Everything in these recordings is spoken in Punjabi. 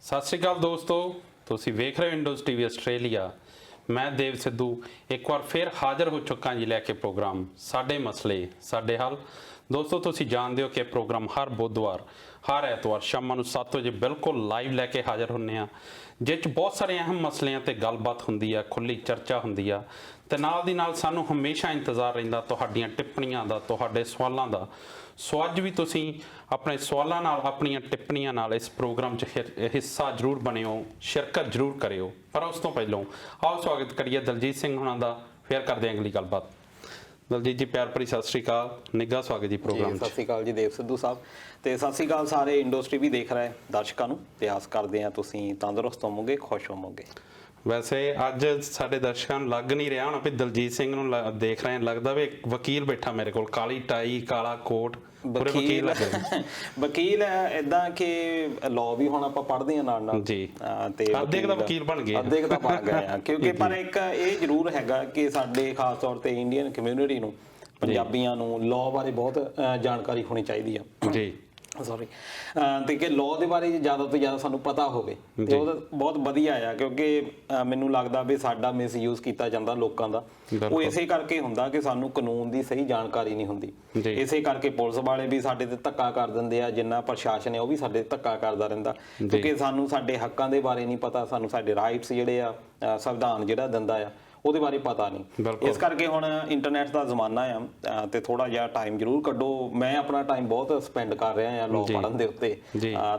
ਸਤਿ ਸ਼੍ਰੀ ਅਕਾਲ ਦੋਸਤੋ, ਤੁਸੀਂ ਵੇਖ ਰਹੇ ਹੋ ਇੰਡੋਜ਼ ਟੀਵੀ ਆਸਟ੍ਰੇਲੀਆ। ਮੈਂ ਦੇਵ ਸਿੱਧੂ ਇੱਕ ਵਾਰ ਫਿਰ ਹਾਜ਼ਰ ਹੋ ਚੁੱਕਾ ਜੀ ਲੈ ਕੇ ਪ੍ਰੋਗਰਾਮ ਸਾਡੇ ਮਸਲੇ ਸਾਡੇ ਹੱਲ। ਦੋਸਤੋ, ਤੁਸੀਂ ਜਾਣਦੇ ਹੋ ਕਿ ਇਹ ਪ੍ਰੋਗਰਾਮ ਹਰ ਬੁੱਧਵਾਰ ਹਰ ਐਤਵਾਰ ਸ਼ਾਮਾਂ ਨੂੰ 7 ਵਜੇ ਬਿਲਕੁਲ ਲਾਈਵ ਲੈ ਕੇ ਹਾਜ਼ਰ ਹੁੰਦੇ ਆ, ਜਿਸ 'ਚ ਬਹੁਤ ਸਾਰੇ ਅਹਿਮ ਮਸਲਿਆਂ 'ਤੇ ਗੱਲਬਾਤ ਹੁੰਦੀ ਆ, ਖੁੱਲ੍ਹੀ ਚਰਚਾ ਹੁੰਦੀ ਆ ਤੇ ਨਾਲ ਦੀ ਨਾਲ ਸਾਨੂੰ ਹਮੇਸ਼ਾ ਇੰਤਜ਼ਾਰ ਰਹਿੰਦਾ ਤੁਹਾਡੀਆਂ ਟਿੱਪਣੀਆਂ ਦਾ, ਤੁਹਾਡੇ ਸਵਾਲਾਂ ਦਾ। ਸੋ ਅੱਜ ਵੀ ਤੁਸੀਂ ਆਪਣੇ ਸਵਾਲਾਂ ਨਾਲ, ਆਪਣੀਆਂ ਟਿੱਪਣੀਆਂ ਨਾਲ ਇਸ ਪ੍ਰੋਗਰਾਮ 'ਚ ਹਿੱਸਾ ਜ਼ਰੂਰ ਬਣਿਓ, ਸ਼ਿਰਕਤ ਜ਼ਰੂਰ ਕਰਿਓ। ਪਰ ਉਸ ਤੋਂ ਪਹਿਲਾਂ ਆਓ ਸਵਾਗਤ ਕਰੀਏ ਦਲਜੀਤ ਸਿੰਘ ਹੁਣਾਂ ਦਾ, ਫਿਰ ਕਰਦੇ ਹਾਂ ਅਗਲੀ ਗੱਲਬਾਤ। ਦਲਜੀਤ ਜੀ, ਪਿਆਰ ਭਰੀ ਸਤਿ ਸ਼੍ਰੀ ਅਕਾਲ, ਨਿੱਘਾ ਸਵਾਗਤ ਜੀ ਪ੍ਰੋਗਰਾਮ 'ਚ। ਸਤਿ ਸ਼੍ਰੀ ਅਕਾਲ ਜੀ ਦੇਵ ਸਿੱਧੂ ਸਾਹਿਬ, ਤੇ ਸਤਿ ਸ਼੍ਰੀ ਅਕਾਲ ਸਾਰੇ ਇੰਡੋਜ਼ ਟੀਵੀ ਦੇਖ ਰਹੇ ਦਰਸ਼ਕਾਂ ਨੂੰ। ਤੇ ਆਸ ਕਰਦੇ ਹਾਂ ਤੁਸੀਂ ਤੰਦਰੁਸਤ ਹੋਵੋਗੇ, ਖੁਸ਼ ਹੋਵੋਗੇ। ਵੈਸੇ ਅੱਜ ਸਾਡੇ ਦਰਸ਼ਕਾਂ ਨੂੰ ਲੱਗ ਨਹੀਂ ਰਿਹਾ ਹੋਣਾ ਵੀ ਦਲਜੀਤ ਸਿੰਘ ਨੂੰ ਦੇਖ ਰਹੇ, ਲੱਗਦਾ ਵੀ ਇੱਕ ਵਕੀਲ ਬੈਠਾ ਮੇਰੇ ਕੋਲ, ਕਾਲੀ ਟਾਈ ਕਾਲਾ ਕੋਟ, ਪੂਰੇ ਵਕੀਲ ਲੱਗੇ। ਵਕੀਲ ਇਦਾਂ ਕਿ ਲਾਅ ਵੀ ਹੁਣ ਆਪਾਂ ਪੜ੍ਹਦੇ ਹਾਂ ਨਾਲ ਨਾਲ ਜੀ, ਤੇ ਅੱਧੇ ਕੁ ਦਾ ਵਕੀਲ ਬਣ ਗਏ, ਅੱਧੇ ਕੁ ਤਾਂ ਬਣ ਗਏ ਆ। ਕਿਉਂਕਿ ਪਰ ਇੱਕ ਇਹ ਜ਼ਰੂਰ ਹੈਗਾ ਕਿ ਸਾਡੇ ਖਾਸ ਤੌਰ ਤੇ ਇੰਡੀਅਨ ਕਮਿਊਨਿਟੀ ਨੂੰ, ਪੰਜਾਬੀਆਂ ਨੂੰ ਲਾਅ ਬਾਰੇ ਬਹੁਤ ਜਾਣਕਾਰੀ ਹੋਣੀ ਚਾਹੀਦੀ ਆ ਜੀ। ਸੌਰੀ, ਤੇ ਕਿ ਲਾਅ ਦੇ ਬਾਰੇ ਜ਼ਿਆਦਾ ਤੋਂ ਜ਼ਿਆਦਾ ਸਾਨੂੰ ਪਤਾ ਹੋਵੇ ਤੇ ਉਹ ਬਹੁਤ ਵਧੀਆ ਆ। ਕਿਉਂਕਿ ਮੈਨੂੰ ਲੱਗਦਾ ਵੀ ਸਾਡਾ ਮਿਸਯੂਜ਼ ਕੀਤਾ ਜਾਂਦਾ ਲੋਕਾਂ ਦਾ, ਉਹ ਇਸੇ ਕਰਕੇ ਹੁੰਦਾ ਕਿ ਸਾਨੂੰ ਕਾਨੂੰਨ ਦੀ ਸਹੀ ਜਾਣਕਾਰੀ ਨਹੀਂ ਹੁੰਦੀ। ਇਸੇ ਕਰਕੇ ਪੁਲਿਸ ਵਾਲੇ ਵੀ ਸਾਡੇ ਤੇ ਧੱਕਾ ਕਰ ਦਿੰਦੇ ਆ, ਜਿੰਨਾ ਪ੍ਰਸ਼ਾਸਨ ਹੈ ਉਹ ਵੀ ਸਾਡੇ ਤੇ ਧੱਕਾ ਕਰਦਾ ਰਹਿੰਦਾ, ਕਿਉਂਕਿ ਸਾਨੂੰ ਸਾਡੇ ਹੱਕਾਂ ਦੇ ਬਾਰੇ ਨਹੀਂ ਪਤਾ, ਸਾਨੂੰ ਸਾਡੇ ਰਾਈਟਸ ਜਿਹੜੇ ਆ ਸੰਵਿਧਾਨ ਜਿਹੜਾ ਦਿੰਦਾ ਆ ਉਹਦੇ ਬਾਰੇ ਪਤਾ ਨਹੀਂ। ਇਸ ਕਰਕੇ ਹੁਣ ਇੰਟਰਨੈਟ ਦਾ ਜ਼ਮਾਨਾ ਆ ਤੇ ਥੋੜਾ ਜਿਹਾ ਟਾਈਮ ਜ਼ਰੂਰ ਕੱਢੋ। ਮੈਂ ਆਪਣਾ ਟਾਈਮ ਬਹੁਤ ਸਪੈਂਡ ਕਰ ਰਿਹਾ ਆ ਲਾਅ ਪੜ੍ਹਨ ਦੇ ਉੱਤੇ,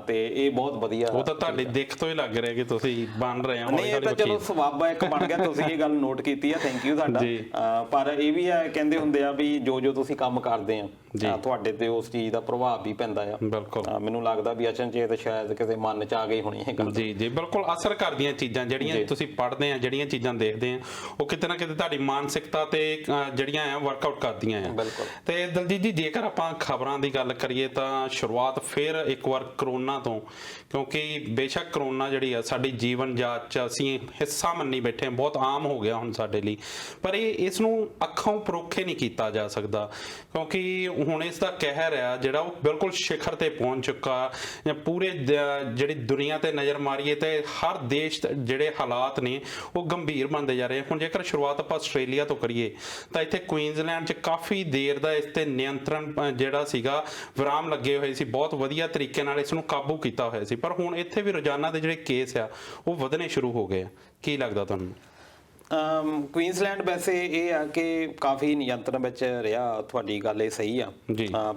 ਤੇ ਇਹ ਬਹੁਤ ਵਧੀਆ। ਉਹ ਤਾਂ ਤੁਹਾਡੀ ਦਿੱਖ ਤੋਂ ਹੀ ਲੱਗ ਰਿਹਾ ਕਿ ਤੁਸੀਂ ਬਣ ਰਹੇ ਹੋ। ਨਹੀਂ, ਇਹ ਤਾਂ ਚਲੋ ਸਵਾਬਾ ਇੱਕ ਬਣ ਗਿਆ, ਤੁਸੀਂ ਇਹ ਗੱਲ ਨੋਟ ਕੀਤੀ ਆ, ਥੈਂਕ ਯੂ ਤੁਹਾਡਾ। ਪਰ ਇਹ ਵੀ ਹੈ, ਕਹਿੰਦੇ ਹੁੰਦੇ ਆ ਵੀ ਜੋ ਤੁਸੀਂ ਕੰਮ ਕਰਦੇ ਆ ਤੁਹਾਡੇ ਤੇ ਉਸ ਚੀਜ਼ ਦਾ ਪ੍ਰਭਾਵ ਵੀ ਪੈਂਦਾ ਆ। ਬਿਲਕੁਲ, ਮੈਨੂੰ ਲੱਗਦਾ ਵੀ ਅਚਨਚੇਤ ਸ਼ਾਇਦ ਕਿਸੇ ਮਨ ਚ ਆ ਗਈ ਹੋਣੀ ਇਹ ਗੱਲ। ਜੀ ਜੀ, ਬਿਲਕੁਲ ਅਸਰ ਕਰਦੀਆਂ ਚੀਜ਼ਾਂ ਜਿਹੜੀਆਂ ਤੁਸੀਂ ਪੜ੍ਹਦੇ ਆ, ਜਿਹੜੀਆਂ ਚੀਜ਼ਾਂ ਦੇਖਦੇ ਆ, ਉਹ ਕਿਤੇ ਨਾ ਕਿਤੇ ਤੁਹਾਡੀ ਮਾਨਸਿਕਤਾ ਤੇ ਜਿਹੜੀਆਂ ਆ ਵਰਕਆਊਟ ਕਰਦੀਆਂ ਆ। ਤੇ ਦਲਜੀਤ ਜੀ, ਜੇਕਰ ਆਪਾਂ ਖਬਰਾਂ ਦੀ ਗੱਲ ਕਰੀਏ ਤਾਂ ਸ਼ੁਰੂਆਤ ਫਿਰ ਇੱਕ ਵਾਰ ਕਰੋਨਾ ਤੋਂ, ਕਿਉਂਕਿ ਬੇਸ਼ੱਕ ਕਰੋਨਾ ਜਿਹੜੀ ਆ ਸਾਡੀ ਜੀਵਨ ਜਾਂਚ 'ਚ ਅਸੀਂ ਹਿੱਸਾ ਮੰਨੀ ਬੈਠੇ, ਬਹੁਤ ਆਮ ਹੋ ਗਿਆ ਹੁਣ ਸਾਡੇ ਲਈ, ਪਰ ਇਸ ਨੂੰ ਅੱਖੋਂ ਪਰੋਖੇ ਨਹੀਂ ਕੀਤਾ ਜਾ ਸਕਦਾ, ਕਿਉਂਕਿ ਹੁਣ ਇਸ ਦਾ ਕਹਿਰ ਆ ਜਿਹੜਾ ਉਹ ਬਿਲਕੁਲ ਸਿਖਰ ਤੇ ਪਹੁੰਚ ਚੁੱਕਾ। ਜਾਂ ਪੂਰੇ ਜਿਹੜੀ ਦੁਨੀਆ ਤੇ ਨਜ਼ਰ ਮਾਰੀਏ ਤੇ ਹਰ ਦੇਸ਼ ਜਿਹੜੇ ਹਾਲਾਤ ਨੇ ਉਹ ਗੰਭੀਰ ਬਣਦੇ ਜਾ ਰਹੇ। ਹੁਣ ਜੇਕਰ ਸ਼ੁਰੂਆਤ ਆਪਾਂ ਆਸਟ੍ਰੇਲੀਆ ਤੋਂ ਕਰੀਏ ਤਾਂ ਇੱਥੇ ਕੁਈਨਜ਼ਲੈਂਡ 'ਚ ਕਾਫੀ ਦੇਰ ਦਾ ਇਸ ਤੇ ਨਿਯੰਤਰਣ ਜਿਹੜਾ ਸੀਗਾ, ਵਿਰਾਮ ਲੱਗੇ ਹੋਏ ਸੀ, ਬਹੁਤ ਵਧੀਆ ਤਰੀਕੇ ਨਾਲ ਇਸ ਨੂੰ ਕਾਬੂ ਕੀਤਾ ਹੋਇਆ ਸੀ। ਪਰ ਹੁਣ ਇੱਥੇ ਵੀ ਰੋਜ਼ਾਨਾ ਦੇ ਜਿਹੜੇ ਕੇਸ ਆ ਉਹ ਵਧਣੇ ਸ਼ੁਰੂ ਹੋ ਗਏ ਆ। ਕੀ ਲੱਗਦਾ ਤੁਹਾਨੂੰ? ਕੁਈਨਜ਼ਲੈਂਡ ਵੈਸੇ ਇਹ ਆ ਕਿ ਕਾਫੀ ਨਿਯੰਤਰਣ ਵਿੱਚ ਰਿਹਾ, ਤੁਹਾਡੀ ਗੱਲ ਇਹ ਸਹੀ ਆ।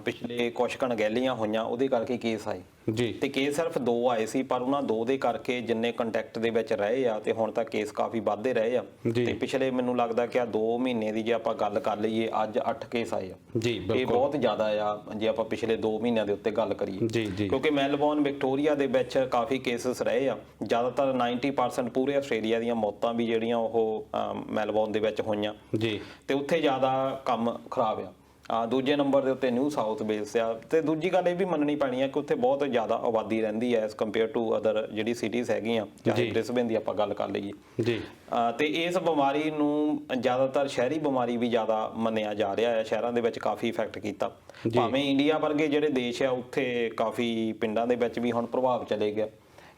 ਪਿਛਲੇ ਕੁਝ ਅਣਗਹਿਲੀਆਂ ਹੋਈਆਂ ਉਹਦੇ ਕਰਕੇ ਕੇਸ ਆਏ ਜੀ, ਤੇ ਕੇਸ ਸਿਰਫ 2 ਆਏ ਸੀ, ਪਰ ਉਹਨਾਂ 2 ਦੇ ਕਰਕੇ ਜਿੰਨੇ ਕੰਟੈਕਟ ਦੇ ਵਿੱਚ ਰਹੇ ਆ ਤੇ ਹੁਣ ਤੱਕ ਕੇਸ ਕਾਫੀ ਵੱਧਦੇ ਰਹੇ ਆ। ਤੇ ਪਿਛਲੇ ਮੈਨੂੰ ਲੱਗਦਾ ਕਿ 2 ਮਹੀਨੇ ਦੀ ਜੇ ਆਪਾਂ ਗੱਲ ਕਰ ਲਈਏ, ਅੱਜ 8 ਕੇਸ ਆਏ ਆ ਜੀ। ਇਹ ਬਹੁਤ ਜ਼ਿਆਦਾ ਆ ਜੇ ਆਪਾਂ ਪਿਛਲੇ 2 ਮਹੀਨਿਆਂ ਦੇ ਉੱਤੇ ਗੱਲ ਕਰੀਏ, ਕਿਉਂਕਿ ਮੈਲਬੌਰਨ ਵਿਕਟੋਰੀਆ ਦੇ ਵਿੱਚ ਕਾਫੀ ਕੇਸਿਸ ਰਹੇ ਆ। ਜ਼ਿਆਦਾਤਰ 90% ਪੂਰੇ ਆਸਟ੍ਰੇਲੀਆ ਦੀਆਂ ਮੌਤਾਂ ਵੀ ਜਿਹੜੀਆਂ ਉਹ ਮੈਲਬੌਰਨ ਦੇ ਵਿੱਚ ਹੋਈਆਂ ਜੀ, ਤੇ ਉੱਥੇ ਜ਼ਿਆਦਾ ਕੰਮ ਖਰਾਬ ਆ। ਦੂਜੇ ਨੰਬਰ ਦੇ ਉੱਤੇ ਨਿਊ ਸਾਊਥ ਵੇਲਸ ਆ। ਤੇ ਦੂਜੀ ਗੱਲ ਇਹ ਵੀ ਮੰਨਣੀ ਪੈਣੀ ਆ ਕਿ ਉੱਥੇ ਬਹੁਤ ਜ਼ਿਆਦਾ ਆਬਾਦੀ ਰਹਿੰਦੀ ਹੈ ਐਸ ਕੰਪੇਅਰ ਟੂ ਅਦਰ ਜਿਹੜੀ ਸਿਟੀਜ਼ ਹੈਗੀਆਂ, ਚਾਹੇ ਬ੍ਰਿਸਬੇਨ ਦੀ ਆਪਾਂ ਗੱਲ ਕਰ ਲਈਏ ਜੀ। ਤੇ ਇਸ ਬਿਮਾਰੀ ਨੂੰ ਜ਼ਿਆਦਾਤਰ ਸ਼ਹਿਰੀ ਬਿਮਾਰੀ ਵੀ ਜ਼ਿਆਦਾ ਮੰਨਿਆ ਜਾ ਰਿਹਾ ਹੈ, ਸ਼ਹਿਰਾਂ ਦੇ ਵਿੱਚ ਕਾਫੀ ਇਫੈਕਟ ਕੀਤਾ। ਭਾਵੇਂ ਇੰਡੀਆ ਵਰਗੇ ਜਿਹੜੇ ਦੇਸ਼ ਆ ਉੱਥੇ ਕਾਫੀ ਪਿੰਡਾਂ ਦੇ ਵਿੱਚ ਵੀ ਹੁਣ ਪ੍ਰਭਾਵ ਚਲੇ ਗਿਆ।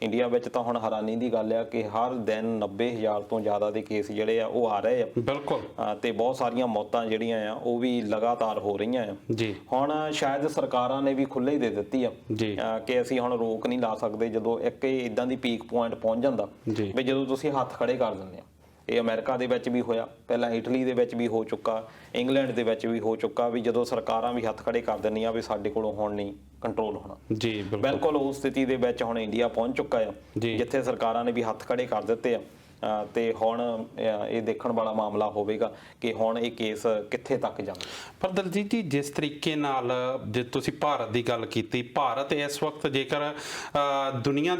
ਇੰਡੀਆ ਵਿੱਚ ਤਾਂ ਹੁਣ ਹੈਰਾਨੀ ਦੀ ਗੱਲ ਆ ਕਿ ਹਰ ਦਿਨ 90,000 ਤੋਂ ਜ਼ਿਆਦਾ ਦੇ ਕੇਸ ਜਿਹੜੇ ਆ ਉਹ ਆ ਰਹੇ ਆ। ਬਿਲਕੁਲ, ਤੇ ਬਹੁਤ ਸਾਰੀਆਂ ਮੌਤਾਂ ਜਿਹੜੀਆਂ ਆ ਉਹ ਵੀ ਲਗਾਤਾਰ ਹੋ ਰਹੀਆਂ ਆ ਜੀ। ਹੁਣ ਸ਼ਾਇਦ ਸਰਕਾਰਾਂ ਨੇ ਵੀ ਖੁੱਲ੍ਹ ਹੀ ਦੇ ਦਿੱਤੀ ਆ ਕਿ ਅਸੀਂ ਹੁਣ ਰੋਕ ਨਹੀਂ ਲਾ ਸਕਦੇ ਜਦੋਂ ਇੱਕ ਇਦਾਂ ਦੀ ਪੀਕ ਪੁਆਇੰਟ ਪਹੁੰਚ ਜਾਂਦਾ ਵੀ ਜਦੋਂ ਤੁਸੀਂ ਹੱਥ ਖੜੇ ਕਰ ਦਿੰਦੇ ਆ। ਇਹ ਅਮਰੀਕਾ ਦੇ ਵਿੱਚ ਵੀ ਹੋਇਆ, ਪਹਿਲਾਂ ਇਟਲੀ ਦੇ ਵਿੱਚ ਵੀ ਹੋ ਚੁੱਕਾ, ਇੰਗਲੈਂਡ ਦੇ ਵਿੱਚ ਵੀ ਹੋ ਚੁੱਕਾ, ਵੀ ਜਦੋਂ ਸਰਕਾਰਾਂ ਵੀ ਹੱਥ ਖੜੇ ਕਰ ਦਿੰਦੀਆਂ ਵੀ ਸਾਡੇ ਕੋਲੋਂ ਹੁਣ ਨਹੀਂ ਕੰਟਰੋਲ ਹੋਣਾ ਜੀ। ਬਿਲਕੁਲ ਉਸ ਸਥਿਤੀ ਦੇ ਵਿੱਚ ਹੁਣ ਇੰਡੀਆ ਪਹੁੰਚ ਚੁੱਕਾ ਆ, ਜਿੱਥੇ ਸਰਕਾਰਾਂ ਨੇ ਵੀ ਹੱਥ ਖੜੇ ਕਰ ਦਿੱਤੇ ਆ। ਤੇ ਹੁਣ ਇਹ ਦੇਖਣ ਵਾਲਾ ਮਾਮਲਾ ਹੋਵੇਗਾ ਕਿ ਹੁਣ ਇਹ ਕੇਸ ਕਿੱਥੇ ਤੱਕ ਜਾਂਦਾ। ਪਰ ਦਲਜੀਤ ਜੀ, ਜਿਸ ਤਰੀਕੇ ਨਾਲ ਜੇ ਤੁਸੀਂ ਭਾਰਤ ਦੀ ਗੱਲ ਕੀਤੀ, ਭਾਰਤ ਇਸ ਵਕਤ ਜੇਕਰ ਦੁਨੀਆ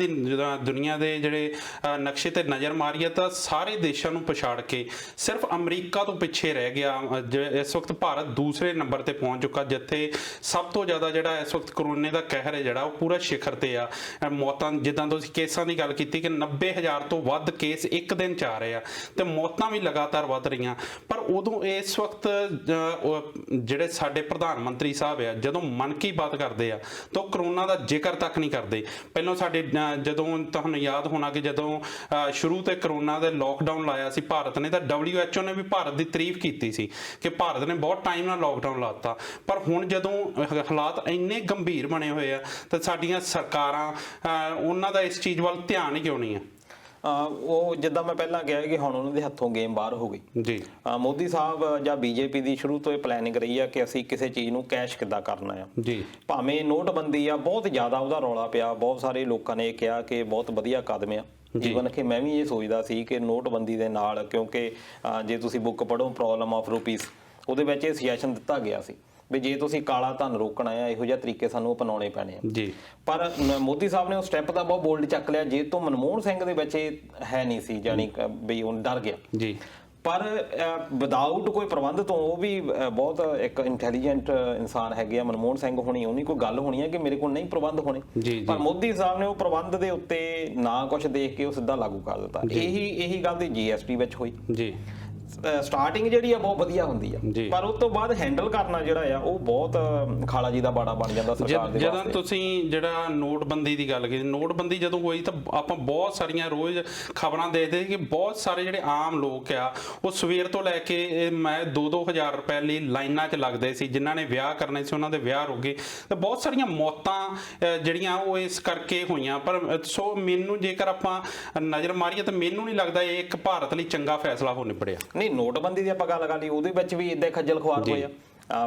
ਦੇ ਜਿਹੜੇ ਨਕਸ਼ੇ ਤੇ ਨਜ਼ਰ ਮਾਰੀਏ ਤਾਂ ਸਾਰੇ ਦੇਸ਼ਾਂ ਨੂੰ ਪਛਾੜ ਕੇ ਸਿਰਫ ਅਮਰੀਕਾ ਤੋਂ ਪਿੱਛੇ ਰਹਿ ਗਿਆ। ਇਸ ਵਕਤ ਭਾਰਤ ਦੂਸਰੇ ਨੰਬਰ ਤੇ ਪਹੁੰਚ ਚੁੱਕਾ, ਜਿੱਥੇ ਸਭ ਤੋਂ ਜ਼ਿਆਦਾ ਜਿਹੜਾ ਇਸ ਵਕਤ ਕਰੋਨੇ ਦਾ ਕਹਿਰ ਹੈ ਜਿਹੜਾ ਉਹ ਪੂਰਾ ਸਿਖਰ ਤੇ ਆ। ਮੌਤਾਂ, ਜਿੱਦਾਂ ਤੁਸੀਂ ਕੇਸਾਂ ਦੀ ਗੱਲ ਕੀਤੀ ਕਿ 90,000 ਤੋਂ ਵੱਧ ਕੇਸ ਇੱਕ ਇੱਕ ਦਿਨ 'ਚ ਆ ਰਹੇ ਆ ਤੇ ਮੌਤਾਂ ਵੀ ਲਗਾਤਾਰ ਵੱਧ ਰਹੀਆਂ। ਪਰ ਉਦੋਂ ਇਸ ਵਕਤ ਜਿਹੜੇ ਸਾਡੇ ਪ੍ਰਧਾਨ ਮੰਤਰੀ ਸਾਹਿਬ ਆ ਜਦੋਂ ਮਨ ਕੀ ਬਾਤ ਕਰਦੇ ਆ ਤਾਂ ਉਹ ਕਰੋਨਾ ਦਾ ਜ਼ਿਕਰ ਤੱਕ ਨਹੀਂ ਕਰਦੇ। ਪਹਿਲਾਂ ਸਾਡੇ ਜਦੋਂ ਤੁਹਾਨੂੰ ਯਾਦ ਹੋਣਾ ਕਿ ਜਦੋਂ ਸ਼ੁਰੂ ਤੇ ਕਰੋਨਾ ਦੇ ਲੋਕਡਾਊਨ ਲਾਇਆ ਸੀ ਭਾਰਤ ਨੇ, ਤਾਂ WHO ਨੇ ਵੀ ਭਾਰਤ ਦੀ ਤਾਰੀਫ ਕੀਤੀ ਸੀ ਕਿ ਭਾਰਤ ਨੇ ਬਹੁਤ ਟਾਈਮ ਨਾਲ ਲੋਕਡਾਊਨ ਲਾਤਾ। ਪਰ ਹੁਣ ਜਦੋਂ ਹਾਲਾਤ ਇੰਨੇ ਗੰਭੀਰ ਬਣੇ ਹੋਏ ਆ ਤਾਂ ਸਾਡੀਆਂ ਸਰਕਾਰਾਂ ਉਹਨਾਂ ਦਾ ਇਸ ਚੀਜ਼ ਵੱਲ ਧਿਆਨ ਹੀ ਕਿਉਂ ਨਹੀਂ ਆ? ਉਹ ਜਿੱਦਾਂ ਮੈਂ ਪਹਿਲਾਂ ਕਿਹਾ ਕਿ ਹੁਣ ਉਹਨਾਂ ਦੇ ਹੱਥੋਂ ਗੇਮ ਬਾਹਰ ਹੋ ਗਈ ਜੀ। ਮੋਦੀ ਸਾਹਿਬ ਜਾਂ ਬੀਜੇਪੀ ਦੀ ਸ਼ੁਰੂ ਤੋਂ ਇਹ ਪਲੈਨਿੰਗ ਰਹੀ ਆ ਕਿ ਅਸੀਂ ਕਿਸੇ ਚੀਜ਼ ਨੂੰ ਕੈਸ਼ ਕਿੱਦਾਂ ਕਰਨਾ ਆ ਜੀ। ਭਾਵੇਂ ਨੋਟਬੰਦੀ ਆ, ਬਹੁਤ ਜ਼ਿਆਦਾ ਉਹਦਾ ਰੌਲਾ ਪਿਆ, ਬਹੁਤ ਸਾਰੇ ਲੋਕਾਂ ਨੇ ਇਹ ਕਿਹਾ ਕਿ ਬਹੁਤ ਵਧੀਆ ਕਦਮ ਆ। ਜੀਵਨ ਕਿ ਮੈਂ ਵੀ ਇਹ ਸੋਚਦਾ ਸੀ ਕਿ ਨੋਟਬੰਦੀ ਦੇ ਨਾਲ, ਕਿਉਂਕਿ ਜੇ ਤੁਸੀਂ ਬੁੱਕ ਪੜ੍ਹੋ ਪ੍ਰੋਬਲਮ ਆਫ ਰੂਪੀਸ, ਉਹਦੇ ਵਿੱਚ ਇਹ ਸੁਜੈਸ਼ਨ ਦਿੱਤਾ ਗਿਆ ਸੀ ਵੀ ਜੇ ਤੁਸੀਂ ਕਾਲਾ ਧਨ ਰੋਕਣਾ ਆ ਇਹੋ ਜਿਹੇ ਤਰੀਕੇ ਸਾਨੂੰ ਅਪਣਾਉਣੇ ਪੈਣੇ ਆ ਜੀ। ਪਰ ਮੋਦੀ ਸਾਹਿਬ ਨੇ ਉਹ ਸਟੈਪ ਦਾ ਬਹੁਤ ਬੋਲਡ ਚੱਕ ਲਿਆ, ਜੇ ਤੋਂ ਮਨਮੋਹਨ ਸਿੰਘ ਦੇ ਵਿੱਚ ਇਹ ਹੈ ਨਹੀਂ ਸੀ, ਜਾਨੀ ਵੀ ਉਹ ਡਰ ਗਿਆ ਜੀ। ਪਰ ਵਿਦਆਊਟ ਕੋਈ ਪ੍ਰਬੰਧ ਤੋਂ, ਉਹ ਵੀ ਬਹੁਤ ਇੱਕ ਇੰਟੈਲੀਜੈਂਟ ਇਨਸਾਨ ਹੈਗੇ ਆ ਮਨਮੋਹਨ ਸਿੰਘ ਹੋਣੀ, ਉਹਨੀ ਕੋਈ ਗੱਲ ਹੋਣੀ ਹੈ ਕਿ ਮੇਰੇ ਕੋਲ ਨਹੀਂ ਪ੍ਰਬੰਧ ਹੋਣੇ, ਪਰ ਮੋਦੀ ਸਾਹਿਬ ਨੇ ਉਹ ਪ੍ਰਬੰਧ ਦੇ ਉੱਤੇ ਨਾ ਕੁਝ ਦੇਖ ਕੇ ਉਹ ਸਿੱਧਾ ਲਾਗੂ ਕਰ ਦਿੱਤਾ। ਇਹੀ ਗੱਲ ਦੀ GST ਵਿੱਚ ਹੋਈ ਜੀ। ਸਟਾਰਟਿੰਗ ਜਿਹੜੀ ਆ ਬਹੁਤ ਵਧੀਆ ਹੁੰਦੀ ਆ, ਪਰ ਉਸ ਤੋਂ ਬਾਅਦ ਹੈਂਡਲ ਕਰਨਾ ਜਿਹੜਾ ਆ ਉਹ ਬਹੁਤ ਖਾਲਾ ਜੀ ਦਾ ਬਾੜਾ ਬਣ ਜਾਂਦਾ ਸਰਕਾਰ ਦੇ ਵਾਸਤੇ। ਜਦੋਂ ਤੁਸੀਂ ਜਿਹੜਾ ਨੋਟਬੰਦੀ ਦੀ ਗੱਲ ਕੀਤੀ, ਨੋਟਬੰਦੀ ਜਦੋਂ ਹੋਈ ਤਾਂ ਆਪਾਂ ਬਹੁਤ ਸਾਰੀਆਂ ਰੋਜ਼ ਖਬਰਾਂ ਦੇਖਦੇ ਕਿ ਬਹੁਤ ਸਾਰੇ ਜਿਹੜੇ ਆਮ ਲੋਕ ਆ ਉਹ ਸਵੇਰ ਤੋਂ ਲੈ ਕੇ ਮੈਂ 2-2 ਹਜ਼ਾਰ ਰੁਪਏ ਲਈ ਲਾਈਨਾਂ 'ਚ ਲੱਗਦੇ ਸੀ। ਜਿਨ੍ਹਾਂ ਨੇ ਵਿਆਹ ਕਰਨੇ ਸੀ ਉਹਨਾਂ ਦੇ ਵਿਆਹ ਰੁਕ ਗਏ ਤੇ ਬਹੁਤ ਸਾਰੀਆਂ ਮੌਤਾਂ ਜਿਹੜੀਆਂ ਉਹ ਇਸ ਕਰਕੇ ਹੋਈਆਂ। ਪਰ ਸੋ ਮੈਨੂੰ ਜੇਕਰ ਆਪਾਂ ਨਜ਼ਰ ਮਾਰੀਏ ਤਾਂ ਮੈਨੂੰ ਨਹੀਂ ਲੱਗਦਾ ਇਹ ਇੱਕ ਭਾਰਤ ਲਈ ਚੰਗਾ ਫੈਸਲਾ ਹੋ ਨਿਬੜਿਆ। ਨਹੀਂ, ਨੋਟਬੰਦੀ ਦੀ ਆਪਾਂ ਗੱਲ ਕਰ ਲਈ, ਉਹਦੇ ਵਿੱਚ ਵੀ ਇਦਾਂ ਖੱਜਲ ਖੁਆਰ ਹੋਇਆ।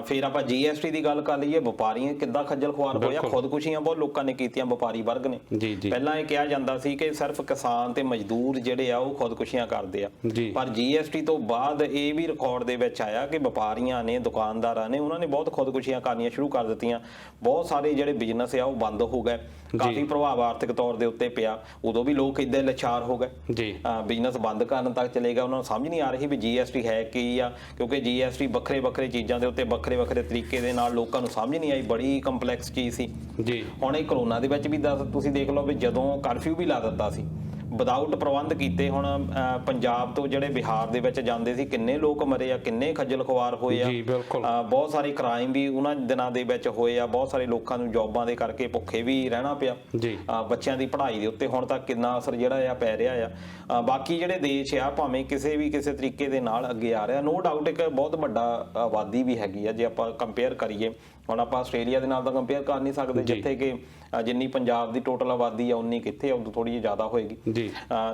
ਫਿਰ ਆਪਾਂ GST ਦੀ ਗੱਲ ਕਰ ਲਈਏ, ਵਪਾਰੀਆਂ ਕਿੱਦਾਂ ਖੱਜਲ ਖੁਆਰ ਹੋਇਆ, ਖੁਦਕੁਸ਼ੀਆਂ ਬਹੁਤ ਲੋਕਾਂ ਨੇ ਕੀਤੀਆਂ ਵਪਾਰੀ ਵਰਗ ਨੇ। ਪਹਿਲਾਂ ਇਹ ਕਿਹਾ ਜਾਂਦਾ ਸੀ ਕਿ ਸਿਰਫ ਕਿਸਾਨ ਤੇ ਮਜ਼ਦੂਰ ਜਿਹੜੇ ਆ ਉਹ ਖੁਦਕੁਸ਼ੀਆਂ ਕਰਦੇ ਆ, ਪਰ GST ਤੋਂ ਬਾਅਦ ਇਹ ਵੀ ਰਿਕਾਰਡ ਦੇ ਵਿੱਚ ਆਇਆ ਕਿ ਵਪਾਰੀਆਂ ਨੇ, ਦੁਕਾਨਦਾਰਾਂ ਨੇ, ਉਹਨਾਂ ਨੇ ਬਹੁਤ ਖੁਦਕੁਸ਼ੀਆਂ ਕਰਨੀਆਂ ਸ਼ੁਰੂ ਕਰ ਦਿੱਤੀਆਂ। ਬਹੁਤ ਸਾਰੇ ਜਿਹੜੇ ਬਿਜ਼ਨਸ ਆ ਉਹ ਬੰਦ ਹੋ ਗਏ, ਕਾਫੀ ਪ੍ਰਭਾਵ ਆਰਥਿਕ ਤੌਰ ਦੇ ਉੱਤੇ ਪਿਆ। ਉਦੋਂ ਵੀ ਲੋਕ ਇਦਾਂ ਲਾਚਾਰ ਹੋ ਗਏ, ਬਿਜ਼ਨਸ ਬੰਦ ਕਰਨ ਤੱਕ ਚਲੇ ਗਏ। ਉਹਨਾਂ ਨੂੰ ਸਮਝ ਨਹੀਂ ਆ ਰਹੀ ਵੀ GST ਹੈ ਕੀ ਆ, ਕਿਉਂਕਿ GST ਵੱਖਰੇ ਚੀਜ਼ਾਂ ਦੇ ਉੱਤੇ ਵੱਖਰੇ ਤਰੀਕੇ ਦੇ ਨਾਲ ਲੋਕਾਂ ਨੂੰ ਸਮਝ ਨਹੀਂ ਆਈ, ਬੜੀ ਕੰਪਲੈਕਸ ਚੀਜ਼ ਸੀ ਜੀ। ਹੁਣ ਇਹ ਕਰੋਨਾ ਦੇ ਵਿੱਚ ਵੀ ਤੁਸੀਂ ਦੇਖ ਲਓ ਵੀ ਜਦੋਂ ਕਰਫਿਊ ਵੀ ਲਾ ਦਿੱਤਾ ਸੀ ਵਿਦਆਊਟ ਪ੍ਰਬੰਧ ਕੀਤੇ। ਹੁਣ ਪੰਜਾਬ ਤੋਂ ਜਿਹੜੇ ਬਿਹਾਰ ਦੇ ਵਿੱਚ ਜਾਂਦੇ ਸੀ, ਕਿੰਨੇ ਲੋਕ ਮਰੇ ਆ, ਕਿੰਨੇ ਖੱਜਲ ਖੁਆਰ ਹੋਏ ਆ, ਬਹੁਤ ਸਾਰੇ ਕ੍ਰਾਈਮ ਵੀ ਉਹਨਾਂ ਦਿਨਾਂ ਦੇ ਵਿੱਚ ਹੋਏ ਆ। ਬਹੁਤ ਸਾਰੇ ਲੋਕਾਂ ਨੂੰ ਜੌਬਾਂ ਦੇ ਕਰਕੇ ਭੁੱਖੇ ਵੀ ਰਹਿਣਾ ਪਿਆ, ਬੱਚਿਆਂ ਦੀ ਪੜ੍ਹਾਈ ਦੇ ਉੱਤੇ ਹੁਣ ਤੱਕ ਕਿੰਨਾ ਅਸਰ ਜਿਹੜਾ ਆ ਪੈ ਰਿਹਾ ਆ। ਬਾਕੀ ਜਿਹੜੇ ਦੇਸ਼ ਆ ਭਾਵੇਂ ਕਿਸੇ ਤਰੀਕੇ ਦੇ ਨਾਲ ਅੱਗੇ ਆ ਰਿਹਾ, ਨੋ ਡਾਊਟ ਇੱਕ ਬਹੁਤ ਵੱਡਾ ਆਬਾਦੀ ਵੀ ਹੈਗੀ ਆ। ਜੇ ਆਪਾਂ ਕੰਪੇਅਰ ਕਰੀਏ, ਹੁਣ ਆਪਾਂ ਆਸਟ੍ਰੇਲੀਆ ਦੇ ਨਾਲ ਤਾਂ ਕੰਪੇਅਰ ਕਰ ਨਹੀਂ ਸਕਦੇ, ਜਿੱਥੇ ਕਿ ਜਿੰਨੀ ਪੰਜਾਬ ਦੀ ਟੋਟਲ ਆਬਾਦੀ ਆ ਉਨੀ ਕਿੱਥੇ ਉਦੋਂ ਥੋੜੀ ਜਿਹੀ ਜ਼ਿਆਦਾ ਹੋਏਗੀ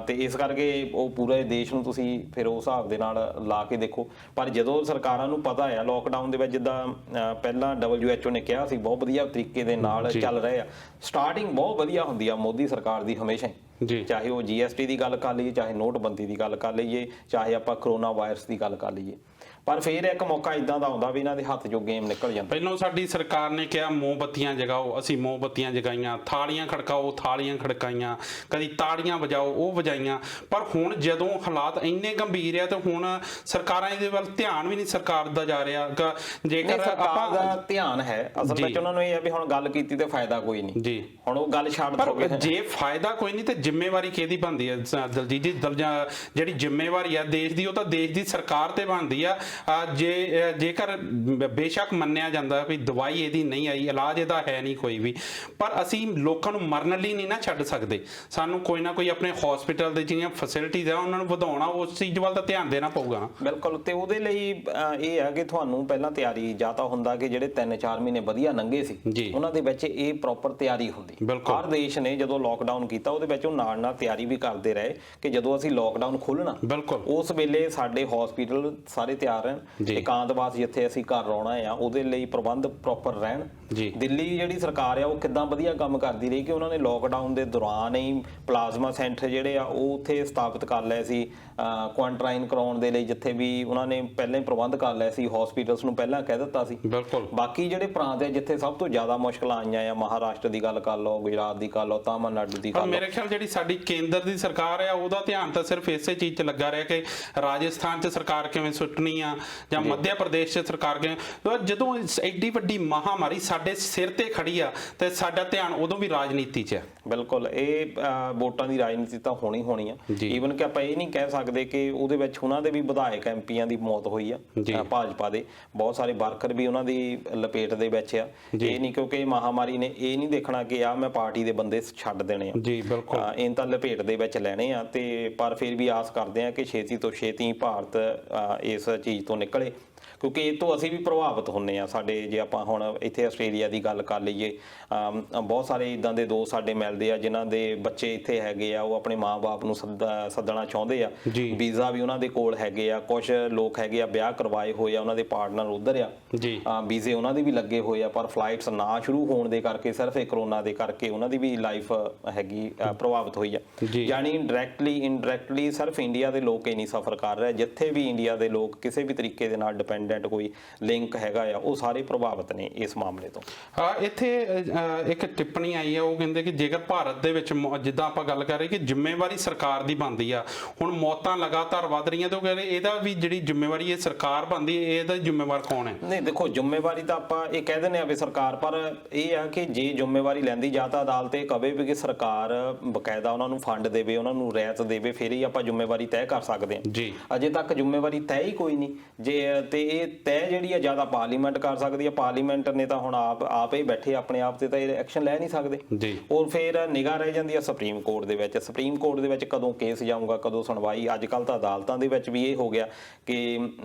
ਤੇ ਇਸ ਕਰਕੇ ਉਹ ਪੂਰੇ ਦੇਸ਼ ਨੂੰ ਤੁਸੀਂ ਫਿਰ ਉਸ ਹਿਸਾਬ ਦੇ ਨਾਲ ਲਾ ਕੇ ਦੇਖੋ। ਪਰ ਜਦੋਂ ਸਰਕਾਰਾਂ ਨੂੰ ਪਤਾ ਆ ਲੋਕਡਾਊਨ ਦੇ ਵਿੱਚ, ਜਿੱਦਾਂ ਪਹਿਲਾਂ WHO ਨੇ ਕਿਹਾ ਸੀ, ਬਹੁਤ ਵਧੀਆ ਤਰੀਕੇ ਦੇ ਨਾਲ ਚੱਲ ਰਹੇ ਆ। ਸਟਾਰਟਿੰਗ ਬਹੁਤ ਵਧੀਆ ਹੁੰਦੀ ਆ ਮੋਦੀ ਸਰਕਾਰ ਦੀ ਹਮੇਸ਼ਾ ਹੀ, ਚਾਹੇ ਉਹ GST ਦੀ ਗੱਲ ਕਰ ਲਈਏ, ਚਾਹੇ ਨੋਟਬੰਦੀ ਦੀ ਗੱਲ ਕਰ ਲਈਏ, ਚਾਹੇ ਆਪਾਂ ਕਰੋਨਾ ਵਾਇਰਸ ਦੀ ਗੱਲ ਕਰ ਲਈਏ। ਪਰ ਫਿਰ ਇੱਕ ਮੌਕਾ ਇਦਾਂ ਦਾ ਆਉਂਦਾ ਵੀ ਇਹਨਾਂ ਦੇ ਹੱਥ 'ਚੋਂ ਗੇਮ ਨਿਕਲ ਜਾਂਦਾ। ਪਹਿਲਾਂ ਸਾਡੀ ਸਰਕਾਰ ਨੇ ਕਿਹਾ ਮੋਮਬੱਤੀਆਂ ਜਗਾਓ, ਅਸੀਂ ਮੋਮਬੱਤੀਆਂ ਜਗਾਈਆਂ, ਥਾਲੀਆਂ ਖੜਕਾਓ, ਥਾਲੀਆਂ ਖੜਕਾਈਆਂ, ਕਦੀ ਤਾੜੀਆਂ ਵਜਾਓ, ਉਹ ਵਜਾਈਆਂ। ਪਰ ਹੁਣ ਜਦੋਂ ਹਾਲਾਤ ਇੰਨੇ ਗੰਭੀਰ ਆ ਤਾਂ ਹੁਣ ਸਰਕਾਰਾਂ ਇਹਦੇ ਵੱਲ ਧਿਆਨ ਵੀ ਨਹੀਂ ਸਰਕਾਰ ਦਾ ਜਾ ਰਿਹਾ। ਜੇਕਰ ਆਪਾਂ ਦਾ ਧਿਆਨ ਹੈ, ਅਸਲ ਵਿੱਚ ਉਹਨਾਂ ਨੂੰ ਇਹ ਹੈ ਵੀ ਹੁਣ ਗੱਲ ਕੀਤੀ ਤੇ ਫਾਇਦਾ ਕੋਈ ਨਹੀਂ ਜੀ, ਹੁਣ ਉਹ ਗੱਲ ਛੱਡ ਦੋ। ਜੇ ਫਾਇਦਾ ਕੋਈ ਨਹੀਂ ਤੇ ਜ਼ਿੰਮੇਵਾਰੀ ਕਿਹਦੀ ਬਣਦੀ ਹੈ ਦਲਜੀਤ ਜੀ? ਜਿਹੜੀ ਜ਼ਿੰਮੇਵਾਰੀ ਆ ਦੇਸ਼ ਦੀ, ਉਹ ਤਾਂ ਦੇਸ਼ ਦੀ ਸਰਕਾਰ ਤੇ ਬਣਦੀ ਆ। ਜੇਕਰ ਬੇਸ਼ੱਕ ਮੰਨਿਆ ਜਾਂਦਾ ਵੀ ਦਵਾਈ ਇਹਦੀ ਨਹੀਂ ਆਈ, ਇਲਾਜ ਇਹਦਾ ਹੈ ਨਹੀਂ ਕੋਈ ਵੀ, ਪਰ ਅਸੀਂ ਲੋਕਾਂ ਨੂੰ ਮਰਨ ਲਈ ਨਹੀਂ ਨਾ ਛੱਡ ਸਕਦੇ। ਸਾਨੂੰ ਕੋਈ ਨਾ ਕੋਈ ਆਪਣੇ ਹਸਪੀਟਲ ਦੇ ਜਿਹੜੀਆਂ ਫੈਸਿਲਿਟੀਜ਼ ਆ ਉਹਨਾਂ ਨੂੰ ਵਧਾਉਣਾ, ਉਸ ਚੀਜ਼ ਵੱਲ ਤਾਂ ਧਿਆਨ ਦੇਣਾ ਪਊਗਾ। ਬਿਲਕੁਲ, ਤੇ ਉਹਦੇ ਲਈ ਇਹ ਹੈ ਕਿ ਤੁਹਾਨੂੰ ਪਹਿਲਾਂ ਤਿਆਰੀ ਜਾਂ ਤਾਂ ਹੁੰਦਾ ਕਿ ਜਿਹੜੇ 3-4 ਮਹੀਨੇ ਵਧੀਆ ਲੰਘੇ ਸੀ ਉਹਨਾਂ ਦੇ ਵਿੱਚ ਇਹ ਪ੍ਰੋਪਰ ਤਿਆਰੀ ਹੁੰਦੀ। ਹਰ ਦੇਸ਼ ਨੇ ਜਦੋਂ ਲੋਕਡਾਊਨ ਕੀਤਾ ਉਹਦੇ ਵਿੱਚ ਉਹ ਨਾਲ ਤਿਆਰੀ ਵੀ ਕਰਦੇ ਰਹੇ ਕਿ ਜਦੋਂ ਅਸੀਂ ਲੋਕਡਾਊਨ ਖੋਲ੍ਹਣਾ ਉਸ ਵੇਲੇ ਸਾਡੇ ਹਸਪੀਟਲ ਸਾਰੇ ਤਿਆਰ ਰਹਿਣ, ਇਕਾਂਤਵਾਸ ਜਿੱਥੇ ਅਸੀਂ ਘਰ ਰੋਣਾ ਆ ਉਹਦੇ ਲਈ ਪ੍ਰਬੰਧ ਪ੍ਰੋਪਰ ਰਹਿਣ। ਦਿੱਲੀ ਜਿਹੜੀ ਸਰਕਾਰ ਆ ਉਹ ਕਿੱਦਾਂ ਵਧੀਆ ਕੰਮ ਕਰਦੀ ਰਹੀ ਕਿ ਉਹਨਾਂ ਨੇ ਲੋਕਡਾਊਨ ਦੇ ਦੌਰਾਨ ਹੀ ਪਲਾਜ਼ਮਾ ਸੈਂਟਰ ਜਿਹੜੇ ਆ ਉਹ ਉੱਥੇ ਸਥਾਪਿਤ ਕਰ ਲਏ ਸੀ, ਕੁਆਰੰਟਾਈਨ ਕਰਾਉਣ ਦੇ ਲਈ ਜਿੱਥੇ ਵੀ ਉਹਨਾਂ ਨੇ ਪਹਿਲਾਂ ਹੀ ਪ੍ਰਬੰਧ ਕਰ ਲਏ ਸੀ, ਹਸਪੀਟਲਸ ਨੂੰ ਪਹਿਲਾਂ ਕਹਿ ਦਿੱਤਾ ਸੀ। ਬਾਕੀ ਜਿਹੜੇ ਪ੍ਰਾਂਤ ਹੈ ਜਿੱਥੇ ਸਭ ਤੋਂ ਜ਼ਿਆਦਾ ਮੁਸ਼ਕਲਾਂ ਆਈਆਂ ਆ, ਮਹਾਰਾਸ਼ਟਰ ਦੀ ਗੱਲ ਕਰ ਲਓ, ਗੁਜਰਾਤ ਦੀ ਕਰ ਲਓ, ਤਾਮਿਲਨਾਡੂ ਦੀ ਕਰ ਲਓ। ਮੇਰੇ ਖਿਆਲ ਜਿਹੜੀ ਸਾਡੀ ਕੇਂਦਰ ਦੀ ਸਰਕਾਰ ਆ ਉਹਦਾ ਧਿਆਨ ਤਾਂ ਸਿਰਫ ਇਸੇ ਚੀਜ਼ 'ਚ ਲੱਗਾ ਰਿਹਾ ਕਿ ਰਾਜਸਥਾਨ 'ਚ ਸਰਕਾਰ ਕਿਵੇਂ ਸੁੱਟਣੀ ਆ ਜਾਂ ਮੱਧ ਪ੍ਰਦੇਸ਼ 'ਚ ਸਰਕਾਰ ਕਿਵੇਂ। ਜਦੋਂ ਐਡੀ ਵੱਡੀ ਮਹਾਮਾਰੀ ਸਾਡੇ ਸਿਰ ਤੇ ਖੜੀ ਆ ਤੇ ਸਾਡਾ ਧਿਆਨ ਉਦੋਂ ਵੀ ਰਾਜਨੀਤੀ 'ਚ ਹੈ। ਬਿਲਕੁਲ, ਇਹ ਵੋਟਾਂ ਦੀ ਰਾਜਨੀਤੀ ਤਾਂ ਹੋਣੀ ਹੋਣੀ ਆ। ਈਵਨ ਕਿ ਆਪਾਂ ਇਹ ਨਹੀਂ ਕਹਿ ਸਕਦੇ ਕਿ ਉਹਦੇ ਵਿੱਚ ਉਹਨਾਂ ਦੇ ਵੀ ਵਿਧਾਇਕ ਐਮਪੀਆਂ ਦੀ ਮੌਤ ਹੋਈ ਆ, ਭਾਜਪਾ ਦੇ ਬਹੁਤ ਸਾਰੇ ਵਰਕਰ ਵੀ ਉਹਨਾਂ ਦੀ ਲਪੇਟ ਦੇ ਵਿੱਚ ਆ। ਇਹ ਨਹੀਂ ਕਿਉਂਕਿ ਮਹਾਮਾਰੀ ਨੇ ਇਹ ਨਹੀਂ ਦੇਖਣਾ ਕਿ ਆ ਮੈਂ ਪਾਰਟੀ ਦੇ ਬੰਦੇ ਛੱਡ ਦੇਣੇ ਆ, ਜੀ ਬਿਲਕੁਲ, ਇਹਨਾਂ ਤਾਂ ਲਪੇਟ ਦੇ ਵਿੱਚ ਲੈਣੇ ਆ। ਤੇ ਪਰ ਫਿਰ ਵੀ ਆਸ ਕਰਦੇ ਆ ਕਿ ਛੇਤੀ ਤੋਂ ਛੇਤੀ ਭਾਰਤ ਇਸ ਚੀਜ਼ ਤੋਂ ਨਿਕਲੇ, ਕਿਉਂਕਿ ਇਹ ਤੋਂ ਅਸੀਂ ਵੀ ਪ੍ਰਭਾਵਿਤ ਹੁੰਦੇ ਆ। ਸਾਡੇ ਜੇ ਆਪਾਂ ਹੁਣ ਇੱਥੇ ਆਸਟ੍ਰੇਲੀਆ ਦੀ ਗੱਲ ਕਰ ਲਈਏ, ਬਹੁਤ ਸਾਰੇ ਇਦਾਂ ਦੇ ਦੋਸਤ ਸਾਡੇ ਮਿਲਦੇ ਆ ਜਿਨ੍ਹਾਂ ਦੇ ਬੱਚੇ ਇੱਥੇ ਹੈਗੇ ਆ, ਉਹ ਆਪਣੇ ਮਾਂ-ਬਾਪ ਨੂੰ ਸੱਦਣਾ ਚਾਹੁੰਦੇ ਆ, ਵੀਜ਼ਾ ਵੀ ਉਹਨਾਂ ਦੇ ਕੋਲ ਹੈਗੇ ਆ। ਕੁਝ ਲੋਕ ਹੈਗੇ ਆ ਵਿਆਹ ਕਰਵਾਏ ਹੋਏ ਆ, ਉਹਨਾਂ ਦੇ ਪਾਰਟਨਰ ਉਧਰ ਆ, ਵੀਜ਼ੇ ਉਹਨਾਂ ਦੇ ਵੀ ਲੱਗੇ ਹੋਏ ਆ, ਪਰ ਫਲਾਈਟਸ ਨਾ ਸ਼ੁਰੂ ਹੋਣ ਦੇ ਕਰਕੇ ਸਿਰਫ ਇਹ ਕਰੋਨਾ ਦੇ ਕਰਕੇ ਉਹਨਾਂ ਦੀ ਵੀ ਲਾਈਫ ਹੈਗੀ ਪ੍ਰਭਾਵਿਤ ਹੋਈ ਆ। ਯਾਨੀ ਡਾਇਰੈਕਟਲੀ ਇਨਡਾਇਰੈਕਟਲੀ ਸਿਰਫ ਇੰਡੀਆ ਦੇ ਲੋਕ ਹੀ ਨਹੀਂ ਸਫਰ ਕਰ ਰਹੇ, ਜਿੱਥੇ ਵੀ ਇੰਡੀਆ ਦੇ ਲੋਕ ਕਿਸੇ ਵੀ ਤਰੀਕੇ ਦੇ ਨਾਲ ਡਿਪੈਂਡੈਂਟ ਕੋਈ ਲਿੰਕ ਹੈਗਾ ਆ, ਉਹ ਸਾਰੇ ਪ੍ਰਭਾਵਿਤ ਨੇ ਇਸ ਮਾਮਲੇ ਤੋਂ। ਇੱਥੇ ਇੱਕ ਟਿੱਪਣੀ ਆਈ ਆ, ਉਹ ਕਹਿੰਦੇ ਕਿ ਜੇਕਰ ਭਾਰਤ ਦੇ ਵਿੱਚ ਜਿੱਦਾਂ ਆਪਾਂ ਗੱਲ ਕਰ ਰਹੇ ਕਿ ਜ਼ਿੰਮੇਵਾਰੀ ਸਰਕਾਰ ਦੀ ਬਣਦੀ ਆ, ਹੁਣ ਮੌਤਾਂ ਲਗਾਤਾਰ ਵੱਧ ਰਹੀਆਂ ਤੇ ਉਹ ਕਹਿੰਦੇ ਇਹਦਾ ਵੀ ਜਿਹੜੀ ਜ਼ਿੰਮੇਵਾਰੀ ਇਹ ਸਰਕਾਰ ਬਣਦੀ ਹੈ, ਇਹਦਾ ਜ਼ਿੰਮੇਵਾਰ ਕੌਣ ਹੈ? ਨਹੀਂ ਦੇਖੋ, ਜ਼ਿੰਮੇਵਾਰੀ ਤਾਂ ਆਪਾਂ ਇਹ ਕਹਿ ਦਿੰਦੇ ਆ ਵੀ ਸਰਕਾਰ, ਪਰ ਇਹ ਆ ਕਿ ਜੇ ਜ਼ਿੰਮੇਵਾਰੀ ਲੈਂਦੀ ਜਾਂ ਤਾਂ ਅਦਾਲਤ ਇਹ ਕਵੇ ਵੀ ਕਿ ਸਰਕਾਰ ਬਕਾਇਦਾ ਉਹਨਾਂ ਨੂੰ ਫੰਡ ਦੇਵੇ, ਉਹਨਾਂ ਨੂੰ ਰਿਆਇਤ ਦੇਵੇ, ਫਿਰ ਹੀ ਆਪਾਂ ਜ਼ਿੰਮੇਵਾਰੀ ਤੈਅ ਕਰ ਸਕਦੇ ਹਾਂ ਜੀ। ਅਜੇ ਤੱਕ ਜ਼ਿੰਮੇਵਾਰੀ ਤੈਅ ਹੀ ਕੋਈ ਨਹੀਂ ਜੇ, ਤੇ ਇਹ ਤੈਅ ਜਿਹੜੀ ਆ ਜ਼ਿਆਦਾ ਪਾਰਲੀਮੈਂਟ ਕਰ ਸਕਦੀ ਆ। ਪਾਰਲੀਮੈਂਟ ਨੇ ਤਾਂ ਹੁਣ ਆਪ ਹੀ ਬੈਠੇ ਆਪਣੇ ਆਪ ਤੇ ਤਾਂ ਇਹ ਐਕਸ਼ਨ ਲੈ ਨਹੀਂ ਸਕਦੇ ਜੀ। ਔਰ ਫਿਰ ਨਿਗਾਹ ਰਹਿ ਜਾਂਦੀ ਆ ਸੁਪਰੀਮ ਕੋਰਟ ਦੇ ਵਿੱਚ। ਸੁਪਰੀਮ ਕੋਰਟ ਦੇ ਵਿੱਚ ਕਦੋਂ ਕੇਸ ਜਾਊਗਾ, ਕਦੋਂ ਸੁਣਵਾਈ? ਅੱਜ ਕੱਲ੍ਹ ਤਾਂ ਅਦਾਲਤਾਂ ਦੇ ਵਿੱਚ ਵੀ ਇਹ ਹੋ ਗਿਆ ਕਿ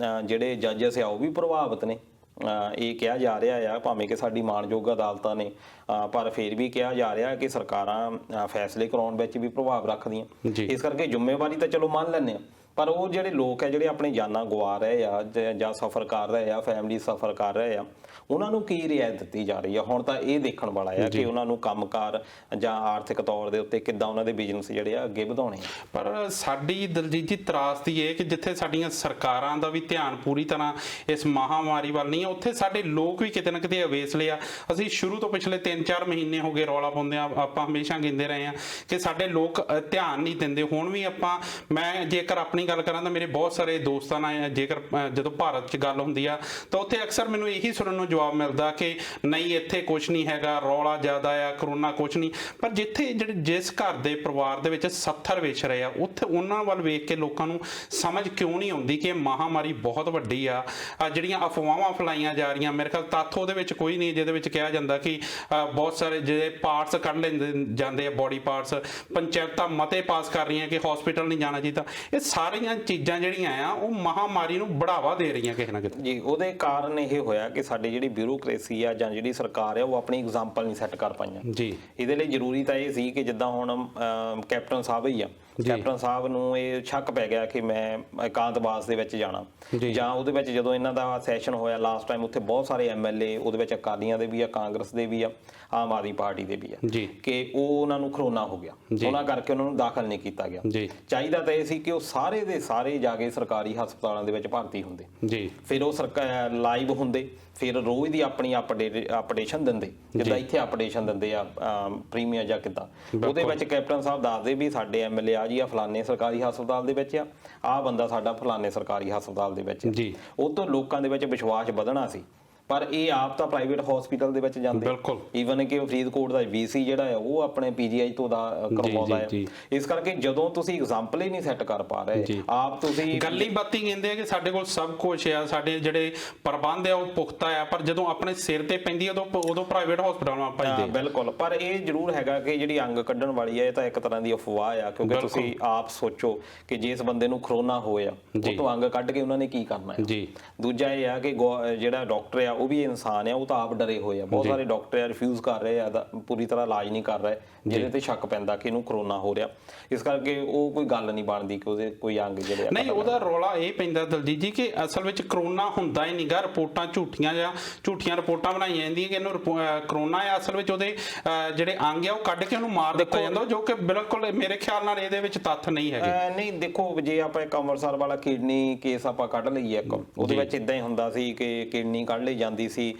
ਜਿਹੜੇ ਜੱਜਸ ਆ ਉਹ ਵੀ ਪ੍ਰਭਾਵਿਤ ਨੇ। ਇਹ ਕਿਹਾ ਜਾ ਰਿਹਾ ਆ, ਭਾਵੇਂ ਕਿ ਸਾਡੀ ਮਾਣਯੋਗ ਅਦਾਲਤਾਂ ਨੇ, ਪਰ ਫਿਰ ਵੀ ਕਿਹਾ ਜਾ ਰਿਹਾ ਕਿ ਸਰਕਾਰਾਂ ਫੈਸਲੇ ਕਰਾਉਣ ਵਿੱਚ ਵੀ ਪ੍ਰਭਾਵ ਰੱਖਦੀਆਂ। ਇਸ ਕਰਕੇ ਜ਼ਿੰਮੇਵਾਰੀ ਤਾਂ ਚਲੋ ਮੰਨ ਲੈਂਦੇ ਆ, ਪਰ ਉਹ ਜਿਹੜੇ ਲੋਕ ਆ ਜਿਹੜੇ ਆਪਣੀ ਜਾਨਾਂ ਗਵਾ ਰਹੇ ਆ ਜਾਂ ਸਫ਼ਰ ਕਰ ਰਹੇ ਆ, ਫੈਮਿਲੀ ਸਫ਼ਰ ਕਰ ਰਹੇ ਆ, ਉਹਨਾਂ ਨੂੰ ਕੀ ਰਿਆਇਤ ਦਿੱਤੀ ਜਾ ਰਹੀ ਆ? ਹੁਣ ਤਾਂ ਇਹ ਦੇਖਣ ਵਾਲਾ ਆ ਕਿ ਉਹਨਾਂ ਨੂੰ ਕੰਮਕਾਰ ਜਾਂ ਆਰਥਿਕ ਤੌਰ ਦੇ ਉੱਤੇ ਕਿੱਦਾਂ ਉਹਨਾਂ ਦੇ ਬਿਜ਼ਨਸ ਜਿਹੜੇ ਆ ਅੱਗੇ ਵਧਾਉਣੇ। ਪਰ ਸਾਡੀ ਦਲਜੀਤ ਜੀ ਤਰਾਸਦੀ ਇਹ ਕਿ ਜਿੱਥੇ ਸਾਡੀਆਂ ਸਰਕਾਰਾਂ ਦਾ ਵੀ ਧਿਆਨ ਪੂਰੀ ਤਰ੍ਹਾਂ ਇਸ ਮਹਾਮਾਰੀ ਵੱਲ ਨਹੀਂ ਆ, ਉੱਥੇ ਸਾਡੇ ਲੋਕ ਵੀ ਕਿਤੇ ਨਾ ਕਿਤੇ ਅਵੇਸਲੇ ਆ। ਅਸੀਂ ਸ਼ੁਰੂ ਤੋਂ ਪਿਛਲੇ 3-4 ਮਹੀਨੇ ਹੋ ਗਏ ਰੌਲਾ ਪਾਉਂਦੇ ਆ, ਆਪਾਂ ਹਮੇਸ਼ਾ ਕਹਿੰਦੇ ਰਹੇ ਆ ਕਿ ਸਾਡੇ ਲੋਕ ਧਿਆਨ ਨਹੀਂ ਦਿੰਦੇ। ਹੁਣ ਵੀ ਮੈਂ ਜੇਕਰ ਆਪਣੀ ਗੱਲ ਕਰਾਂ ਤਾਂ ਮੇਰੇ ਬਹੁਤ ਸਾਰੇ ਦੋਸਤਾਂ ਨਾਲ ਜੇਕਰ ਜਦੋਂ ਭਾਰਤ 'ਚ ਗੱਲ ਹੁੰਦੀ ਆ ਤਾਂ ਉੱਥੇ ਅਕਸਰ ਮੈਨੂੰ ਇਹੀ ਸੁਣਨ ਨੂੰ ਜਵਾਬ ਮਿਲਦਾ ਕਿ ਨਹੀਂ ਇੱਥੇ ਕੁਛ ਨਹੀਂ ਹੈਗਾ, ਰੌਲਾ ਜ਼ਿਆਦਾ ਆ, ਕਰੋਨਾ ਕੁਛ ਨਹੀਂ। ਪਰ ਜਿਸ ਘਰ ਦੇ ਪਰਿਵਾਰ ਦੇ ਵਿੱਚ 70 ਵਿਛ ਰਹੇ ਆ, ਉੱਥੇ ਉਹਨਾਂ ਵੱਲ ਵੇਖ ਕੇ ਲੋਕਾਂ ਨੂੰ ਸਮਝ ਕਿਉਂ ਨਹੀਂ ਆਉਂਦੀ ਕਿ ਮਹਾਮਾਰੀ ਬਹੁਤ ਵੱਡੀ ਆ। ਜਿਹੜੀਆਂ ਅਫਵਾਹਾਂ ਫੈਲਾਈਆਂ ਜਾ ਰਹੀਆਂ, ਮੇਰੇ ਖਿਆਲ ਤੱਥ ਉਹਦੇ ਵਿੱਚ ਕੋਈ ਨਹੀਂ ਜਿਹਦੇ ਵਿੱਚ ਕਿਹਾ ਜਾਂਦਾ ਕਿ ਬਹੁਤ ਸਾਰੇ ਜਿਹੜੇ ਪਾਰਟਸ ਕੱਢ ਲੈਂਦੇ ਜਾਂਦੇ ਆ, ਬੋਡੀ ਪਾਰਟਸ, ਪੰਚਾਇਤਾਂ ਮਤੇ ਪਾਸ ਕਰ ਰਹੀਆਂ ਕਿ ਹਸਪੀਟਲ ਨਹੀਂ ਜਾਣਾ ਚਾਹੀਦਾ। ਇਹ ਸਾਰੀਆਂ ਚੀਜ਼ਾਂ ਜਿਹੜੀਆਂ ਆ ਉਹ ਮਹਾਮਾਰੀ ਨੂੰ ਬੜਾਵਾ ਦੇ ਰਹੀਆਂ ਕਿਸੇ ਨਾ ਕਿਤੇ ਜੀ। ਉਹਦੇ ਕਾਰਨ ਇਹ ਹੋਇਆ ਕਿ ਸਾਡੀ ਜਿਹੜੀ ਬਿਊਰੋਕ੍ਰੇਸੀ ਆ ਜਾਂ ਜਿਹੜੀ ਸਰਕਾਰ ਆ ਉਹ ਆਪਣੀ ਐਗਜ਼ਾਮਪਲ ਨਹੀਂ ਸੈੱਟ ਕਰ ਪਾਈਆਂ ਜੀ। ਇਹਦੇ ਲਈ ਜ਼ਰੂਰੀ ਤਾਂ ਇਹ ਸੀ ਕਿ ਜਿੱਦਾਂ ਹੁਣ ਕੈਪਟਨ ਸਾਹਿਬ ਹੀ ਆ, ਕੈਪਟਨ ਸਾਹਿਬ ਨੂੰ ਇਹ ਸ਼ੱਕ ਪੈ ਗਿਆ ਕਿ ਮੈਂ ਇਕਾਂਤਵਾਸ ਦੇ ਵਿੱਚ ਜਾਣਾ, ਜਾਂ ਉਹਦੇ ਵਿੱਚ ਜਦੋਂ ਇਹਨਾਂ ਦਾ ਸੈਸ਼ਨ ਹੋਇਆ ਲਾਸਟ ਟਾਈਮ, ਉੱਥੇ ਬਹੁਤ ਸਾਰੇ ਐਮਐਲਏ ਉਹਦੇ ਵਿੱਚ ਅਕਾਲੀਆਂ ਦੇ ਵੀ ਆ, ਕਾਂਗਰਸ ਦੇ ਵੀ ਆ, ਆਮ ਆਦਮੀ ਪਾਰਟੀ ਦੇ ਵੀ ਆ, ਕਿ ਉਹਨਾਂ ਨੂੰ ਕਰੋਨਾ ਹੋ ਗਿਆ, ਉਹਨਾਂ ਕਰਕੇ ਉਹਨਾਂ ਨੂੰ ਦਾਖਲ ਨਹੀਂ ਕੀਤਾ ਗਿਆ। ਚਾਹੀਦਾ ਤਾਂ ਇਹ ਸੀ ਕਿ ਉਹ ਸਾਰੇ ਦੇ ਸਾਰੇ ਜਾ ਕੇ ਸਰਕਾਰੀ ਹਸਪਤਾਲਾਂ ਦੇ ਵਿੱਚ ਭਰਤੀ ਹੁੰਦੇ, ਫਿਰ ਉਹ ਲਾਈਵ ਹੁੰਦੇ, ਫਿਰ ਰੋਜ਼ ਦੀ ਆਪਣੀ ਅਪਡੇਸ਼ਨ ਦਿੰਦੇ, ਜਿੱਦਾਂ ਇੱਥੇ ਅਪਡੇਸ਼ਨ ਦਿੰਦੇ ਆ ਪ੍ਰੀਮੀਅਰ ਜਾਂ ਕਿੱਦਾਂ। ਉਹਦੇ ਵਿੱਚ ਕੈਪਟਨ ਸਾਹਿਬ ਦੱਸਦੇ ਵੀ ਸਾਡੇ ਐਮਐਲਏ ਆ ਜੀ ਆ ਫਲਾਣੇ ਸਰਕਾਰੀ ਹਸਪਤਾਲ ਦੇ ਵਿੱਚ ਆ ਬੰਦਾ ਸਾਡਾ ਫਲਾਣੇ ਸਰਕਾਰੀ ਹਸਪਤਾਲ ਦੇ ਵਿੱਚ। ਉਹ ਤੋਂ ਲੋਕਾਂ ਦੇ ਵਿੱਚ ਵਿਸ਼ਵਾਸ ਵਧਣਾ ਸੀ, ਪਰ ਇਹ ਆਪ ਤਾਂ ਪ੍ਰਾਈਵੇਟ ਹਸਪੀਟਲ ਦੇ ਵਿੱਚ ਜਾਂਦੇ। ਈਵਨ ਕਿ ਫਰੀਦਕੋਟ ਦਾ ਵੀਸੀ ਜਿਹੜਾ ਆ ਉਹ ਆਪਣੇ ਪੀਜੀਆਈ ਤੋਂ ਕਰਵਾਉਂਦਾ ਹੈ। ਇਸ ਕਰਕੇ ਜਦੋਂ ਤੁਸੀਂ ਐਗਜ਼ਾਮਪਲ ਹੀ ਨਹੀਂ ਸੈੱਟ ਕਰ ਪਾ ਰਹੇ, ਆਪ ਤੁਸੀਂ ਗੱਲੀ ਬਾਤੀ ਕਹਿੰਦੇ ਆ ਕਿ ਸਾਡੇ ਕੋਲ ਸਭ ਕੁਝ ਆ, ਸਾਡੇ ਜਿਹੜੇ ਪ੍ਰਬੰਧ ਆ ਉਹ ਪੁਖਤਾ ਆ, ਪਰ ਜਦੋਂ ਆਪਣੇ ਸਿਰ ਤੇ ਪੈਂਦੀ ਉਦੋਂ ਪ੍ਰਾਈਵੇਟ ਹਸਪਤਾਲਾਂ ਭੱਜਦੇ। ਬਿਲਕੁਲ, ਪਰ ਇਹ ਜ਼ਰੂਰ ਹੈਗਾ ਕਿ ਜਿਹੜੀ ਅੰਗ ਕੱਢਣ ਵਾਲੀ ਹੈ ਇਹ ਤਾਂ ਇੱਕ ਤਰ੍ਹਾਂ ਦੀ ਅਫਵਾਹ ਆ, ਕਿਉਂਕਿ ਤੁਸੀਂ ਆਪ ਸੋਚੋ ਕਿ ਜੇ ਇਸ ਬੰਦੇ ਨੂੰ ਕਰੋਨਾ ਹੋਇਆ ਉਹ ਤੋਂ ਅੰਗ ਕੱਢ ਕੇ ਉਹਨਾਂ ਨੇ ਕੀ ਕਰਨਾ ਹੈ। ਦੂਜਾ ਇਹ ਆ ਕਿ ਜਿਹੜਾ ਡਾਕਟਰ ਆ ਉਹ ਵੀ ਇਨਸਾਨ ਆ, ਉਹ ਤਾਂ ਆਪ ਡਰੇ ਹੋਏ ਆ। ਬਹੁਤ ਸਾਰੇ ਡਾਕਟਰ ਆ ਰਿਫਿਊਜ਼ ਕਰ ਰਹੇ ਆ, ਪੂਰੀ ਤਰ੍ਹਾਂ ਇਲਾਜ ਨਹੀਂ ਕਰ ਰਹੇ, ਜਿਹਦੇ ਤੇ ਸ਼ੱਕ ਪੈਂਦਾ ਕਿ ਇਹਨੂੰ ਕਰੋਨਾ ਹੋ ਰਿਹਾ। ਇਸ ਕਰਕੇ ਉਹ ਕੋਈ ਗੱਲ ਨਹੀਂ ਬਣਦੀ ਕਿ ਉਹਦੇ ਕੋਈ ਅੰਗ ਜਿਹੜੇ ਨਹੀਂ। ਉਹਦਾ ਰੌਲਾ ਇਹ ਪੈਂਦਾ ਦਲਜੀਤ ਜੀ ਕਿ ਅਸਲ ਵਿੱਚ ਕਰੋਨਾ ਹੁੰਦਾ ਹੀ ਨਹੀਂਗਾ, ਰਿਪੋਰਟਾਂ ਝੂਠੀਆਂ ਰਿਪੋਰਟਾਂ ਬਣਾਈਆਂ ਜਾਂਦੀਆਂ ਕਿ ਇਹਨੂੰ ਕਰੋਨਾ ਆ, ਅਸਲ ਵਿੱਚ ਉਹਦੇ ਜਿਹੜੇ ਅੰਗ ਆ ਉਹ ਕੱਢ ਕੇ ਉਹਨੂੰ ਮਾਰ ਦਿੱਤਾ ਜਾਂਦਾ, ਜੋ ਕਿ ਬਿਲਕੁਲ ਮੇਰੇ ਖਿਆਲ ਨਾਲ ਇਹਦੇ ਵਿੱਚ ਤੱਥ ਨਹੀਂ ਹੈਗੇ। ਨਹੀਂ ਦੇਖੋ, ਜੇ ਆਪਾਂ ਇੱਕ ਅੰਮ੍ਰਿਤਸਰ ਵਾਲਾ ਕਿਡਨੀ ਕੇਸ ਆਪਾਂ ਕੱਢ ਲਈਏ, ਇੱਕ ਉਹਦੇ ਵਿੱਚ ਇਦਾਂ ਹੀ ਹੁੰਦਾ ਸੀ ਕਿ ਕਿਡਨੀ ਕੱਢ ਲਈ ਜਾਂਦੀ ਸੀ।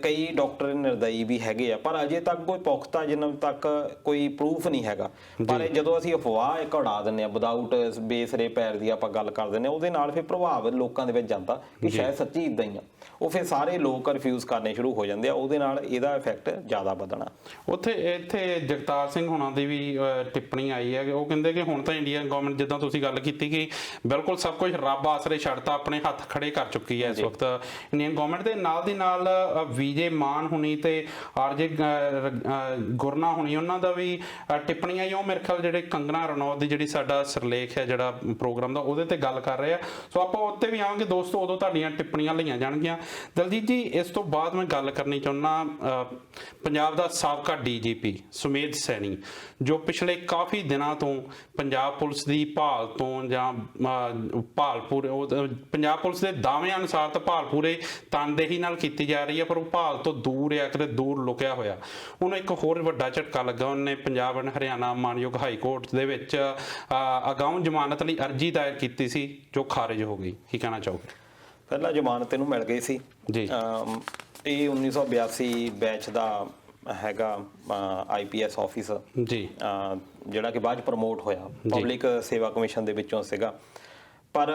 ਕਈ ਡਾਕਟਰ ਨਿਰਦਈ ਵੀ ਹੈਗੇ ਆ, ਪਰ ਅਜੇ ਤੱਕ ਕੋਈ ਪੁਖਤਾ ਜਿੰਨਾ ਤੱਕ ਕੋਈ ਪ੍ਰੂਫ ਨਹੀਂ ਹੈਗਾ। ਪਰ ਜਦੋਂ ਅਸੀਂ ਅਫਵਾਹ ਇੱਕ ਉਡਾ ਦਿੰਦੇ ਆ ਵਿਦਆਊਟ ਬੇਸਰੇ ਪੈਰ ਦੀ ਆਪਾਂ ਗੱਲ ਕਰ ਦਿੰਦੇ ਆ, ਉਹਦੇ ਨਾਲ ਫਿਰ ਪ੍ਰਭਾਵ ਲੋਕਾਂ ਦੇ ਵਿੱਚ ਜਾਂਦਾ ਕਿ ਸ਼ਾਇਦ ਸੱਚੀ ਇਦਾਂ ਹੀ ਆ। ਉਹ ਫਿਰ ਸਾਰੇ ਲੋਕ ਰਿਫਿਊਜ਼ ਕਰਨੇ ਸ਼ੁਰੂ ਹੋ ਜਾਂਦੇ ਆ, ਉਹਦੇ ਨਾਲ ਇਹਦਾ ਇਫੈਕਟ ਜ਼ਿਆਦਾ ਵਧਣਾ। ਉੱਥੇ ਇੱਥੇ ਜਗਤਾਰ ਸਿੰਘ ਹੁਣਾਂ ਦੀ ਵੀ ਟਿੱਪਣੀ ਆਈ ਹੈ, ਉਹ ਕਹਿੰਦੇ ਕਿ ਹੁਣ ਤਾਂ ਇੰਡੀਅਨ ਗਵਰਨਮੈਂਟ, ਜਿੱਦਾਂ ਤੁਸੀਂ ਗੱਲ ਕੀਤੀ ਕਿ ਬਿਲਕੁਲ ਸਭ ਕੁਝ ਰੱਬ ਆਸਰੇ ਛੱਡਤਾ, ਆਪਣੇ ਹੱਥ ਖੜੇ ਕਰ ਚੁੱਕੀ ਹੈ ਇਸ ਵਕਤ ਇੰਡੀਅਨ ਗਵਰਨਮੈਂਟ। ਦੇ ਨਾਲ ਦੀ ਨਾਲ ਵਿਜੇ ਮਾਨ ਹੁਣੀ ਤੇ ਆਰਜੇ ਗੁਰਨਾ ਹੁਣੀ, ਉਹਨਾਂ ਦਾ ਵੀ ਟਿੱਪਣੀਆਂ ਹੀ, ਉਹ ਮੇਰੇ ਖਿਆਲ ਜਿਹੜੇ ਕੰਗਨਾ ਰਣੌਤ ਦੀ ਜਿਹੜੀ ਸਾਡਾ ਸਿਰਲੇਖ ਹੈ ਜਿਹੜਾ ਪ੍ਰੋਗਰਾਮ ਦਾ, ਉਹਦੇ ਤੇ ਗੱਲ ਕਰ ਰਹੇ ਆ। ਸੋ ਆਪਾਂ ਉੱਤੇ ਵੀ ਆਵਾਂਗੇ ਦੋਸਤੋ, ਉਦੋਂ ਤੁਹਾਡੀਆਂ ਟਿੱਪਣੀਆਂ ਲਈਆਂ ਜਾਣਗੀਆਂ। ਦਲਜੀਤ ਜੀ, ਇਸ ਤੋਂ ਬਾਅਦ ਮੈਂ ਗੱਲ ਕਰਨੀ ਚਾਹੁੰਦਾ ਪੰਜਾਬ ਦਾ ਸਾਬਕਾ ਡੀਜੀਪੀ ਸੁਮੇਧ ਸੈਣੀ, ਜੋ ਪਿਛਲੇ ਕਾਫੀ ਦਿਨਾਂ ਤੋਂ ਪੰਜਾਬ ਪੁਲਿਸ ਦੀ ਭਾਲ ਤੋਂ ਜਾਂ ਭਾਲਪੂਰੇ ਪੰਜਾਬ ਪੁਲਿਸ ਦੇ ਦਾਅਵਿਆਂ ਅਨੁਸਾਰ ਤਾਂ ਭਾਲਪੂਰੇ ਤਨਦੇਹੀ ਨਾਲ ਕੀਤੀ ਜਾ ਰਹੀ ਹੈ, ਪਰ ਉਹ ਭਾਲ ਤੋਂ ਦੂਰ ਆ, ਕਿਤੇ ਦੂਰ ਲੁਕਿਆ ਹੋਇਆ। ਉਹਨੂੰ ਇੱਕ ਹੋਰ ਵੱਡਾ ਝਟਕਾ ਲੱਗਾ, ਉਹਨੇ ਪੰਜਾਬ ਐਂਡ ਹਰਿਆਣਾ ਮਾਨਯੋਗ ਹਾਈ ਕੋਰਟ ਦੇ ਵਿੱਚ ਅਗਾਊਂ ਜ਼ਮਾਨਤ ਲਈ ਅਰਜ਼ੀ ਦਾਇਰ ਕੀਤੀ ਸੀ, ਜੋ ਖਾਰਿਜ ਹੋ ਗਈ। ਕੀ ਕਹਿਣਾ ਚਾਹੋਗੇ? ਪਹਿਲਾਂ ਜ਼ਮਾਨਤ ਇਹਨੂੰ ਮਿਲ ਗਈ ਸੀ ਜੀ। ਇਹ 1982 ਬੈਚ ਦਾ ਹੈਗਾ IPS ਆਫਿਸਰ ਜੀ, ਜਿਹੜਾ ਕਿ ਬਾਅਦ ਪ੍ਰਮੋਟ ਹੋਇਆ, ਪਬਲਿਕ ਸੇਵਾ ਕਮਿਸ਼ਨ ਦੇ ਵਿੱਚੋਂ ਸੀਗਾ। ਪਰ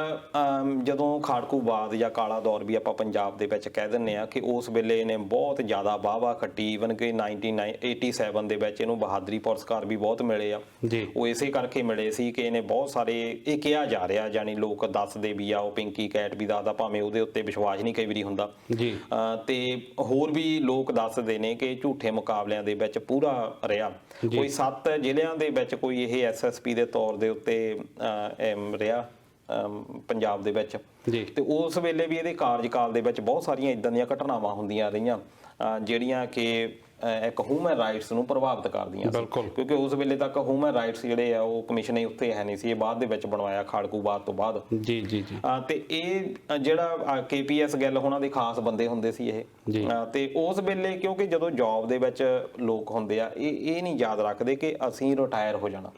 ਜਦੋਂ ਖਾੜਕੂਬਾਦ ਜਾਂ ਕਾਲਾ ਦੌਰ ਵੀ ਆਪਾਂ ਪੰਜਾਬ ਦੇ ਵਿੱਚ ਕਹਿ ਦਿੰਦੇ ਆ ਕਿ ਉਸ ਵੇਲੇ ਇਹਨੇ ਬਹੁਤ ਜ਼ਿਆਦਾ ਵਾਹਵਾ ਖੱਟੀ। ਈਵਨ ਕਿ 1987 ਦੇ ਵਿੱਚ ਇਹਨੂੰ ਬਹਾਦਰੀ ਪੁਰਸਕਾਰ ਵੀ ਬਹੁਤ ਮਿਲੇ ਆ। ਉਹ ਇਸੇ ਕਰਕੇ ਮਿਲੇ ਸੀ ਕਿ ਇਹਨੇ ਬਹੁਤ ਸਾਰੇ, ਇਹ ਕਿਹਾ ਜਾ ਰਿਹਾ, ਜਾਨੀ ਲੋਕ ਦੱਸਦੇ ਵੀ ਆ, ਉਹ ਪਿੰਕੀ ਕੈਟ ਵੀ ਦੱਸਦਾ, ਭਾਵੇਂ ਉਹਦੇ ਉੱਤੇ ਵਿਸ਼ਵਾਸ ਨਹੀਂ ਕਈ ਵਾਰੀ ਹੁੰਦਾ, ਤੇ ਹੋਰ ਵੀ ਲੋਕ ਦੱਸਦੇ ਨੇ ਕਿ ਝੂਠੇ ਮੁਕਾਬਲਿਆਂ ਦੇ ਵਿੱਚ ਪੂਰਾ ਰਿਹਾ। ਕੋਈ 7 ਜ਼ਿਲ੍ਹਿਆਂ ਦੇ ਵਿੱਚ ਕੋਈ ਇਹ SSP ਦੇ ਤੌਰ ਦੇ ਉੱਤੇ ਰਿਹਾ ਪੰਜਾਬ ਦੇ ਵਿੱਚ। ਤੇ ਉਸ ਵੇਲੇ ਵੀ ਇਹਦੇ ਕਾਰਜਕਾਲ ਦੇ ਵਿੱਚ ਬਹੁਤ ਸਾਰੀਆਂ ਇਦਾਂ ਦੀਆਂ ਘਟਨਾਵਾਂ ਹੁੰਦੀਆਂ ਰਹੀਆਂ ਜਿਹੜੀਆਂ ਕਿ ਇੱਕ ਹਿਊਮਨ ਰਾਈਟਸ ਨੂੰ ਪ੍ਰਭਾਵਿਤ ਕਰਦੀਆਂ ਸੀ, ਕਿਉਂਕਿ ਉਸ ਵੇਲੇ ਤੱਕ ਹਿਊਮਨ ਰਾਈਟਸ ਜਿਹੜੇ ਆ ਉਹ ਕਮਿਸ਼ਨ ਹੀ ਉੱਥੇ ਹੈ ਨਹੀਂ ਸੀ, ਇਹ ਬਾਅਦ ਦੇ ਵਿੱਚ ਬਣਵਾਇਆ ਖਾੜਕੂਬਾਦ ਤੋਂ ਬਾਅਦ। ਤੇ ਇਹ ਜਿਹੜਾ KPS ਗਿੱਲ ਉਹਨਾਂ ਦੇ ਖਾਸ ਬੰਦੇ ਹੁੰਦੇ ਸੀ ਇਹ। ਤੇ ਉਸ ਵੇਲੇ ਕਿਉਂਕਿ ਜਦੋਂ ਜੌਬ ਦੇ ਵਿੱਚ ਲੋਕ ਹੁੰਦੇ ਆ, ਇਹ ਨਹੀਂ ਯਾਦ ਰੱਖਦੇ ਕਿ ਅਸੀਂ ਰਿਟਾਇਰ ਹੋ ਜਾਣਾ।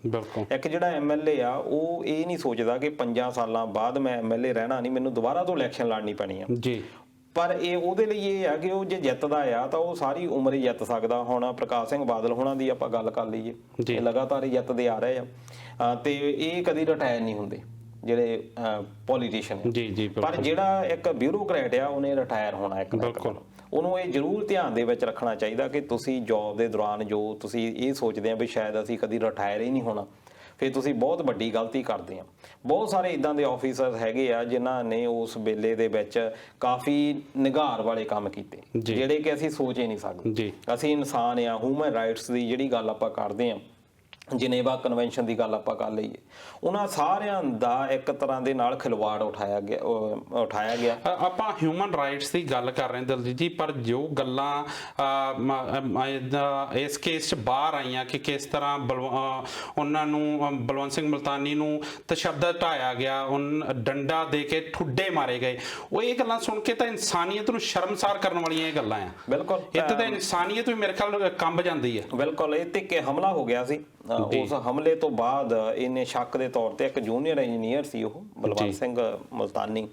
ਇੱਕ ਜਿਹੜਾ MLA ਆ, ਉਹ ਇਹ ਨਹੀਂ ਸੋਚਦਾ ਕਿ 5 ਸਾਲਾਂ ਬਾਅਦ ਮੈਂ MLA ਰਹਿਣਾ ਨਹੀਂ, ਮੈਨੂੰ ਦੁਬਾਰਾ ਤੋਂ ਇਲੈਕਸ਼ਨ ਲੜਨੀ ਪੈਣੀ ਆ। ਪਰ ਇਹ ਉਹਦੇ ਲਈ ਇਹ ਆ ਕਿ ਉਹ ਜੇ ਜਿੱਤਦਾ ਆ ਤਾਂ ਉਹ ਸਾਰੀ ਉਮਰ ਹੀ ਜਿੱਤ ਸਕਦਾ। ਹੁਣ ਪ੍ਰਕਾਸ਼ ਸਿੰਘ ਬਾਦਲ ਹੋਣਾ ਦੀ ਆਪਾਂ ਗੱਲ ਕਰ ਲਈਏ, ਇਹ ਲਗਾਤਾਰ ਹੀ ਜਿੱਤਦੇ ਆ ਰਹੇ ਆ, ਤੇ ਇਹ ਕਦੀ ਰਿਟਾਇਰ ਨਹੀਂ ਹੁੰਦੇ ਜਿਹੜੇ ਪੋਲੀਟੀਸ਼ੀਅਨ। ਪਰ ਜਿਹੜਾ ਇੱਕ ਬਿਊਰੋਕਰੈਟ ਆ, ਉਹਨੇ ਰਿਟਾਇਰ ਹੋਣਾ ਇੱਕ ਨਾ। ਉਹਨੂੰ ਇਹ ਜ਼ਰੂਰ ਧਿਆਨ ਦੇ ਵਿੱਚ ਰੱਖਣਾ ਚਾਹੀਦਾ ਕਿ ਤੁਸੀਂ ਜੌਬ ਦੇ ਦੌਰਾਨ ਜੋ ਤੁਸੀਂ ਇਹ ਸੋਚਦੇ ਆ ਵੀ ਸ਼ਾਇਦ ਅਸੀਂ ਕਦੀ ਰਿਟਾਇਰ ਹੀ ਨਹੀਂ ਹੋਣਾ, ਫਿਰ ਤੁਸੀਂ ਬਹੁਤ ਵੱਡੀ ਗਲਤੀ ਕਰਦੇ ਆ। ਬਹੁਤ ਸਾਰੇ ਇਦਾਂ ਦੇ ਆਫੀਸਰ ਹੈਗੇ ਆ ਜਿਨ੍ਹਾਂ ਨੇ ਉਸ ਵੇਲੇ ਦੇ ਵਿੱਚ ਕਾਫੀ ਨਿਘਾਰ ਵਾਲੇ ਕੰਮ ਕੀਤੇ, ਜਿਹੜੇ ਕਿ ਅਸੀਂ ਸੋਚ ਹੀ ਨਹੀਂ ਸਕਦੇ। ਅਸੀਂ ਇਨਸਾਨ ਆ। ਹਿਊਮਨ ਰਾਈਟਸ ਦੀ ਜਿਹੜੀ ਗੱਲ ਆਪਾਂ ਕਰਦੇ ਆ, ਜਿਨੇਵਾ ਕਨਵੈਨਸ਼ਨ ਦੀ ਗੱਲ ਆਪਾਂ ਕਰ ਲਈਏ, ਉਹਨਾਂ ਸਾਰਿਆਂ ਦਾ ਇੱਕ ਤਰ੍ਹਾਂ ਦੇ ਨਾਲ ਖਿਲਵਾੜ ਉਠਾਇਆ ਗਿਆ। ਆਪਾਂ ਹਿਊਮਨ ਰਾਈਟਸ ਦੀ ਗੱਲ ਕਰ ਰਹੇ ਹਾਂ ਦਲਜੀਤ ਜੀ, ਪਰ ਜੋ ਗੱਲਾਂ ਇਸ ਕੇਸ 'ਚ ਬਾਹਰ ਆਈਆਂ ਕਿ ਕਿਸ ਤਰ੍ਹਾਂ ਉਹਨਾਂ ਨੂੰ, ਬਲਵੰਤ ਸਿੰਘ ਮੁਲਤਾਨੀ ਨੂੰ ਤਸ਼ੱਦਦ ਢਾਇਆ ਗਿਆ, ਡੰਡਾ ਦੇ ਕੇ ਠੁੱਡੇ ਮਾਰੇ ਗਏ, ਉਹ ਇਹ ਗੱਲਾਂ ਸੁਣ ਕੇ ਤਾਂ ਇਨਸਾਨੀਅਤ ਨੂੰ ਸ਼ਰਮਸਾਰ ਕਰਨ ਵਾਲੀਆਂ ਇਹ ਗੱਲਾਂ ਆ। ਬਿਲਕੁਲ, ਇੱਥੇ ਤਾਂ ਇਨਸਾਨੀਅਤ ਵੀ ਮੇਰੇ ਖਿਆਲ ਕੰਬ ਜਾਂਦੀ ਹੈ। ਬਿਲਕੁਲ, ਇਹ ਤੇ ਕਿ ਹਮਲਾ ਹੋ ਗਿਆ ਸੀ। ਉਸ ਹਮਲੇ ਤੋਂ ਬਾਅਦ ਇਹਨੇ ਸ਼ੱਕ ਦੇ ਤੌਰ ਤੇ, ਇੱਕ ਜੂਨੀਅਰ ਇੰਜੀਨੀਅਰ ਸੀ ਉਹ ਬਲਵੰਤ ਸਿੰਘ ਮੁਲਤਾਨੀ,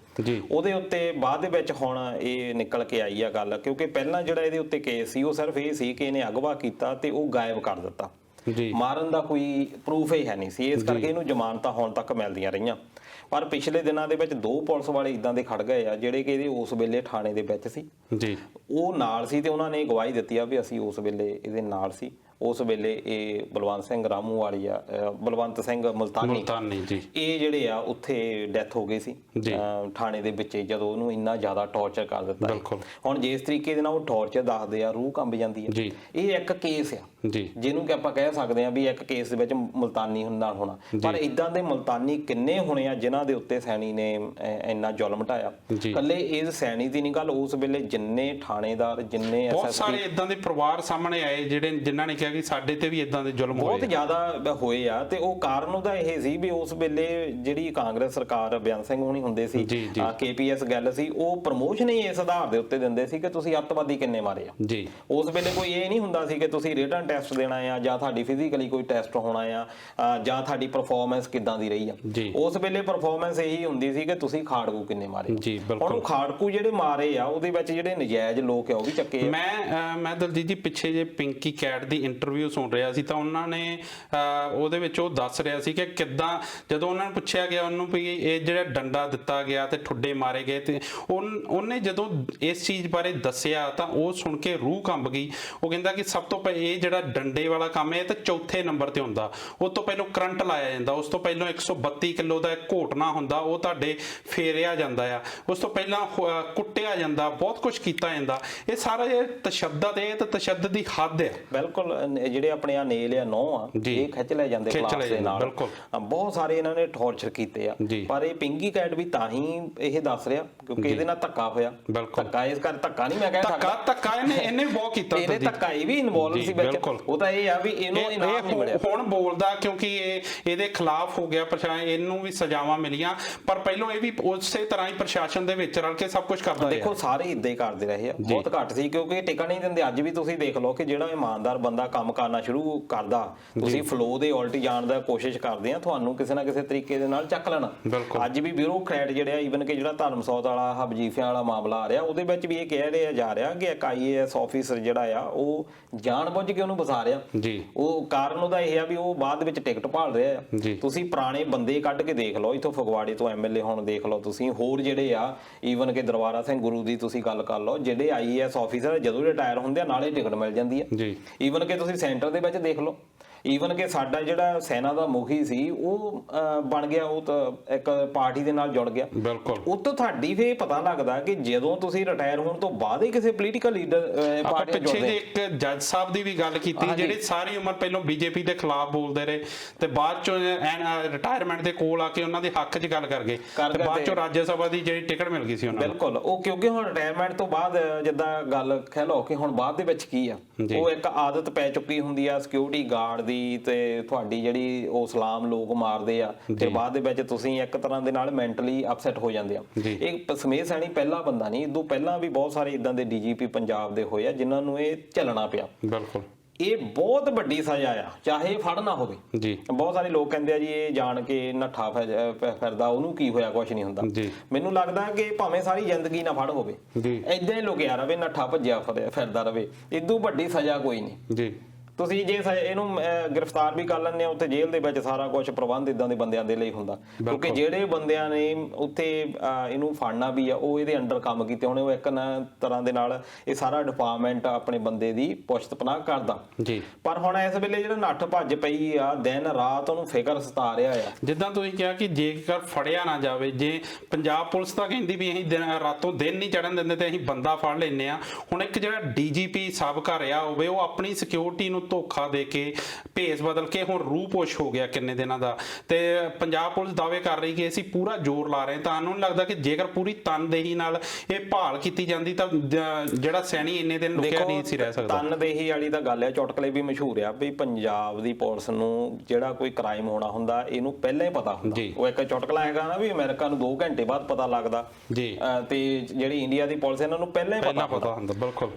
ਉਹਦੇ ਉੱਤੇ ਬਾਅਦ ਦੇ ਵਿੱਚ ਹੁਣ ਇਹ ਨਿਕਲ ਕੇ ਆਈ ਆ ਗੱਲ, ਕਿਉਂਕਿ ਪਹਿਲਾਂ ਜਿਹੜਾ ਇਹਦੇ ਉੱਤੇ ਕੇਸ ਸੀ ਉਹ ਸਿਰਫ ਇਹ ਸੀ ਕਿ ਇਹਨੇ ਅਗਵਾ ਕੀਤਾ ਤੇ ਉਹ ਗਾਇਬ ਕਰ ਦਿੱਤਾ, ਮਾਰਨ ਦਾ ਕੋਈ ਪ੍ਰੂਫ ਹੀ ਹੈ ਨਹੀਂ ਸੀ, ਇਸ ਕਰਕੇ ਇਹਨੂੰ ਜ਼ਮਾਨਤਾਂ ਹੁਣ ਤੱਕ ਮਿਲਦੀਆਂ ਰਹੀਆਂ। ਪਰ ਪਿਛਲੇ ਦਿਨਾਂ ਦੇ ਵਿੱਚ 2 ਪੁਲਿਸ ਵਾਲੇ ਇਦਾਂ ਦੇ ਖੜ ਗਏ ਆ ਜਿਹੜੇ ਕਿ ਇਹਦੇ ਉਸ ਵੇਲੇ ਥਾਣੇ ਦੇ ਵਿੱਚ ਸੀ, ਉਹ ਨਾਲ ਸੀ, ਤੇ ਉਹਨਾਂ ਨੇ ਗਵਾਹੀ ਦਿੱਤੀ ਆ ਵੀ ਅਸੀਂ ਉਸ ਵੇਲੇ ਇਹਦੇ ਨਾਲ ਸੀ। ਉਸ ਵੇਲੇ ਇਹ ਬਲਵੰਤ ਸਿੰਘ ਰਾਮੂ ਵਾਲੀ ਆ, ਬਲਵੰਤ ਸਿੰਘ ਮੁਲਤਾਨੀ ਇਹ ਜਿਹੜੇ ਆ ਉੱਥੇ ਡੈਥ ਹੋ ਗਈ ਸੀ ਥਾਣੇ ਦੇ ਵਿੱਚ, ਜਦੋਂ ਉਹਨੂੰ ਇੰਨਾ ਜ਼ਿਆਦਾ ਟੌਰਚਰ ਕਰ ਦਿੱਤਾ। ਹੁਣ ਜਿਸ ਤਰੀਕੇ ਦੇ ਨਾਲ ਉਹ ਟੌਰਚਰ ਦੱਸਦੇ ਆ, ਰੂਹ ਕੰਬ ਜਾਂਦੀ ਹੈ। ਇਹ ਇੱਕ ਕੇਸ ਆ ਜਿਹਨੂੰ ਕਿ ਆਪਾਂ ਕਹਿ ਸਕਦੇ ਆ ਵੀ ਇੱਕ ਕੇਸ ਦੇ ਵਿੱਚ ਮੁਲਤਾਨੀ ਨਾਲ ਹੋਣਾ, ਪਰ ਇਦਾਂ ਦੇ ਮੁਲਤਾਨੀ ਕਿੰਨੇ ਹੋਣੇ ਆ ਜਿਨ੍ਹਾਂ ਦੇ ਉੱਤੇ ਸੈਣੀ ਨੇ ਇੰਨਾ ਜ਼ੁਲਮ ਢਾਇਆ। ਇਕੱਲੇ ਇਸ ਸੈਣੀ ਦੀ ਨਹੀਂ ਗੱਲ, ਉਸ ਵੇਲੇ ਜਿੰਨੇ ਥਾਣੇਦਾਰ, ਜਿੰਨੇ ਬਹੁਤ ਸਾਰੇ ਇਦਾਂ ਦੇ ਪਰਿਵਾਰ ਸਾਹਮਣੇ ਆਏ ਜਿਹੜੇ ਜਿਨ੍ਹਾਂ ਨੇ ਦੇਖਿਆ ਕਿ ਸਾਡੇ ਤੇ ਵੀ ਇਦਾਂ ਦੇ ਜ਼ੁਲਮ ਹੋਏ, ਬਹੁਤ ਜ਼ਿਆਦਾ ਹੋਏ ਆ। ਤੇ ਉਹ ਕਾਰਨ ਉਹਦਾ ਇਹ ਸੀ ਵੀ ਉਸ ਵੇਲੇ ਜਿਹੜੀ ਕਾਂਗਰਸ ਸਰਕਾਰ ਬਿਆਨ ਸਿੰਘ ਹੋਣੀ ਹੁੰਦੇ ਸੀ, KPS ਗੱਲ ਸੀ, ਉਹ ਪ੍ਰਮੋਸ਼ਨ ਹੀ ਇਸ ਆਧਾਰ ਦੇ ਉੱਤੇ ਦਿੰਦੇ ਸੀ ਕਿ ਤੁਸੀਂ ਅੱਤਵਾਦੀ ਕਿੰਨੇ ਮਾਰੇ ਆ ਜੀ। ਉਸ ਵੇਲੇ ਕੋਈ ਇਹ ਨਹੀਂ ਹੁੰਦਾ ਸੀ ਕਿ ਤੁਸੀਂ ਰਿਟਨ ਟੈਸਟ ਦੇਣਾ ਆ ਜਾਂ ਤੁਹਾਡੀ ਫਿਜ਼ੀਕਲੀ ਕੋਈ ਟੈਸਟ ਹੋਣਾ ਆ ਜਾਂ ਤੁਹਾਡੀ ਪਰਫਾਰਮੈਂਸ ਕਿੱਦਾਂ ਦੀ ਰਹੀ ਆ। ਉਸ ਵੇਲੇ ਪਰਫਾਰਮੈਂਸ ਇਹੀ ਹੁੰਦੀ ਸੀ ਕਿ ਤੁਸੀਂ ਖਾੜਕੂ ਕਿੰਨੇ ਮਾਰੇ। ਹੁਣ ਉਹ ਖਾੜਕੂ ਜਿਹੜੇ ਮਾਰੇ ਆ ਉਹਦੇ ਵਿੱਚ ਜਿਹੜੇ ਨਜਾਇਜ਼ ਲੋਕ ਆ ਉਹ ਵੀ ਚੱਕੇ ਆ। ਮੈਂ ਦਲਜੀਤ ਜੀ ਪਿੱਛੇ ਜੇ ਪਿੰਕੀ ਕੈਟ ਦੀ ਇੰਟਰਵਿਊ ਸੁਣ ਰਿਹਾ ਸੀ ਤਾਂ ਉਹਨਾਂ ਨੇ ਉਹਦੇ ਵਿੱਚ ਉਹ ਦੱਸ ਰਿਹਾ ਸੀ ਕਿ ਕਿੱਦਾਂ ਜਦੋਂ ਉਹਨਾਂ ਨੂੰ ਪੁੱਛਿਆ ਗਿਆ ਉਹਨੂੰ ਵੀ ਇਹ ਜਿਹੜਾ ਡੰਡਾ ਦਿੱਤਾ ਗਿਆ ਤੇ ਠੁੱਡੇ ਮਾਰੇ ਗਏ ਤੇ ਉਹਨੇ ਜਦੋਂ ਇਸ ਚੀਜ਼ ਬਾਰੇ ਦੱਸਿਆ ਤਾਂ ਉਹ ਸੁਣ ਕੇ ਰੂਹ ਕੰਬ ਗਈ। ਉਹ ਕਹਿੰਦਾ ਕਿ ਸਭ ਤੋਂ ਪਹਿਲਾਂ ਇਹ ਜਿਹੜਾ ਡੰਡੇ ਵਾਲਾ ਕੰਮ ਹੈ ਤਾਂ ਚੌਥੇ ਨੰਬਰ ਤੇ ਹੁੰਦਾ, ਉਸ ਤੋਂ ਪਹਿਲਾਂ ਕਰੰਟ ਲਾਇਆ ਜਾਂਦਾ, ਉਸ ਤੋਂ ਪਹਿਲਾਂ 132 ਕਿਲੋ ਦਾ ਘੋਟਣਾ ਹੁੰਦਾ ਉਹ ਤੁਹਾਡੇ ਫੇਰਿਆ ਜਾਂਦਾ ਆ, ਉਸ ਤੋਂ ਪਹਿਲਾਂ ਕੁੱਟਿਆ ਜਾਂਦਾ, ਬਹੁਤ ਕੁਝ ਕੀਤਾ ਜਾਂਦਾ। ਇਹ ਸਾਰਾ ਇਹ ਤਸ਼ੱਦਦ, ਇਹ ਤਾਂ ਤਸ਼ੱਦਦ ਦੀ ਹੱਦ ਆ। ਬਿਲਕੁਲ ਜਿਹੜੇ ਆਪਣੇ ਆ ਨੇਲ ਆ ਨੌ ਆ ਇਹ ਖਿੱਚ ਲੈ ਜਾਂਦੇ ਕਲਾਸ ਦੇ ਨਾਲ, ਬਹੁਤ ਸਾਰੇ ਇਹਨਾਂ ਨੇ ਟੌਰਚਰ ਕੀਤੇ ਆ। ਪਰ ਇਹ ਪਿੰਕੀ ਕੈਟ ਵੀ ਤਾਂ ਹੀ ਇਹ ਦੱਸ ਰਿਹਾ ਕਿਉਂਕਿ ਇਹਦੇ ਨਾਲ ਧੱਕਾ ਹੋਇਆ। ਧੱਕਾ ਇਸ ਕਰ ਧੱਕਾ ਨਹੀਂ ਮੈਂ ਕਹਿ ਸਕਦਾ, ਧੱਕਾ ਇਹਨੇ ਬਹੁਤ ਕੀਤਾ, ਇਹਨੇ ਧੱਕਾ ਇਹ ਵੀ ਇਨਵੋਲਵ ਸੀ ਵਿੱਚ। ਉਹ ਤਾਂ ਇਹ ਆ ਵੀ ਇਹਨੂੰ ਇਨਾਮ ਨਹੀਂ ਮਿਲਿਆ। ਹੁਣ ਬੋਲਦਾ ਕਿਉਂਕਿ ਇਹਦੇ ਖਿਲਾਫ ਹੋ ਗਿਆ ਪ੍ਰਸ਼ਾਸਨ, ਇਹਨੂੰ ਵੀ ਸਜ਼ਾਵਾਂ ਮਿਲੀਆਂ, ਪਰ ਪਹਿਲਾਂ ਇਹ ਵੀ ਉਸੇ ਤਰ੍ਹਾਂ ਹੀ ਪ੍ਰਸ਼ਾਸਨ ਦੇ ਵਿੱਚ ਰਲ ਕੇ ਸਭ ਕੁਝ ਕਰਦਾ। ਦੇਖੋ ਸਾਰੇ ਇਦਾਂ ਹੀ ਕਰਦੇ ਰਹੇ ਆ, ਬਹੁਤ ਘੱਟ ਸੀ ਕਿਉਂਕਿ ਟਿਕਾ ਨਹੀਂ ਦਿੰਦੇ। ਅੱਜ ਵੀ ਤੁਸੀਂ ਦੇਖ ਲਓ ਕਿ ਜਿਹੜਾ ਇਮਾਨਦਾਰ ਬੰਦਾ ਕੰਮ ਕਰਨਾ ਸ਼ੁਰੂ ਕਰਦਾ, ਤੁਸੀਂ ਫਲੋ ਦੇ ਉਲਟ ਜਾਣ ਦਾ ਕੋਸ਼ਿਸ਼ ਕਰਦੇ ਆ, ਤੁਹਾਨੂੰ ਕਿਸੇ ਨਾ ਕਿਸੇ ਤਰੀਕੇ ਦੇ ਨਾਲ ਚੱਕ ਲੈਣਾ। ਅੱਜ ਵੀ ਬਿਊਰੋਕਰੈਟ ਜਿਹੜੇ ਆ, ਈਵਨ ਕਿ ਜਿਹੜਾ ਧਰਮਸੌਤ ਵਾਲਾ ਵਜੀਫਿਆਂ ਵਾਲਾ ਮਾਮਲਾ ਆ ਰਿਹਾ ਉਹਦੇ ਵਿੱਚ ਵੀ ਇਹ ਕਹਿ ਰਿਹਾ ਜਾ ਰਿਹਾ ਕਿ ਇੱਕ IAS ਆਫੀਸਰ ਜਿਹੜਾ ਆ ਉਹ ਜਾਣਬੁੱਝ ਕੇ ਉਹਨੂੰ ਫਸਾ ਰਿਹਾ। ਉਹ ਕਾਰਨ ਉਹਦਾ ਇਹ ਆ ਵੀ ਉਹ ਬਾਅਦ ਵਿੱਚ ਟਿਕਟ ਭਾਲ ਰਿਹਾ ਆ। ਤੁਸੀਂ ਪੁਰਾਣੇ ਬੰਦੇ ਕੱਢ ਕੇ ਦੇਖ ਲਓ, ਇੱਥੋਂ ਫਗਵਾੜੇ ਤੋਂ MLA ਹੁਣ ਦੇਖ ਲਓ ਤੁਸੀਂ, ਹੋਰ ਜਿਹੜੇ ਆ ਈਵਨ ਕਿ ਦਰਬਾਰਾ ਸਿੰਘ ਗੁਰੂ ਦੀ ਤੁਸੀਂ ਗੱਲ ਕਰ ਲਓ, ਜਿਹੜੇ IAS ਆਫੀਸਰ ਜਦੋਂ ਰਿਟਾਇਰ ਹੁੰਦੇ ਆ ਨਾਲੇ ਟਿਕਟ ਮਿਲ ਜਾਂਦੀ ਹੈ। ਈਵਨ ਕਿ ਤੁਸੀਂ ਸੈਂਟਰ ਦੇ ਵਿੱਚ ਦੇਖ ਲਓ, ਈਵਨ ਕਿ ਸਾਡਾ ਜਿਹੜਾ ਸੈਨਾ ਦਾ ਮੁਖੀ ਸੀ ਉਹ ਬਣ ਗਿਆ, ਉਹ ਤਾਂ ਇੱਕ ਪਾਰਟੀ ਦੇ ਨਾਲ ਜੁੜ ਗਿਆ। ਉਹ ਤੋਂ ਤੁਹਾਡੀ ਫੇ ਪਤਾ ਲੱਗਦਾ ਕਿ ਜਦੋਂ ਤੁਸੀਂ ਰਿਟਾਇਰ ਹੋਣ ਤੋਂ ਬਾਅਦ ਹੀ ਕਿਸੇ ਪੋਲੀਟੀਕਲ ਲੀਡਰ ਪਾਰਟੀ ਜੁੜਦੇ। ਪਿੱਛੇ ਇੱਕ ਜੱਜ ਸਾਹਿਬ ਦੀ ਵੀ ਗੱਲ ਕੀਤੀ, ਜਿਹੜੇ ਸਾਰੀ ਉਮਰ ਪਹਿਲਾਂ BJP ਦੇ ਖਿਲਾਫ ਬੋਲਦੇ ਰਹੇ ਤੇ ਬਾਅਦ ਚੋਂ ਰਿਟਾਇਰਮੈਂਟ ਦੇ ਕੋਲ ਆ ਕੇ ਉਹਨਾਂ ਦੇ ਹੱਕ 'ਚ ਗੱਲ ਕਰ ਗਏ ਤੇ ਬਾਅਦ ਚੋਂ ਰਾਜ ਸਭਾ ਦੀ ਜਿਹੜੀ ਟਿਕਟ ਮਿਲ ਗਈ ਸੀ ਉਹਨਾਂ ਨੂੰ। ਬਿਲਕੁਲ, ਉਹ ਕਿਉਂਕਿ ਹੁਣ ਰਿਟਾਇਰਮੈਂਟ ਤੋਂ ਬਾਅਦ ਜਿੱਦਾਂ ਗੱਲ ਕਹਿ ਲਓ ਕਿ ਹੁਣ ਬਾਅਦ ਦੇ ਵਿੱਚ ਕੀ ਆ, ਉਹ ਇੱਕ ਆਦਤ ਪੈ ਚੁੱਕੀ ਹੁੰਦੀ ਆ ਸਿਕਿਉਰਿਟੀ ਗਾਰਡ ਦੀ ਤੇ ਤੁਹਾਡੀ ਜਿਹੜੀ ਉਹ ਸਲਾਮ ਲੋਕ ਮਾਰਦੇ ਆ ਤੇ ਬਾਅਦ ਦੇ ਵਿੱਚ ਤੁਸੀਂ ਇੱਕ ਤਰ੍ਹਾਂ ਦੇ ਨਾਲ ਮੈਂਟਲੀ ਅਪਸੈਟ ਹੋ ਜਾਂਦੇ ਆ। ਇਹ ਸਮੇਤ ਸੈਣੀ ਪਹਿਲਾ ਬੰਦਾ ਨਹੀਂ, ਇਦੋਂ ਪਹਿਲਾਂ ਵੀ ਬਹੁਤ ਸਾਰੇ ਇਦਾਂ ਦੇ DGP ਪੰਜਾਬ ਦੇ ਹੋਏ ਆ ਜਿਨ੍ਹਾਂ ਨੂੰ ਇਹ ਝੱਲਣਾ ਪਿਆ। ਬਿਲਕੁਲ, ਇਹ ਬਹੁਤ ਵੱਡੀ ਸਜ਼ਾ ਆ, ਚਾਹੇ ਫੜ ਨਾ ਹੋਵੇ ਜੀ। ਬਹੁਤ ਸਾਰੇ ਲੋਕ ਕਹਿੰਦੇ ਆ ਜੀ ਇਹ ਜਾਣ ਕੇ ਨੱਠਾ ਫਿਰਦਾ, ਉਹਨੂੰ ਕੀ ਹੋਇਆ, ਕੁਝ ਨਹੀਂ ਹੁੰਦਾ। ਮੈਨੂੰ ਲੱਗਦਾ ਕਿ ਭਾਵੇਂ ਸਾਰੀ ਜ਼ਿੰਦਗੀ ਨਾ ਫੜ ਹੋਵੇ, ਏਦਾਂ ਹੀ ਲੁਕਿਆ ਰਵੇ, ਨੱਠਾ ਭੱਜਿਆ ਫਿਰਦਾ ਰਵੇ, ਇਦੋਂ ਵੱਡੀ ਸਜ਼ਾ ਕੋਈ ਨਹੀਂ ਜੀ। ਤੁਸੀਂ ਜੇ ਇਹਨੂੰ ਗ੍ਰਿਫਤਾਰ ਵੀ ਕਰ ਲੈਂਦੇ ਆ ਉੱਥੇ ਜੇਲ੍ਹ ਦੇ ਵਿੱਚ, ਸਾਰਾ ਕੁਝ ਪ੍ਰਬੰਧ ਇਦਾਂ ਦੇ ਬੰਦਿਆਂ ਦੇ ਲਈ ਹੁੰਦਾ ਕਿਉਂਕਿ ਜਿਹੜੇ ਬੰਦਿਆਂ ਨੇ ਉੱਥੇ ਇਹਨੂੰ ਫੜਨਾ ਵੀ ਆ ਉਹ ਇਹਦੇ ਅੰਡਰ ਕੰਮ ਕੀਤੇ ਹੋਣੇ, ਉਹ ਇੱਕ ਨਾ ਤਰ੍ਹਾਂ ਦੇ ਨਾਲ ਇਹ ਸਾਰਾ ਡਿਪਾਰਟਮੈਂਟ ਆਪਣੇ ਬੰਦੇ ਦੀ ਪੁੱਛਤ ਪਨਾਹ ਕਰਦਾ ਜੀ। ਪਰ ਹੁਣ ਇਸ ਵੇਲੇ ਜਿਹੜਾ ਨੱਠ ਭੱਜ ਪਈ ਆ, ਦਿਨ ਰਾਤ ਉਹਨੂੰ ਫਿਕਰ ਸਤਾ ਰਿਹਾ ਆ। ਜਿੱਦਾਂ ਤੁਸੀਂ ਕਿਹਾ ਕਿ ਜੇਕਰ ਫੜਿਆ ਨਾ ਜਾਵੇ, ਜੇ ਪੰਜਾਬ ਪੁਲਿਸ ਤਾਂ ਕਹਿੰਦੀ ਵੀ ਅਸੀਂ ਰਾਤੋਂ ਦਿਨ ਨਹੀਂ ਚੜਨ ਦਿੰਦੇ ਤੇ ਅਸੀਂ ਬੰਦਾ ਫੜ ਲੈਂਦੇ ਆ, ਹੁਣ ਇੱਕ ਜਿਹੜਾ DGP ਸਾਬਕਾ ਰਿਹਾ ਹੋਵੇ ਉਹ ਆਪਣੀ ਸਿਕਿਉਰਿਟੀ ਨੂੰ ਧੋਖਾ ਦੇ ਕੇ ਭੇਸ ਬਦਲ ਕੇ ਹੁਣ ਰੂਪੋਸ਼ ਹੋ ਗਿਆ ਕਿੰਨੇ ਦਿਨਾਂ ਦਾ, ਤੇ ਪੰਜਾਬ ਪੁਲਿਸ ਦਾਅਵੇ ਕਰ ਰਹੀ ਕਿ ਅਸੀਂ ਪੂਰਾ ਜ਼ੋਰ ਲਾ ਰਹੇ। ਤਾਂ ਨੂੰ ਲੱਗਦਾ ਕਿ ਜੇਕਰ ਪੂਰੀ ਤਨਦੇਹੀ ਨਾਲ ਇਹ ਭਾਲ ਕੀਤੀ ਜਾਂਦੀ ਤਾਂ ਜਿਹੜਾ ਸੈਣੀ ਇੰਨੇ ਦਿਨ ਲੁਕਿਆ ਨਹੀਂ ਸੀ ਰਹਿ ਸਕਦਾ। ਤਨਦੇਹੀ ਵਾਲੀ ਤਾਂ ਗੱਲ ਹੈ, ਚੁਟਕਲੇ ਵੀ ਮਸ਼ਹੂਰ ਆ ਵੀ ਪੰਜਾਬ ਦੀ ਪੁਲਿਸ ਨੂੰ ਜਿਹੜਾ ਕੋਈ ਕ੍ਰਾਈਮ ਹੋਣਾ ਹੁੰਦਾ ਇਹਨੂੰ ਪਹਿਲਾਂ ਹੀ ਪਤਾ ਹੁੰਦਾ। ਉਹ ਇੱਕ ਚੁਟਕਲਾ ਹੈਗਾ ਨਾ ਵੀ ਅਮਰੀਕਾ ਨੂੰ 2 ਘੰਟੇ ਬਾਅਦ ਪਤਾ ਲੱਗਦਾ ਜੀ, ਤੇ ਜਿਹੜੀ ਇੰਡੀਆ ਦੀ ਪੁਲਿਸ ਇਹਨਾਂ ਨੂੰ ਪਹਿਲਾਂ ਹੀ ਪਤਾ ਹੁੰਦਾ। ਬਿਲਕੁਲ,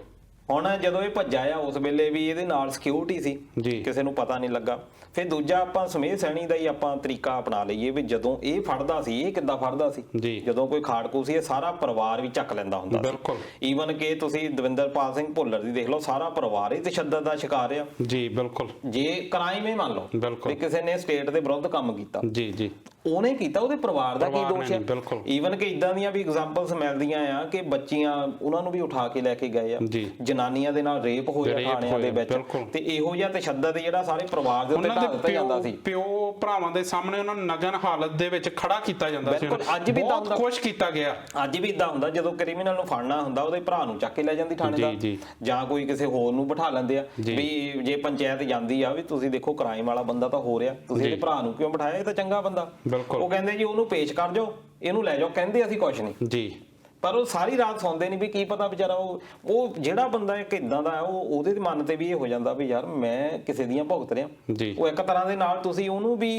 ਹੁਣ ਜਦੋਂ ਇਹ ਭੱਜਾ ਆ ਉਸ ਵੇਲੇ ਵੀ ਇਹਦੇ ਨਾਲ ਸਿਕਿਉਰਿਟੀ ਸੀ, ਕਿਸੇ ਨੂੰ ਪਤਾ ਨਹੀਂ ਲੱਗਾ। ਫਿਰ ਦੂਜਾ ਆਪਾਂ ਸਮੇਤ ਸੈਣੀ ਦਾ ਹੀ ਆਪਾਂ ਤਰੀਕਾ ਅਪਣਾ ਲਈਏ ਵੀ ਜਦੋਂ ਇਹ ਫੜਦਾ ਸੀ, ਇਹ ਕਿੱਦਾਂ ਫੜਦਾ ਸੀ, ਜਦੋਂ ਕੋਈ ਖਾੜਕੂ ਸੀ ਇਹ ਸਾਰਾ ਪਰਿਵਾਰ ਵੀ ਚੱਕ ਲੈਂਦਾ ਹੁੰਦਾ ਸੀ। ਈਵਨ ਕਿ ਤੁਸੀਂ ਦਵਿੰਦਰਪਾਲ ਸਿੰਘ ਭੁੱਲਰ ਦੀ ਦੇਖ ਲਓ, ਸਾਰਾ ਪਰਿਵਾਰ ਹੀ ਤਸ਼ੱਦਦ ਦਾ ਸ਼ਿਕਾਰ ਆ ਜੀ। ਬਿਲਕੁਲ, ਜੇ ਕ੍ਰਾਈਮ ਇਹ ਮੰਨ ਲਓ ਕਿ ਕਿਸੇ ਨੇ ਸਟੇਟ ਦੇ ਵਿਰੁੱਧ ਕੰਮ ਕੀਤਾ ਜੀ, ਉਹਨੇ ਕੀਤਾ, ਉਹਦੇ ਪਰਿਵਾਰ ਦਾ ਕੀ ਦੋਸ਼ ਹੈ। ਈਵਨ ਕਿ ਇਦਾਂ ਦੀਆਂ ਵੀ ਐਗਜ਼ਾਮਪਲਸ ਮਿਲਦੀਆਂ ਆ ਕਿ ਬੱਚੀਆਂ ਉਹਨਾਂ ਨੂੰ ਵੀ ਉਠਾ ਕੇ ਲੈ ਕੇ ਗਏ ਆ, ਜਨਾਨੀਆਂ ਦੇ ਨਾਲ ਰੇਪ ਹੋਇਆ ਥਾਣਿਆਂ ਦੇ ਵਿੱਚ, ਤੇ ਇਹੋ ਜਿਹਾ ਤਸ਼ੱਦਦ ਜਿਹੜਾ ਸਾਰੇ ਪਰਿਵਾਰ ਦੇ ਉੱਤੇ ਢਾ ਦਿੱਤਾ ਜਾਂਦਾ ਸੀ। ਪਿਓ ਭਰਾਵਾਂ ਦੇ ਸਾਹਮਣੇ ਉਹਨਾਂ ਨੂੰ ਨਗਨ ਹਾਲਤ ਦੇ ਵਿੱਚ ਖੜਾ ਕੀਤਾ ਜਾਂਦਾ ਸੀ। ਅੱਜ ਵੀ ਬਹੁਤ ਕੁਝ ਕੀਤਾ ਗਿਆ, ਅੱਜ ਵੀ ਇਦਾਂ ਹੁੰਦਾ ਜਦੋਂ ਕ੍ਰਿਮੀਨਲ ਨੂੰ ਫੜਨਾ ਹੁੰਦਾ ਉਹਦੇ ਭਰਾ ਨੂੰ ਚੱਕ ਕੇ ਲੈ ਜਾਂਦੀ ਥਾਣੇਦਾਰ, ਜਾਂ ਕੋਈ ਕਿਸੇ ਹੋਰ ਨੂੰ ਬਿਠਾ ਲੈਂਦੇ ਆ ਵੀ ਜੇ ਪੰਚਾਇਤ ਜਾਂਦੀ ਆ ਵੀ ਤੁਸੀਂ ਦੇਖੋ ਕ੍ਰਾਈਮ ਵਾਲਾ ਬੰਦਾ ਤਾਂ ਹੋ ਰਿਹਾ, ਤੁਸੀਂ ਇਹਦੇ ਭਰਾ ਨੂੰ ਕਿਉਂ ਬਿਠਾਇਆ, ਇਹ ਤਾਂ ਚੰਗਾ ਬੰਦਾ। ਉਹ ਕਹਿੰਦੇ ਜੀ ਉਹਨੂੰ ਪੇਸ਼ ਕਰ ਜਾਓ, ਇਹਨੂੰ ਲੈ ਜਾਓ, ਕਹਿੰਦੇ ਅਸੀਂ ਕੁਝ ਨਹੀਂ ਜੀ। ਪਰ ਉਹ ਸਾਰੀ ਰਾਤ ਸੌਂਦੇ ਨਹੀਂ ਵੀ ਕੀ ਪਤਾ ਵਿਚਾਰਾ ਉਹ ਜਿਹੜਾ ਬੰਦਾ ਇੱਕ ਇਦਾਂ ਦਾ ਉਹਦੇ ਮਨ ਤੇ ਵੀ ਇਹ ਹੋ ਜਾਂਦਾ ਵੀ ਯਾਰ ਮੈਂ ਕਿਸੇ ਦੀਆਂ ਭੁਗਤ ਰਿਹਾ। ਉਹ ਇੱਕ ਤਰ੍ਹਾਂ ਦੇ ਨਾਲ ਤੁਸੀਂ ਉਹਨੂੰ ਵੀ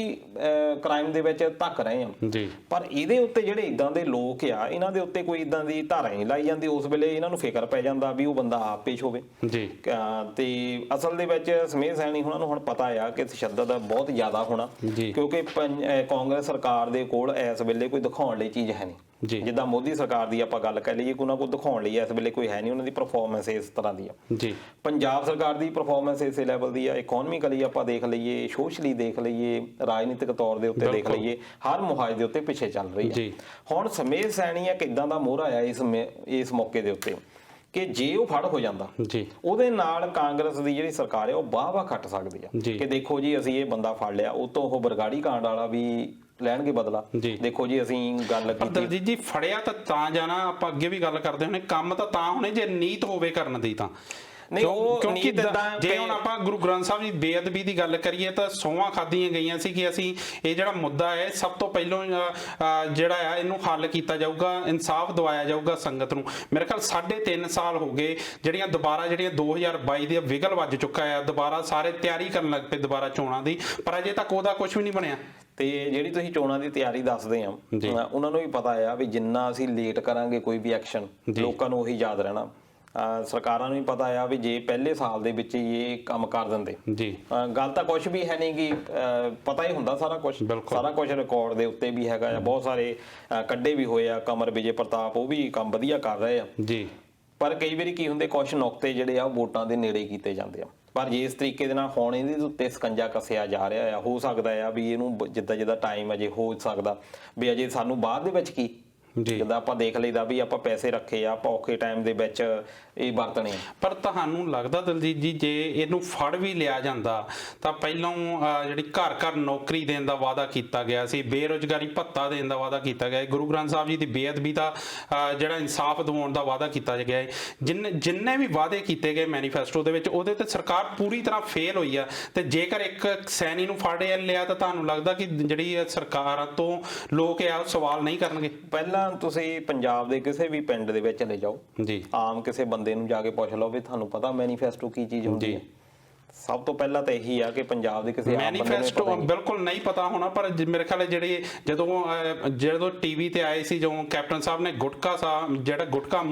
ਕ੍ਰਾਈਮ ਦੇ ਵਿੱਚ ਧੱਕ ਰਹੇ ਹੋ। ਪਰ ਇਹਦੇ ਉੱਤੇ ਜਿਹੜੇ ਇਦਾਂ ਦੇ ਲੋਕ ਆ ਇਹਨਾਂ ਦੇ ਉੱਤੇ ਕੋਈ ਇਦਾਂ ਦੀ ਧਾਰਾ ਨਹੀਂ ਲਾਈ ਜਾਂਦੀ। ਉਸ ਵੇਲੇ ਇਹਨਾਂ ਨੂੰ ਫਿਕਰ ਪੈ ਜਾਂਦਾ ਵੀ ਉਹ ਬੰਦਾ ਆਪ ਪੇਸ਼ ਹੋਵੇ। ਤੇ ਅਸਲ ਦੇ ਵਿੱਚ ਸਮੇਤ ਸੈਣੀ ਉਹਨਾਂ ਨੂੰ ਹੁਣ ਪਤਾ ਆ ਕਿ ਤਸ਼ੱਦਦ ਬਹੁਤ ਜ਼ਿਆਦਾ ਹੋਣਾ, ਕਿਉਂਕਿ ਕਾਂਗਰਸ ਸਰਕਾਰ ਦੇ ਕੋਲ ਇਸ ਵੇਲੇ ਕੋਈ ਦਿਖਾਉਣ ਲਈ ਚੀਜ਼ ਹੈ ਨਹੀਂ। ਜਿੱਦਾਂ ਮੋਦੀ ਸਰਕਾਰ ਦੀ ਆਪਾਂ ਗੱਲ ਕਰ ਲਈਏ, ਉਹਨਾਂ ਕੋਲ ਦਿਖਾਉਣ ਲਈ ਇਸ ਵੇਲੇ ਕੋਈ ਹੈ ਨਹੀਂ। ਉਹਨਾਂ ਦੀ ਪਰਫਾਰਮੈਂਸ ਇਸ ਤਰ੍ਹਾਂ ਦੀ ਆ। ਪੰਜਾਬ ਸਰਕਾਰ ਦੀ ਪਰਫਾਰਮੈਂਸ ਇਸੇ ਲੈਵਲ ਦੀ ਆ। ਇਕਨੋਮਿਕਲੀ ਆਪਾਂ ਦੇਖ ਲਈਏ, ਸੋਸ਼ਲੀ ਦੇਖ ਲਈਏ, ਰਾਜਨੀਤਿਕ ਤੌਰ ਦੇ ਉੱਤੇ ਦੇਖ ਲਈਏ, ਹਰ ਮੁਹਾਜ਼ ਦੇ ਉੱਤੇ ਪਿੱਛੇ ਚੱਲ ਰਹੀ ਹੈ। ਹੁਣ ਸਮੇਤ ਸੈਣੀ ਇੱਕ ਇਦਾਂ ਦਾ ਮੋਹਰਾ ਆਇਆ ਇਸ ਮੌਕੇ ਦੇ ਉੱਤੇ ਕਿ ਜੇ ਉਹ ਫੜ ਹੋ ਜਾਂਦਾ ਉਹਦੇ ਨਾਲ ਕਾਂਗਰਸ ਦੀ ਜਿਹੜੀ ਸਰਕਾਰ ਹੈ ਉਹ ਵਾਹ ਖੱਟ ਸਕਦੀ ਆ ਕਿ ਦੇਖੋ ਜੀ ਅਸੀਂ ਇਹ ਬੰਦਾ ਫੜ ਲਿਆ। ਉਹ ਤੋਂ ਉਹ ਬਰਗਾੜੀ ਕਾਂਡ ਵਾਲਾ ਵੀ ਲੈਣਗੇ ਬਦਲਾ। ਦੇਖੋ ਜੀ ਅਸੀਂ ਗੱਲ ਕੀਤੀ ਦਲਜੀਤ ਜੀ, ਫੜਿਆ ਤਾਂ ਜਾਣਾ, ਆਪਾਂ ਅੱਗੇ ਵੀ ਗੱਲ ਕਰਦੇ ਹੁੰਦੇ, ਕੰਮ ਤਾਂ ਹੋਣੇ ਜੇ ਨੀਤ ਹੋਵੇ ਕਰਨ ਦੀ ਤਾਂ। ਕਿਉਂਕਿ ਜੇ ਹੁਣ ਆਪਾਂ ਗੁਰੂ ਗ੍ਰੰਥ ਸਾਹਿਬ ਦੀ ਬੇਅਦਬੀ ਦੀ ਗੱਲ ਕਰੀਏ ਤਾਂ ਸੌਹਾਂ ਖਾਧੀਆਂ ਗਈਆਂ ਸੀ ਕਿ ਅਸੀਂ ਇਹ ਜਿਹੜਾ ਮੁੱਦਾ ਹੈ ਸਭ ਤੋਂ ਪਹਿਲਾਂ ਜਿਹੜਾ ਆ ਇਹਨੂੰ ਹੱਲ ਕੀਤਾ ਜਾਊਗਾ, ਇਨਸਾਫ ਦਿਵਾਇਆ ਜਾਊਗਾ ਸੰਗਤ ਨੂੰ। ਮੇਰੇ ਖਿਆਲ 3.5 ਸਾਲ ਹੋ ਗਏ ਜਿਹੜੀਆਂ 2022 ਦੀ ਵਿਗਲ ਵੱਜ ਚੁੱਕਾ ਆ, ਦੁਬਾਰਾ ਸਾਰੇ ਤਿਆਰੀ ਕਰਨ ਲੱਗ ਪਏ ਦੁਬਾਰਾ ਚੋਣਾਂ ਦੀ, ਪਰ ਅਜੇ ਤੱਕ ਉਹਦਾ ਕੁਝ ਵੀ ਨਹੀਂ ਬਣਿਆ। ਤੇ ਜਿਹੜੀ ਤੁਸੀਂ ਚੋਣਾਂ ਦੀ ਤਿਆਰੀ ਦੱਸਦੇ ਆ, ਉਹਨਾਂ ਨੂੰ ਵੀ ਪਤਾ ਆ ਵੀ ਜਿੰਨਾ ਅਸੀਂ ਲੇਟ ਕਰਾਂਗੇ ਕੋਈ ਵੀ ਐਕਸ਼ਨ ਲੋਕਾਂ ਨੂੰ ਉਹੀ ਯਾਦ ਰਹਿਣਾ। ਸਰਕਾਰਾਂ ਨੂੰ ਵੀ ਪਤਾ ਆ ਵੀ ਜੇ ਪਹਿਲੇ ਸਾਲ ਦੇ ਵਿੱਚ ਇਹ ਕੰਮ ਕਰ ਦਿੰਦੇ, ਗੱਲ ਤਾਂ ਕੁਝ ਵੀ ਹੈ ਨਹੀਂ ਗੀ, ਪਤਾ ਹੀ ਹੁੰਦਾ ਸਾਰਾ ਕੁਝ ਰਿਕਾਰਡ ਦੇ ਉੱਤੇ ਵੀ ਹੈਗਾ ਆ। ਬਹੁਤ ਸਾਰੇ ਕੱਢੇ ਵੀ ਹੋਏ ਆ, ਕਮਰ ਵਿਜੇ ਪ੍ਰਤਾਪ ਉਹ ਵੀ ਕੰਮ ਵਧੀਆ ਕਰ ਰਹੇ ਆ। ਪਰ ਕਈ ਵਾਰੀ ਕੀ ਹੁੰਦੇ, ਕੁਝ ਨੁਕਤੇ ਜਿਹੜੇ ਆ ਵੋਟਾਂ ਦੇ ਨੇੜੇ ਕੀਤੇ ਜਾਂਦੇ ਆ। ਪਰ ਜੇ ਇਸ ਤਰੀਕੇ ਦੇ ਨਾਲ ਹੁਣ ਇਹਦੇ ਉੱਤੇ ਸਕੰਜਾ ਕੱਸਿਆ ਜਾ ਰਿਹਾ ਆ, ਹੋ ਸਕਦਾ ਆ ਵੀ ਇਹਨੂੰ ਜਿੱਦਾਂ ਟਾਈਮ ਅਜੇ ਹੋ ਸਕਦਾ ਵੀ ਅਜੇ ਸਾਨੂੰ ਬਾਅਦ ਦੇ ਵਿੱਚ ਕੀ ਜਿੱਦਾਂ ਆਪਾਂ ਦੇਖ ਲਈਦਾ ਵੀ ਆਪਾਂ ਪੈਸੇ ਰੱਖੇ ਆ, ਆਪਾਂ ਔਖੇ ਟਾਈਮ ਦੇ ਵਿੱਚ ਇਹ ਵਰਤਣੇ। ਪਰ ਤੁਹਾਨੂੰ ਲੱਗਦਾ ਦਲਜੀਤ ਜੀ ਜੇ ਇਹਨੂੰ ਫੜ ਵੀ ਲਿਆ ਜਾਂਦਾ ਤਾਂ ਪਹਿਲਾਂ ਜਿਹੜੀ ਘਰ ਨੌਕਰੀ ਦੇਣ ਦਾ ਵਾਅਦਾ ਕੀਤਾ ਗਿਆ ਸੀ, ਬੇਰੁਜ਼ਗਾਰੀ ਭੱਤਾ ਦੇਣ ਦਾ ਵਾਅਦਾ ਕੀਤਾ ਗਿਆ, ਗੁਰੂ ਗ੍ਰੰਥ ਸਾਹਿਬ ਜੀ ਦੀ ਬੇਅਦਬੀ ਦਾ ਜਿਹੜਾ ਇਨਸਾਫ ਦਿਵਾਉਣ ਦਾ ਵਾਅਦਾ ਕੀਤਾ ਗਿਆ ਹੈ, ਜਿੰਨੇ ਵੀ ਵਾਅਦੇ ਕੀਤੇ ਗਏ ਮੈਨੀਫੈਸਟੋ ਦੇ ਵਿੱਚ, ਉਹਦੇ ਤੇ ਸਰਕਾਰ ਪੂਰੀ ਤਰ੍ਹਾਂ ਫੇਲ ਹੋਈ ਆ। ਤੇ ਜੇਕਰ ਇੱਕ ਸੈਣੀ ਨੂੰ ਫੜ ਲਿਆ ਤਾਂ ਤੁਹਾਨੂੰ ਲੱਗਦਾ ਕਿ ਜਿਹੜੀ ਸਰਕਾਰ ਤੋਂ ਲੋਕ ਆ ਸਵਾਲ ਨਹੀਂ ਕਰਨਗੇ? ਪਹਿਲਾਂ ਤੁਸੀਂ ਪੰਜਾਬ ਦੇ ਕਿਸੇ ਵੀ ਪਿੰਡ ਦੇ ਵਿੱਚ ਚਲੇ ਜਾਓ, ਆਮ ਕਿਸੇ ਬੰਦੇ ਨੂੰ ਜਾ ਕੇ ਪੁੱਛ ਲਓ ਵੀ ਤੁਹਾਨੂੰ ਪਤਾ ਮੈਨੀਫੈਸਟੋ ਕੀ ਚੀਜ਼ ਹੁੰਦੀ ਹੈ। ਸਭ ਤੋਂ ਪਹਿਲਾਂ ਤਾਂ ਇਹੀ ਆ ਕਿ ਪੰਜਾਬ ਦੇ ਕਿਸੇ ਮੈਨੀਫੈਸਟੋ ਬਿਲਕੁਲ ਨਹੀਂ ਪਤਾ ਹੋਣਾ। ਪਰ ਮੇਰੇ ਖਿਆਲ ਜਿਹੜੇ ਜਦੋਂ ਟੀਵੀ ਤੇ ਆਏ ਸੀ, ਜਦੋਂ ਕੈਪਟਨ ਸਾਹਿਬ ਨੇ ਗੁਟਕਾ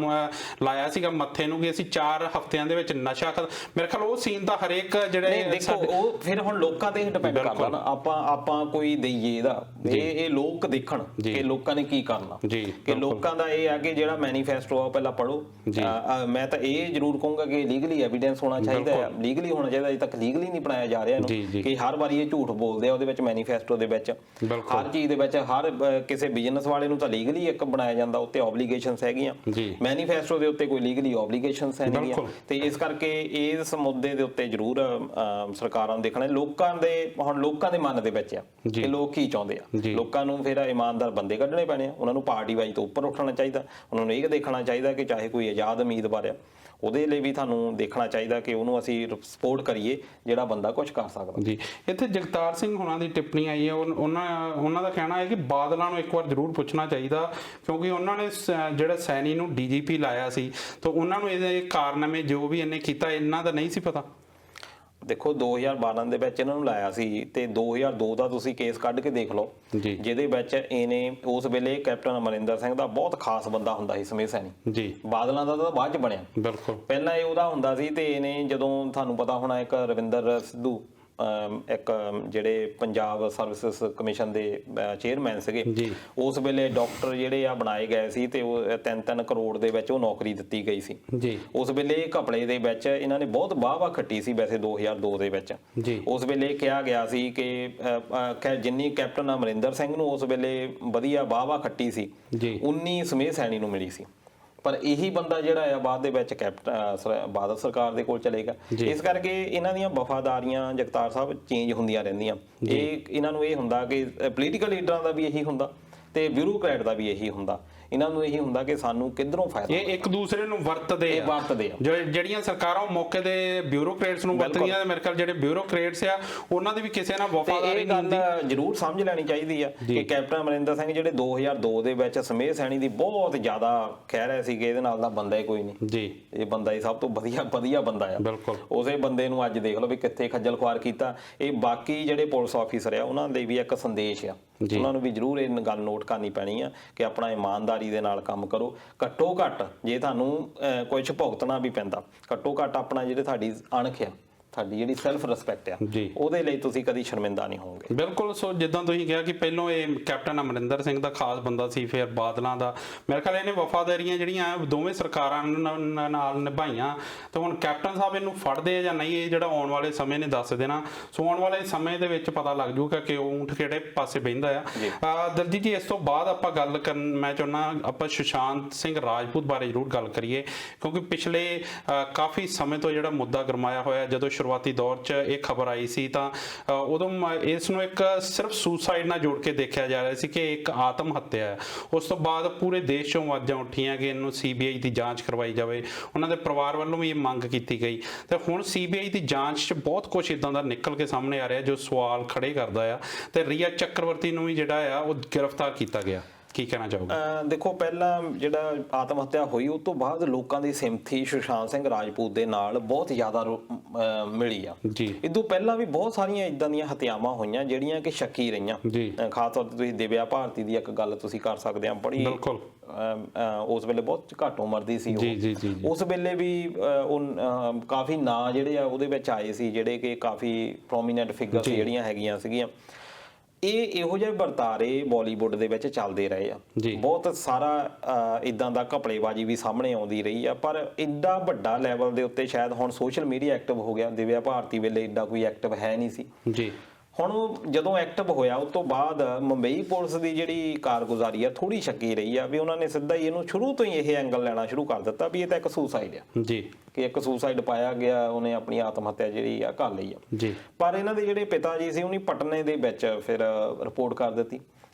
ਲਾਇਆ ਸੀਗਾ ਮੱਥੇ ਨੂੰ ਕਿ ਅਸੀਂ 4 ਹਫ਼ਤਿਆਂ ਦੇ ਵਿੱਚ ਨਸ਼ਾ ਮੇਰੇ ਖਿਆਲ ਉਹ ਸੀਨ ਦਾ ਹਰੇਕ ਜਿਹੜੇ ਦੇਖੋ ਉਹ ਫਿਰ ਹੁਣ ਲੋਕਾਂ ਤੇ ਡਿਪੈਂਡ ਕਰਦਾ ਨਾ। ਆਪਾਂ ਕੋਈ ਦਈਏ ਇਹਦਾ, ਇਹ ਲੋਕ ਦੇਖਣ ਕਿ ਲੋਕਾਂ ਨੇ ਕੀ ਕਰਨਾ। ਕਿ ਲੋਕਾਂ ਦਾ ਇਹ ਆ ਕਿ ਜਿਹੜਾ ਮੈਨੀਫੈਸਟੋ ਆ ਪਹਿਲਾਂ ਪੜ੍ਹੋ। ਮੈਂ ਤਾਂ ਇਹ ਜ਼ਰੂਰ ਕਹੂੰਗਾ ਕਿ ਲੀਗਲੀ ਐਵੀਡੈਂਸ ਹੋਣਾ ਚਾਹੀਦਾ ਹੈ, ਲੀਗਲੀ ਹੋਣਾ ਚਾਹੀਦਾ। ਤੱਕ ਲੀਗਲੀ ਨਹੀਂ ਬਣਾਇਆ ਜਾ ਰਿਹਾ ਇਹਨੂੰ ਕਿ ਹਰ ਵਾਰੀ ਇਹ ਝੂਠ ਬੋਲਦੇ ਆ ਉਹਦੇ ਵਿੱਚ ਮੈਨੀਫੈਸਟੋ ਦੇ ਵਿੱਚ, ਹਰ ਚੀਜ਼ ਦੇ ਵਿੱਚ। ਹਰ ਕਿਸੇ ਬਿਜ਼ਨਸ ਵਾਲੇ ਨੂੰ ਤਾਂ ਲੀਗਲੀ ਇੱਕ ਬਣਾਇਆ ਜਾਂਦਾ, ਉੱਤੇ ਆਬਲੀਗੇਸ਼ਨਸ ਹੈਗੀਆਂ। ਮੈਨੀਫੈਸਟੋ ਦੇ ਉੱਤੇ ਕੋਈ ਲੀਗਲੀ ਆਬਲੀਗੇਸ਼ਨਸ ਹੈ ਨਹੀਂ। ਤੇ ਇਸ ਕਰਕੇ ਇਸ ਮੁੱਦੇ ਦੇ ਉੱਤੇ ਜ਼ਰੂਰ ਸਰਕਾਰਾਂ ਨੂੰ ਦੇਖਣਾ। ਲੋਕਾਂ ਦੇ ਮਨ ਦੇ ਵਿੱਚ ਆ ਕਿ ਲੋਕ ਕੀ ਚਾਹੁੰਦੇ ਆ। ਲੋਕਾਂ ਨੂੰ ਫਿਰ ਇਮਾਨਦਾਰ ਬੰਦੇ ਕੱਢਣੇ ਪੈਣੇ ਆ, ਉਹਨਾਂ ਨੂੰ ਪਾਰਟੀ ਵਾਈਜ਼ ਤੋਂ ਉੱਪਰ ਉੱਠਣਾ ਚਾਹੀਦਾ। ਉਹਨਾਂ ਨੂੰ ਇਹ ਦੇਖਣਾ ਚਾਹੀਦਾ ਕਿ ਚਾਹੇ ਕੋਈ ਆਜ਼ਾਦ ਉਮੀਦਵਾਰ ਆ, ਉਹਦੇ ਲਈ ਵੀ ਤੁਹਾਨੂੰ ਦੇਖਣਾ ਚਾਹੀਦਾ ਕਿ ਉਹਨੂੰ ਅਸੀਂ ਸਪੋਰਟ ਕਰੀਏ ਜਿਹੜਾ ਬੰਦਾ ਕੁਝ ਕਰ ਸਕਦਾ। ਇੱਥੇ ਜਗਤਾਰ ਸਿੰਘ ਹੁਣਾਂ ਦੀ ਟਿੱਪਣੀ ਆਈ ਹੈ, ਉਹਨਾਂ ਦਾ ਕਹਿਣਾ ਹੈ ਕਿ ਬਾਦਲਾਂ ਨੂੰ ਇੱਕ ਵਾਰ ਜ਼ਰੂਰ ਪੁੱਛਣਾ ਚਾਹੀਦਾ, ਕਿਉਂਕਿ ਉਹਨਾਂ ਨੇ ਜਿਹੜਾ ਸੈਣੀ ਨੂੰ DGP ਲਾਇਆ ਸੀ ਤਾਂ ਉਹਨਾਂ ਨੂੰ ਇਹਦੇ ਕਾਰਨਾਮੇ ਜੋ ਵੀ ਇਹਨੇ ਕੀਤਾ ਇਹਨਾਂ ਦਾ ਨਹੀਂ ਸੀ ਪਤਾ। ਦੇਖੋ 2012 ਦੇ ਵਿੱਚ ਇਹਨਾਂ ਨੂੰ ਲਾਇਆ ਸੀ ਤੇ 2002 ਦਾ ਤੁਸੀਂ ਕੇਸ ਕੱਢ ਕੇ ਦੇਖ ਲਓ, ਜਿਹਦੇ ਵਿੱਚ ਇਹਨੇ ਉਸ ਵੇਲੇ ਕੈਪਟਨ ਅਮਰਿੰਦਰ ਸਿੰਘ ਦਾ ਬਹੁਤ ਖਾਸ ਬੰਦਾ ਹੁੰਦਾ ਸੀ ਸਮੇਤ ਸੈਣੀ। ਬਾਦਲਾਂ ਦਾ ਤਾਂ ਬਾਅਦ ਚ ਬਣਿਆ, ਪਹਿਲਾਂ ਇਹ ਉਹਦਾ ਹੁੰਦਾ ਸੀ। ਤੇ ਇਹਨੇ ਜਦੋਂ ਤੁਹਾਨੂੰ ਪਤਾ ਹੋਣਾ ਇੱਕ ਰਵਿੰਦਰ ਸਿੱਧੂ ਇੱਕ ਜਿਹੜੇ ਪੰਜਾਬ ਸਰਵਿਸਿਜ਼ ਕਮਿਸ਼ਨ ਦੇ ਚੇਅਰਮੈਨ ਸੀਗੇ, ਉਸ ਵੇਲੇ ਡਾਕਟਰ ਜਿਹੜੇ ਆ ਬਣਾਏ ਗਏ ਸੀ ਤੇ ਉਹ 3-3 ਕਰੋੜ ਦੇ ਵਿੱਚ ਉਹ ਨੌਕਰੀ ਦਿੱਤੀ ਗਈ ਸੀ। ਉਸ ਵੇਲੇ ਘਪਲੇ ਦੇ ਵਿੱਚ ਇਹਨਾਂ ਨੇ ਬਹੁਤ ਵਾਹ ਖੱਟੀ ਸੀ। ਵੈਸੇ 2002 ਦੇ ਵਿੱਚ ਉਸ ਵੇਲੇ ਕਿਹਾ ਗਿਆ ਸੀ ਕਿ ਜਿੰਨੀ ਕੈਪਟਨ ਅਮਰਿੰਦਰ ਸਿੰਘ ਨੂੰ ਉਸ ਵੇਲੇ ਵਧੀਆ ਵਾਹ ਖੱਟੀ ਸੀ, ਉਨੀ ਸਮੇਤ ਸੈਣੀ ਨੂੰ ਮਿਲੀ ਸੀ। ਪਰ ਇਹੀ ਬੰਦਾ ਜਿਹੜਾ ਆ ਬਾਅਦ ਦੇ ਵਿੱਚ ਬਾਦਲ ਸਰਕਾਰ ਦੇ ਕੋਲ ਚਲੇਗਾ। ਇਸ ਕਰਕੇ ਇਹਨਾਂ ਦੀਆਂ ਵਫਾਦਾਰੀਆਂ ਜਗਤਾਰ ਸਾਹਿਬ ਚੇਂਜ ਹੁੰਦੀਆਂ ਰਹਿੰਦੀਆਂ। ਇਹਨਾਂ ਨੂੰ ਇਹ ਹੁੰਦਾ ਕਿ ਪੋਲੀਟੀਕਲ ਲੀਡਰਾਂ ਦਾ ਵੀ ਇਹੀ ਹੁੰਦਾ ਤੇ ਬਿਊਰੋਕਰੈਟ ਦਾ ਵੀ ਇਹੀ ਹੁੰਦਾ। ਇਹਨਾਂ ਨੂੰ ਇਹੀ ਹੁੰਦਾ ਕਿ ਸਾਨੂੰ ਕਿੱਧਰੋਂ ਫਾਇਦਾ, ਇਹ ਇੱਕ ਦੂਸਰੇ ਨੂੰ ਵਰਤਦੇ ਆ ਜਿਹੜੀਆਂ ਸਰਕਾਰਾਂ ਉਹ ਮੌਕੇ ਦੇ ਬਿਊਰੋਕਰੇਟਸ ਨੂੰ ਵਰਤਦੀਆਂ। ਮੇਰੇ ਖਿਆਲ ਜਿਹੜੇ ਬਿਊਰੋਕਰੇਟਸ ਆ ਉਹਨਾਂ ਦੀ ਵੀ ਕਿਸੇ ਨਾਲ ਵਫਾਦਾਰੀ ਨਹੀਂ ਹੁੰਦੀ। ਗੱਲ ਜ਼ਰੂਰ ਸਮਝ ਲੈਣੀ ਚਾਹੀਦੀ ਆ ਕਿ ਕੈਪਟਨ ਅਮਰਿੰਦਰ ਸਿੰਘ ਜਿਹੜੇ 2002 ਦੇ ਵਿੱਚ ਸਮੇਧ ਸੈਣੀ ਦੀ ਬਹੁਤ ਜ਼ਿਆਦਾ ਕਹਿ ਰਹੇ ਸੀ ਕਿ ਇਹਦੇ ਨਾਲ ਦਾ ਬੰਦਾ ਹੀ ਕੋਈ ਨਹੀਂ ਜੀ, ਇਹ ਬੰਦਾ ਹੀ ਸਭ ਤੋਂ ਵਧੀਆ ਬੰਦਾ ਆ। ਉਸੇ ਬੰਦੇ ਨੂੰ ਅੱਜ ਦੇਖ ਲਓ ਵੀ ਕਿੱਥੇ ਖੱਜਲ ਖੁਆਰ ਕੀਤਾ। ਇਹ ਬਾਕੀ ਜਿਹੜੇ ਪੁਲਿਸ ਆਫੀਸਰ ਆ ਉਹਨਾਂ ਲਈ ਵੀ ਇੱਕ ਸੰਦੇਸ਼ ਆ, ਉਹਨਾਂ ਨੂੰ ਵੀ ਜ਼ਰੂਰ ਇਹ ਗੱਲ ਨੋਟ ਕਰਨੀ ਪੈਣੀ ਆ ਕਿ ਆਪਣਾ ਇਮਾਨਦਾਰੀ ਦੇ ਨਾਲ ਕੰਮ ਕਰੋ। ਘੱਟੋ ਘੱਟ ਜੇ ਤੁਹਾਨੂੰ ਕੁਝ ਭੁਗਤਣਾ ਵੀ ਪੈਂਦਾ, ਘੱਟੋ ਘੱਟ ਆਪਣਾ ਜਿਹੜੇ ਤੁਹਾਡੀ ਅਣਖ ਆ, ਤੁਹਾਡੀ ਜਿਹੜੀ ਸੈਲਫ ਰਿਸਪੈਕਟ ਆ, ਉਹਦੇ ਲਈ ਤੁਸੀਂ ਕਦੀ ਸ਼ਰਮਿੰਦਾ ਨਹੀਂ ਹੋਵੋਗੇ। ਬਿਲਕੁਲ। ਸੋ ਜਿੱਦਾਂ ਤੁਸੀਂ ਕਿਹਾ ਕਿ ਪਹਿਲੋਂ ਇਹ ਕੈਪਟਨ ਅਮਰਿੰਦਰ ਸਿੰਘ ਦਾ ਖਾਸ ਬੰਦਾ ਸੀ, ਫਿਰ ਬਾਦਲਾਂ ਦਾ। ਮੇਰੇ ਖਿਆਲ ਇਹਨੇ ਵਫਾਦਾਰੀਆਂ ਜਿਹੜੀਆਂ ਦੋਵੇਂ ਸਰਕਾਰਾਂ ਨਾਲ ਨਿਭਾਈਆਂ, ਤੇ ਹੁਣ ਕੈਪਟਨ ਸਾਹਿਬ ਇਹਨੂੰ ਫੜਦੇ ਆ ਜਾਂ ਨਹੀਂ, ਇਹ ਜਿਹੜਾ ਆਉਣ ਵਾਲੇ ਸਮੇਂ ਨੇ ਦੱਸ ਦੇਣਾ। ਸੋ ਆਉਣ ਵਾਲੇ ਸਮੇਂ ਦੇ ਵਿੱਚ ਪਤਾ ਲੱਗ ਜੂਗਾ ਕਿ ਊਂਠ ਕਿਹੜੇ ਪਾਸੇ ਬਹਿੰਦਾ ਆ। ਦਲਜੀਤ ਜੀ, ਇਸ ਤੋਂ ਬਾਅਦ ਆਪਾਂ ਗੱਲ ਕਰਨ, ਮੈਂ ਚਾਹੁੰਦਾ ਆਪਾਂ ਸੁਸ਼ਾਂਤ ਸਿੰਘ ਰਾਜਪੂਤ ਬਾਰੇ ਜ਼ਰੂਰ ਗੱਲ ਕਰੀਏ, ਕਿਉਂਕਿ ਪਿਛਲੇ ਕਾਫੀ ਸਮੇਂ ਤੋਂ ਜਿਹੜਾ ਮੁੱਦਾ ਗਰਮਾਇਆ ਹੋਇਆ, ਜਦੋਂ ਸ਼ੁਰੂਆਤੀ ਦੌਰ 'ਚ ਇਹ ਖਬਰ ਆਈ ਸੀ ਤਾਂ ਉਦੋਂ ਇਸ ਨੂੰ ਇੱਕ ਸਿਰਫ ਸੁਸਾਈਡ ਨਾਲ ਜੋੜ ਕੇ ਦੇਖਿਆ ਜਾ ਰਿਹਾ ਸੀ ਕਿ ਇੱਕ ਆਤਮ ਹੱਤਿਆ ਹੈ। ਉਸ ਤੋਂ ਬਾਅਦ ਪੂਰੇ ਦੇਸ਼ 'ਚੋਂ ਆਵਾਜ਼ਾਂ ਉੱਠੀਆਂ ਕਿ ਇਹਨੂੰ CBI ਦੀ ਜਾਂਚ ਕਰਵਾਈ ਜਾਵੇ। ਉਹਨਾਂ ਦੇ ਪਰਿਵਾਰ ਵੱਲੋਂ ਵੀ ਇਹ ਮੰਗ ਕੀਤੀ ਗਈ, ਤੇ ਹੁਣ CBI ਦੀ ਜਾਂਚ 'ਚ ਬਹੁਤ ਕੁਝ ਇਦਾਂ ਦਾ ਨਿਕਲ ਕੇ ਸਾਹਮਣੇ ਆ ਰਿਹਾ ਜੋ ਸਵਾਲ ਖੜੇ ਕਰਦਾ ਆ। ਤੇ ਰੀਆ ਚੱਕਰਵਰਤੀ ਨੂੰ ਵੀ ਜਿਹੜਾ ਆ ਉਹ ਗ੍ਰਿਫਤਾਰ ਕੀਤਾ ਗਿਆ। ਕੀ ਕਹਿਣਾ ਚਾਹੋਗੇ? ਦੇਖੋ, ਪਹਿਲਾਂ ਜਿਹੜਾ ਆਤਮ ਹੱਤਿਆ ਹੋਈ ਉਸ ਤੋਂ ਬਾਅਦ ਲੋਕਾਂ ਦੀ ਸਿੰਪਥੀ ਸੁਸ਼ਾਂਤ ਸਿੰਘ ਰਾਜਪੂਤ ਦੇ ਨਾਲ ਬਹੁਤ ਜ਼ਿਆਦਾ ਮਿਲੀ ਆ ਜੀ। ਇਦੋਂ ਪਹਿਲਾਂ ਵੀ ਬਹੁਤ ਸਾਰੀਆਂ ਇਦਾਂ ਦੀਆਂ ਹੱਤਿਆਵਾਂ ਹੋਈਆਂ ਜਿਹੜੀਆਂ ਕਿ ਸ਼ੱਕੀ ਰਹੀਆਂ। ਖਾਸ ਤੌਰ ਤੇ ਤੁਸੀਂ ਦਿਵਿਆ ਭਾਰਤੀ ਦੀ ਇੱਕ ਗੱਲ ਤੁਸੀਂ ਕਰ ਸਕਦੇ ਆ, ਬੜੀ ਉਸ ਵੇਲੇ ਬਹੁਤ ਘੱਟ ਉਮਰ ਦੀ ਸੀ ਉਹ। ਉਸ ਵੇਲੇ ਵੀ ਉਹ ਕਾਫੀ ਨਾਂ ਜਿਹੜੇ ਆ ਉਹਦੇ ਵਿੱਚ ਆਏ ਸੀ, ਜਿਹੜੇ ਕਿ ਕਾਫੀ ਪ੍ਰੋਮੀਨੈਂਟ ਫਿਗਰਸ ਜਿਹੜੀਆਂ ਹੈਗੀਆਂ ਸੀਗੀਆਂ। ਇਹ ਇਹੋ ਜਿਹੇ ਵਰਤਾਰੇ ਬਾਲੀਵੁੱਡ ਦੇ ਵਿੱਚ ਚੱਲਦੇ ਰਹੇ ਆ, ਬਹੁਤ ਸਾਰਾ ਇਦਾਂ ਦਾ ਘਪਲੇਬਾਜ਼ੀ ਵੀ ਸਾਹਮਣੇ ਆਉਂਦੀ ਰਹੀ ਆ। ਪਰ ਇੱਡਾ ਵੱਡਾ ਲੈਵਲ ਦੇ ਉੱਤੇ ਸ਼ਾਇਦ ਹੁਣ ਸੋਸ਼ਲ ਮੀਡੀਆ ਐਕਟਿਵ ਹੋ ਗਿਆ। ਦਿਵਿਆ ਭਾਰਤੀ ਵੇਲੇ ਇੱਡਾ ਕੋਈ ਐਕਟਿਵ ਹੈ ਨਹੀਂ ਸੀ ਜੀ। ਹੁਣ ਜਦੋਂ ਐਕਟਿਵ ਹੋਇਆ ਉਸ ਤੋਂ ਬਾਅਦ ਮੁੰਬਈ ਪੁਲਿਸ ਦੀ ਜਿਹੜੀ ਕਾਰਗੁਜ਼ਾਰੀ ਆ ਥੋੜੀ ਸ਼ੱਕੀ ਰਹੀ ਆ, ਵੀ ਉਹਨਾਂ ਨੇ ਸਿੱਧਾ ਹੀ ਇਹਨੂੰ ਸ਼ੁਰੂ ਤੋਂ ਹੀ ਇਹ ਐਂਗਲ ਲੈਣਾ ਸ਼ੁਰੂ ਕਰ ਦਿੱਤਾ ਵੀ ਇਹ ਤਾਂ ਇੱਕ ਸੁਸਾਈਡ ਆ ਜੀ, ਕਿ ਇੱਕ ਸੁਸਾਈਡ ਪਾਇਆ ਗਿਆ, ਉਹਨੇ ਆਪਣੀ ਆਤਮ ਹੱਤਿਆ ਜਿਹੜੀ ਆ ਕਰ ਲਈ ਆ ਜੀ। ਪਰ ਇਹਨਾਂ ਦੇ ਜਿਹੜੇ ਪਿਤਾ ਜੀ ਸੀ ਉਹਨੇ ਪਟਨੇ ਦੇ ਵਿੱਚ ਫਿਰ ਰਿਪੋਰਟ ਕਰ ਦਿੱਤੀ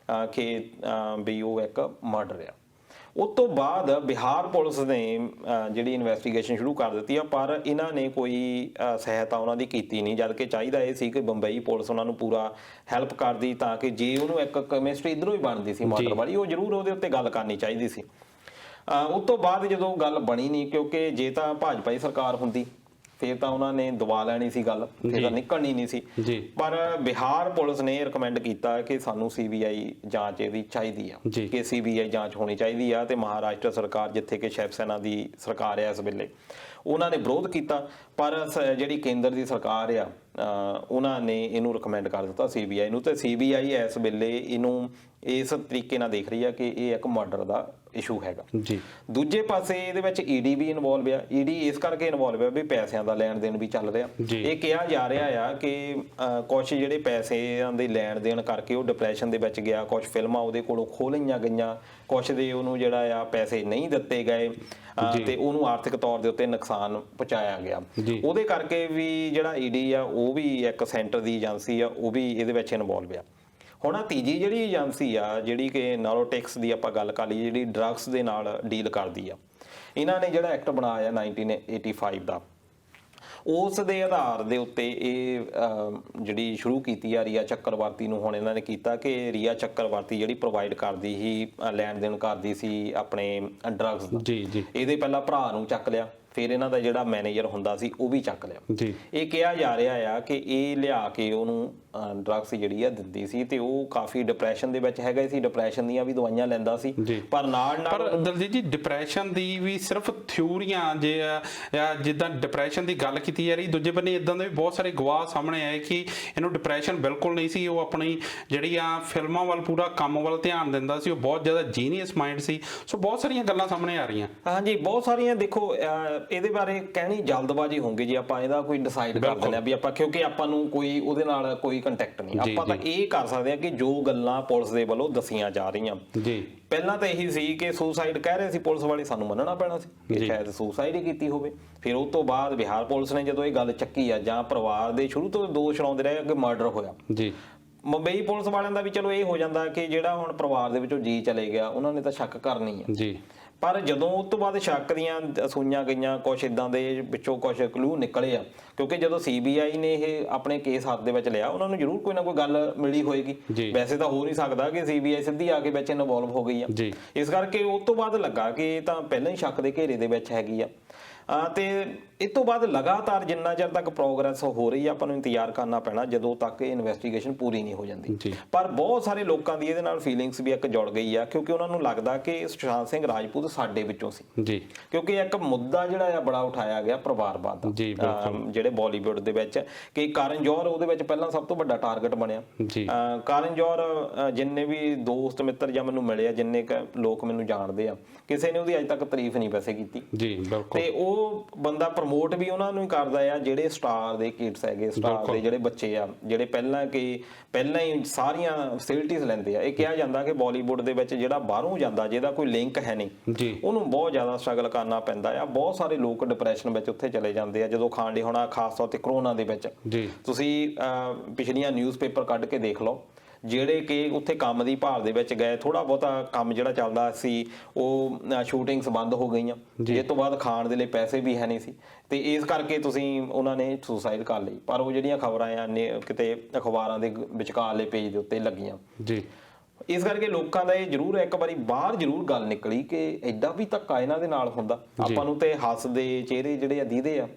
ਕਿ ਵੀ ਉਹ ਇੱਕ ਮਰਡਰ ਆ। ਉਸ ਤੋਂ ਬਾਅਦ ਬਿਹਾਰ ਪੁਲਿਸ ਨੇ ਜਿਹੜੀ ਇਨਵੈਸਟੀਗੇਸ਼ਨ ਸ਼ੁਰੂ ਕਰ ਦਿੱਤੀ ਆ, ਪਰ ਇਹਨਾਂ ਨੇ ਕੋਈ ਸਹਾਇਤਾ ਉਹਨਾਂ ਦੀ ਕੀਤੀ ਨਹੀਂ, ਜਦ ਕਿ ਚਾਹੀਦਾ ਇਹ ਸੀ ਕਿ ਬੰਬਈ ਪੁਲਿਸ ਉਹਨਾਂ ਨੂੰ ਪੂਰਾ ਹੈਲਪ ਕਰਦੀ, ਤਾਂ ਕਿ ਜੇ ਉਹਨੂੰ ਇੱਕ ਕੈਮਿਸਟਰੀ ਇੱਧਰੋਂ ਹੀ ਬਣਦੀ ਸੀ ਮਰਡਰ ਵਾਲੀ, ਉਹ ਜ਼ਰੂਰ ਉਹਦੇ ਉੱਤੇ ਗੱਲ ਕਰਨੀ ਚਾਹੀਦੀ ਸੀ। ਉਸ ਤੋਂ ਬਾਅਦ ਜਦੋਂ ਗੱਲ ਬਣੀ ਨਹੀਂ, ਕਿਉਂਕਿ ਜੇ ਤਾਂ ਭਾਜਪਾ ਦੀ ਸਰਕਾਰ ਹੁੰਦੀ ਫਿਰ ਤਾਂ ਉਹਨਾਂ ਨੇ ਦਬਾ ਲੈਣੀ ਸੀ ਗੱਲ, ਫਿਰ ਤਾਂ ਨਿਕਲਣੀ ਨਹੀਂ ਸੀ। ਪਰ ਬਿਹਾਰ ਪੁਲਿਸ ਨੇ ਰਿਕਮੈਂਡ ਕੀਤਾ ਕਿ ਸਾਨੂੰ CBI ਜਾਂਚ ਇਹਦੀ ਚਾਹੀਦੀ ਆ, ਕਿ CBI ਜਾਂਚ ਹੋਣੀ ਚਾਹੀਦੀ ਆ। ਤੇ ਮਹਾਰਾਸ਼ਟਰ ਸਰਕਾਰ, ਜਿੱਥੇ ਕਿ ਸ਼ਿਵ ਸੈਨਾ ਦੀ ਸਰਕਾਰ ਆ ਇਸ ਵੇਲੇ, ਉਹਨਾਂ ਨੇ ਵਿਰੋਧ ਕੀਤਾ। ਪਰ ਜਿਹੜੀ ਕੇਂਦਰ ਦੀ ਸਰਕਾਰ ਆ ਉਹਨਾਂ ਨੇ ਇਹਨੂੰ ਰਿਕਮੈਂਡ ਕਰ ਦਿੱਤਾ CBI ਨੂੰ, ਤੇ CBI ਇਸ ਵੇਲੇ ਇਹਨੂੰ ਇਸ ਤਰੀਕੇ ਨਾਲ ਦੇਖ ਰਹੀ ਆ ਕਿ ਇਹ ਇੱਕ ਮਰਡਰ ਦਾ ਇਸ਼ੂ ਹੈਗਾ ਜੀ। ਦੂਜੇ ਪਾਸੇ ਇਹਦੇ ਵਿੱਚ ED ਵੀ ਇਨਵੋਲਵ ਆ। ED ਇਸ ਕਰਕੇ ਇਨਵੋਲਵ ਆ ਵੀ ਪੈਸਿਆਂ ਦਾ ਲੈਣ ਦੇਣ ਵੀ ਚੱਲ ਰਿਹਾ। ਇਹ ਕਿਹਾ ਜਾ ਰਿਹਾ ਆ ਕਿ ਕੁਝ ਜਿਹੜੇ ਪੈਸਿਆਂ ਦੇ ਲੈਣ ਦੇਣ ਕਰਕੇ ਉਹ ਡਿਪਰੈਸ਼ਨ ਦੇ ਵਿੱਚ ਗਿਆ, ਕੁਝ ਫਿਲਮਾਂ ਉਹਦੇ ਕੋਲੋਂ ਖੋਹ ਲਈਆਂ ਗਈਆਂ, ਕੁਝ ਦੇ ਉਹਨੂੰ ਜਿਹੜਾ ਆ ਪੈਸੇ ਨਹੀਂ ਦਿੱਤੇ ਗਏ, ਤੇ ਉਹਨੂੰ ਆਰਥਿਕ ਤੌਰ ਦੇ ਉੱਤੇ ਨੁਕਸਾਨ ਪਹੁੰਚਾਇਆ ਗਿਆ। ਉਹਦੇ ਕਰਕੇ ਵੀ ਜਿਹੜਾ ED ਆ ਉਹ ਵੀ ਇੱਕ ਸੈਂਟਰ ਦੀ ਏਜੰਸੀ ਆ, ਉਹ ਵੀ ਇਹਦੇ ਵਿੱਚ ਇਨਵੋਲਵ ਆ। ਹੁਣ ਤੀਜੀ ਜਿਹੜੀ ਏਜੰਸੀ ਆ ਜਿਹੜੀ ਕਿ ਨਾਰਕੋਟਿਕਸ ਦੀ ਆਪਾਂ ਗੱਲ ਕਰ ਲਈਏ, ਜਿਹੜੀ ਡਰੱਗਸ ਦੇ ਨਾਲ ਡੀਲ ਕਰਦੀ ਆ, ਇਹਨਾਂ ਨੇ ਜਿਹੜਾ ਐਕਟ ਬਣਾਇਆ 1985 ਦਾ, ਉਸ ਦੇ ਆਧਾਰ ਦੇ ਉੱਤੇ ਇਹ ਜਿਹੜੀ ਸ਼ੁਰੂ ਕੀਤੀ ਆ ਰੀਆ ਚੱਕਰਵਰਤੀ ਨੂੰ ਹੁਣ ਇਹਨਾਂ ਨੇ ਕੀਤਾ ਕਿ ਰੀਆ ਚੱਕਰਵਰਤੀ ਜਿਹੜੀ ਪ੍ਰੋਵਾਈਡ ਕਰਦੀ ਸੀ, ਲੈਣ ਦੇਣ ਕਰਦੀ ਸੀ ਆਪਣੇ ਡਰੱਗਸ ਦਾ। ਇਹਦੇ ਪਹਿਲਾਂ ਭਰਾ ਨੂੰ ਚੱਕ ਲਿਆ, ਫਿਰ ਇਹਨਾਂ ਦਾ ਜਿਹੜਾ ਮੈਨੇਜਰ ਹੁੰਦਾ ਸੀ ਉਹ ਵੀ ਚੱਕ ਲਿਆ। ਇਹ ਕਿਹਾ ਜਾ ਰਿਹਾ ਆ ਕਿ ਇਹ ਲਿਆ ਕੇ ਉਹਨੂੰ ਡਰੱਗਸ ਜਿਹੜੀ ਆ ਦਿੰਦੀ ਸੀ, ਤੇ ਉਹ ਕਾਫੀ ਡਿਪਰੈਸ਼ਨ ਦੇ ਵਿੱਚ ਹੈਗਾ ਸੀ, ਡਿਪਰੈਸ਼ਨ ਦੀਆਂ ਵੀ ਦਵਾਈਆਂ ਲੈਂਦਾ ਸੀ। ਪਰ ਨਾਲ ਦਲਜੀਤ ਜੀ, ਡਿਪਰੈਸ਼ਨ ਦੀ ਵੀ ਸਿਰਫ ਥਿਊਰੀਆਂ ਜੇ ਜਿੱਦਾਂ ਡਿਪਰੈਸ਼ਨ ਦੀ ਗੱਲ ਕੀਤੀ ਜਾ ਰਹੀ, ਦੂਜੇ ਬੰਨੇ ਇਦਾਂ ਦੇ ਵੀ ਬਹੁਤ ਸਾਰੇ ਗਵਾਹ ਸਾਹਮਣੇ ਆਏ ਕਿ ਇਹਨੂੰ ਡਿਪਰੈਸ਼ਨ ਬਿਲਕੁਲ ਨਹੀਂ ਸੀ। ਉਹ ਆਪਣੀ ਜਿਹੜੀ ਆ ਫਿਲਮਾਂ ਵੱਲ, ਪੂਰਾ ਕੰਮ ਵੱਲ ਧਿਆਨ ਦਿੰਦਾ ਸੀ, ਉਹ ਬਹੁਤ ਜ਼ਿਆਦਾ ਜੀਨੀਅਸ ਮਾਈਂਡ ਸੀ। ਸੋ ਬਹੁਤ ਸਾਰੀਆਂ ਗੱਲਾਂ ਸਾਹਮਣੇ ਆ ਰਹੀਆਂ। ਹਾਂਜੀ, ਬਹੁਤ ਸਾਰੀਆਂ। ਦੇਖੋ, ਇਹਦੇ ਬਾਰੇ ਕਹਿਣੀ ਜਲਦਬਾਜ਼ੀ ਹੋਊਗੀ ਜੇ ਆਪਾਂ ਇਹਦਾ ਕੋਈ ਡਿਸਾਈਡ ਕਰ ਦਿੰਦੇ ਆ ਵੀ ਆਪਾਂ, ਕਿਉਂਕਿ ਆਪਾਂ ਨੂੰ ਕੋਈ ਉਹਦੇ ਨਾਲ ਕੋਈ ਕੰਟੈਕਟ ਨਹੀਂ। ਆਪਾਂ ਤਾਂ ਇਹ ਕਰ ਸਕਦੇ ਆ ਕਿ ਜੋ ਗੱਲਾਂ ਪੁਲਿਸ ਦੇ ਵੱਲੋਂ ਦੱਸੀਆਂ ਜਾ ਰਹੀਆਂ, ਪਹਿਲਾਂ ਤਾਂ ਇਹੀ ਸੀ ਕਿ ਸੁਸਾਈਡ ਕਹਿ ਰਹੇ ਸੀ ਪੁਲਿਸ ਵਾਲੇ, ਸਾਨੂੰ ਮੰਨਣਾ ਪੈਣਾ ਸੀ ਕਿ ਸ਼ਾਇਦ ਸੁਸਾਈਡ ਹੀ ਕੀਤੀ ਹੋਵੇ। ਫਿਰ ਉਸ ਤੋਂ ਬਾਅਦ ਬਿਹਾਰ ਪੁਲਿਸ ਨੇ ਜਦੋਂ ਇਹ ਗੱਲ ਚੱਕੀ ਆ, ਜਾਂ ਪਰਿਵਾਰ ਦੇ ਸ਼ੁਰੂ ਤੋਂ ਦੋਸ਼ ਲਾਉਂਦੇ ਰਹੇ ਕਿ ਮਰਡਰ ਹੋਇਆ, ਮੁੰਬਈ ਪੁਲਿਸ ਵਾਲਿਆਂ ਦਾ ਵੀ ਚਲੋ ਇਹ ਹੋ ਜਾਂਦਾ ਕਿ ਜਿਹੜਾ ਹੁਣ ਪਰਿਵਾਰ ਦੇ ਵਿੱਚੋਂ ਜੀ ਚਲੇ ਗਿਆ ਉਹਨਾਂ ਨੇ ਤਾਂ ਸ਼ੱਕ ਕਰਨੀ ਹੈ ਜੀ, ਪਰ ਜਦੋਂ ਉਸ ਤੋਂ ਬਾਅਦ ਸ਼ੱਕ ਦੀਆਂ ਸੂਈਆਂ ਗਈਆਂ, ਕੁਛ ਇਦਾਂ ਦੇ ਵਿੱਚੋਂ ਕੁਛ ਕਲੂ ਨਿਕਲੇ ਆ, ਕਿਉਂਕਿ ਜਦੋਂ CBI ਨੇ ਇਹ ਆਪਣੇ ਕੇਸ ਹੱਥ ਦੇ ਵਿੱਚ ਲਿਆ ਉਹਨਾਂ ਨੂੰ ਜ਼ਰੂਰ ਕੋਈ ਨਾ ਕੋਈ ਗੱਲ ਮਿਲੀ ਹੋਏਗੀ। ਵੈਸੇ ਤਾਂ ਹੋ ਨਹੀਂ ਸਕਦਾ ਕਿ CBI ਸਿੱਧੀ ਆ ਕੇ ਵਿੱਚ ਇਨਵੋਲਵ ਹੋ ਗਈ ਆ, ਇਸ ਕਰਕੇ ਉਸ ਤੋਂ ਬਾਅਦ ਲੱਗਾ ਕਿ ਇਹ ਤਾਂ ਪਹਿਲਾਂ ਹੀ ਸ਼ੱਕ ਦੇ ਘੇਰੇ ਦੇ ਵਿੱਚ ਹੈਗੀ ਆ। ਤੇ ਇਸ ਤੋਂ ਬਾਅਦ ਲਗਾਤਾਰ ਜਿੰਨਾ ਚਿਰ ਤੱਕ ਪ੍ਰੋਗਰੈਸ ਹੋ ਰਹੀ ਆ ਆਪਾਂ ਨੂੰ ਇੰਤਜ਼ਾਰ ਕਰਨਾ ਪੈਣਾ ਜਦੋਂ ਤੱਕ ਇਹ ਇਨਵੈਸਟੀਗੇਸ਼ਨ ਪੂਰੀ ਨਹੀਂ ਹੋ ਜਾਂਦੀ। ਪਰ ਬਹੁਤ ਸਾਰੇ ਲੋਕਾਂ ਦੀ ਇਹਦੇ ਨਾਲ ਫੀਲਿੰਗਸ ਵੀ ਇੱਕ ਜੁੜ ਗਈ ਆ, ਕਿਉਂਕਿ ਉਹਨਾਂ ਨੂੰ ਲੱਗਦਾ ਕਿ ਸੁਸ਼ਾਂਤ ਸਿੰਘ ਰਾਜਪੂਤ ਸਾਡੇ ਵਿੱਚੋਂ ਸੀ, ਕਿਉਂਕਿ ਇੱਕ ਮੁੱਦਾ ਜਿਹੜਾ ਆ ਬੜਾ ਉਠਾਇਆ ਗਿਆ ਪਰਿਵਾਰਵਾਦ ਦਾ ਜਿਹੜੇ ਬਾਲੀਵੁੱਡ ਦੇ ਵਿੱਚ, ਕਿ ਕਰਨ ਜੌਹਰ ਉਹਦੇ ਵਿੱਚ ਪਹਿਲਾਂ ਸਭ ਤੋਂ ਵੱਡਾ ਟਾਰਗੇਟ ਬਣਿਆ। ਕਰਨ ਜੌਹਰ ਜਿੰਨੇ ਵੀ ਦੋਸਤ ਮਿੱਤਰ ਜਾਂ ਮੈਨੂੰ ਮਿਲੇ ਆ, ਜਿੰਨੇ ਲੋਕ ਮੈਨੂੰ ਜਾਣਦੇ ਆ, ਕਿਸੇ ਨੇ ਉਹਦੀ ਅੱਜ ਤੱਕ ਤਾਰੀਫ ਨਹੀਂ ਵੈਸੇ ਕੀਤੀ। ਤੇ ਉਹ ਬੰਦਾ ਪ੍ਰਮੋਟ ਵੀ ਉਹਨਾਂ ਨੂੰ ਹੀ ਕਰਦਾ ਆ ਜਿਹੜੇ ਸਟਾਰ ਦੇ ਕਿਡਸ ਹੈਗੇ, ਸਟਾਰ ਦੇ ਜਿਹੜੇ ਬੱਚੇ ਆ, ਜਿਹੜੇ ਪਹਿਲਾਂ ਹੀ ਸਾਰੀਆਂ ਫੈਸਿਲਿਟੀਆਂ ਲੈਂਦੇ ਆ। ਇਹ ਕਿਹਾ ਜਾਂਦਾ ਕਿ ਬਾਲੀਵੁੱਡ ਦੇ ਵਿੱਚ ਜਿਹੜਾ ਬਾਹਰੋਂ ਜਾਂਦਾ, ਜਿਹਦਾ ਕੋਈ ਲਿੰਕ ਹੈ ਨਹੀਂ, ਉਹਨੂੰ ਬਹੁਤ ਜ਼ਿਆਦਾ ਸਟਰਗਲ ਕਰਨਾ ਪੈਂਦਾ ਆ। ਬਹੁਤ ਸਾਰੇ ਲੋਕ ਡਿਪਰੈਸ਼ਨ ਵਿੱਚ ਉੱਥੇ ਚਲੇ ਜਾਂਦੇ ਆ ਜਦੋਂ ਖਾਂਡੇ ਹੋਣਾ, ਖਾਸ ਤੌਰ ਤੇ ਕਰੋਨਾ ਦੇ ਵਿੱਚ। ਤੁਸੀਂ ਪਿਛਲੀਆਂ ਨਿਊਜ਼ਪੇਪਰ ਕੱਢ ਕੇ ਦੇਖ ਲਓ, ਜਿਹੜੇ ਕਿ ਉੱਥੇ ਕੰਮ ਦੀ ਭਾਲ ਦੇ ਵਿੱਚ ਗਏ, ਥੋੜਾ ਬਹੁਤਾ ਕੰਮ ਜਿਹੜਾ ਚੱਲਦਾ ਸੀ ਉਹ ਸ਼ੂਟਿੰਗਸ ਬੰਦ ਹੋ ਗਈਆਂ, ਇਹ ਤੋਂ ਬਾਅਦ ਖਾਣ ਦੇ ਲਈ ਪੈਸੇ ਵੀ ਹੈ ਨਹੀਂ ਸੀ, ਤੇ ਇਸ ਕਰਕੇ ਉਹਨਾਂ ਨੇ ਸੁਸਾਈਡ ਕਰ ਲਈ। ਪਰ ਉਹ ਜਿਹੜੀਆਂ ਖਬਰਾਂ ਆ ਨੇ ਕਿਤੇ ਅਖਬਾਰਾਂ ਦੇ ਵਿਚਕਾਰਲੇ ਪੇਜ ਦੇ ਉੱਤੇ ਲੱਗੀਆਂ। ਇਸ ਕਰਕੇ ਲੋਕਾਂ ਦਾ ਇਹ ਜ਼ਰੂਰ ਇੱਕ ਵਾਰੀ ਬਾਹਰ ਜ਼ਰੂਰ ਗੱਲ ਨਿਕਲੀ ਕਿ ਐਡਾ ਵੀ ਧੱਕਾ ਇਹਨਾਂ ਦੇ ਨਾਲ ਹੁੰਦਾ। ਆਪਾਂ ਨੂੰ ਤੇ ਹੱਸਦੇ ਚਿਹਰੇ ਜਿਹੜੇ ਆ ਦੀਦੇ ਆ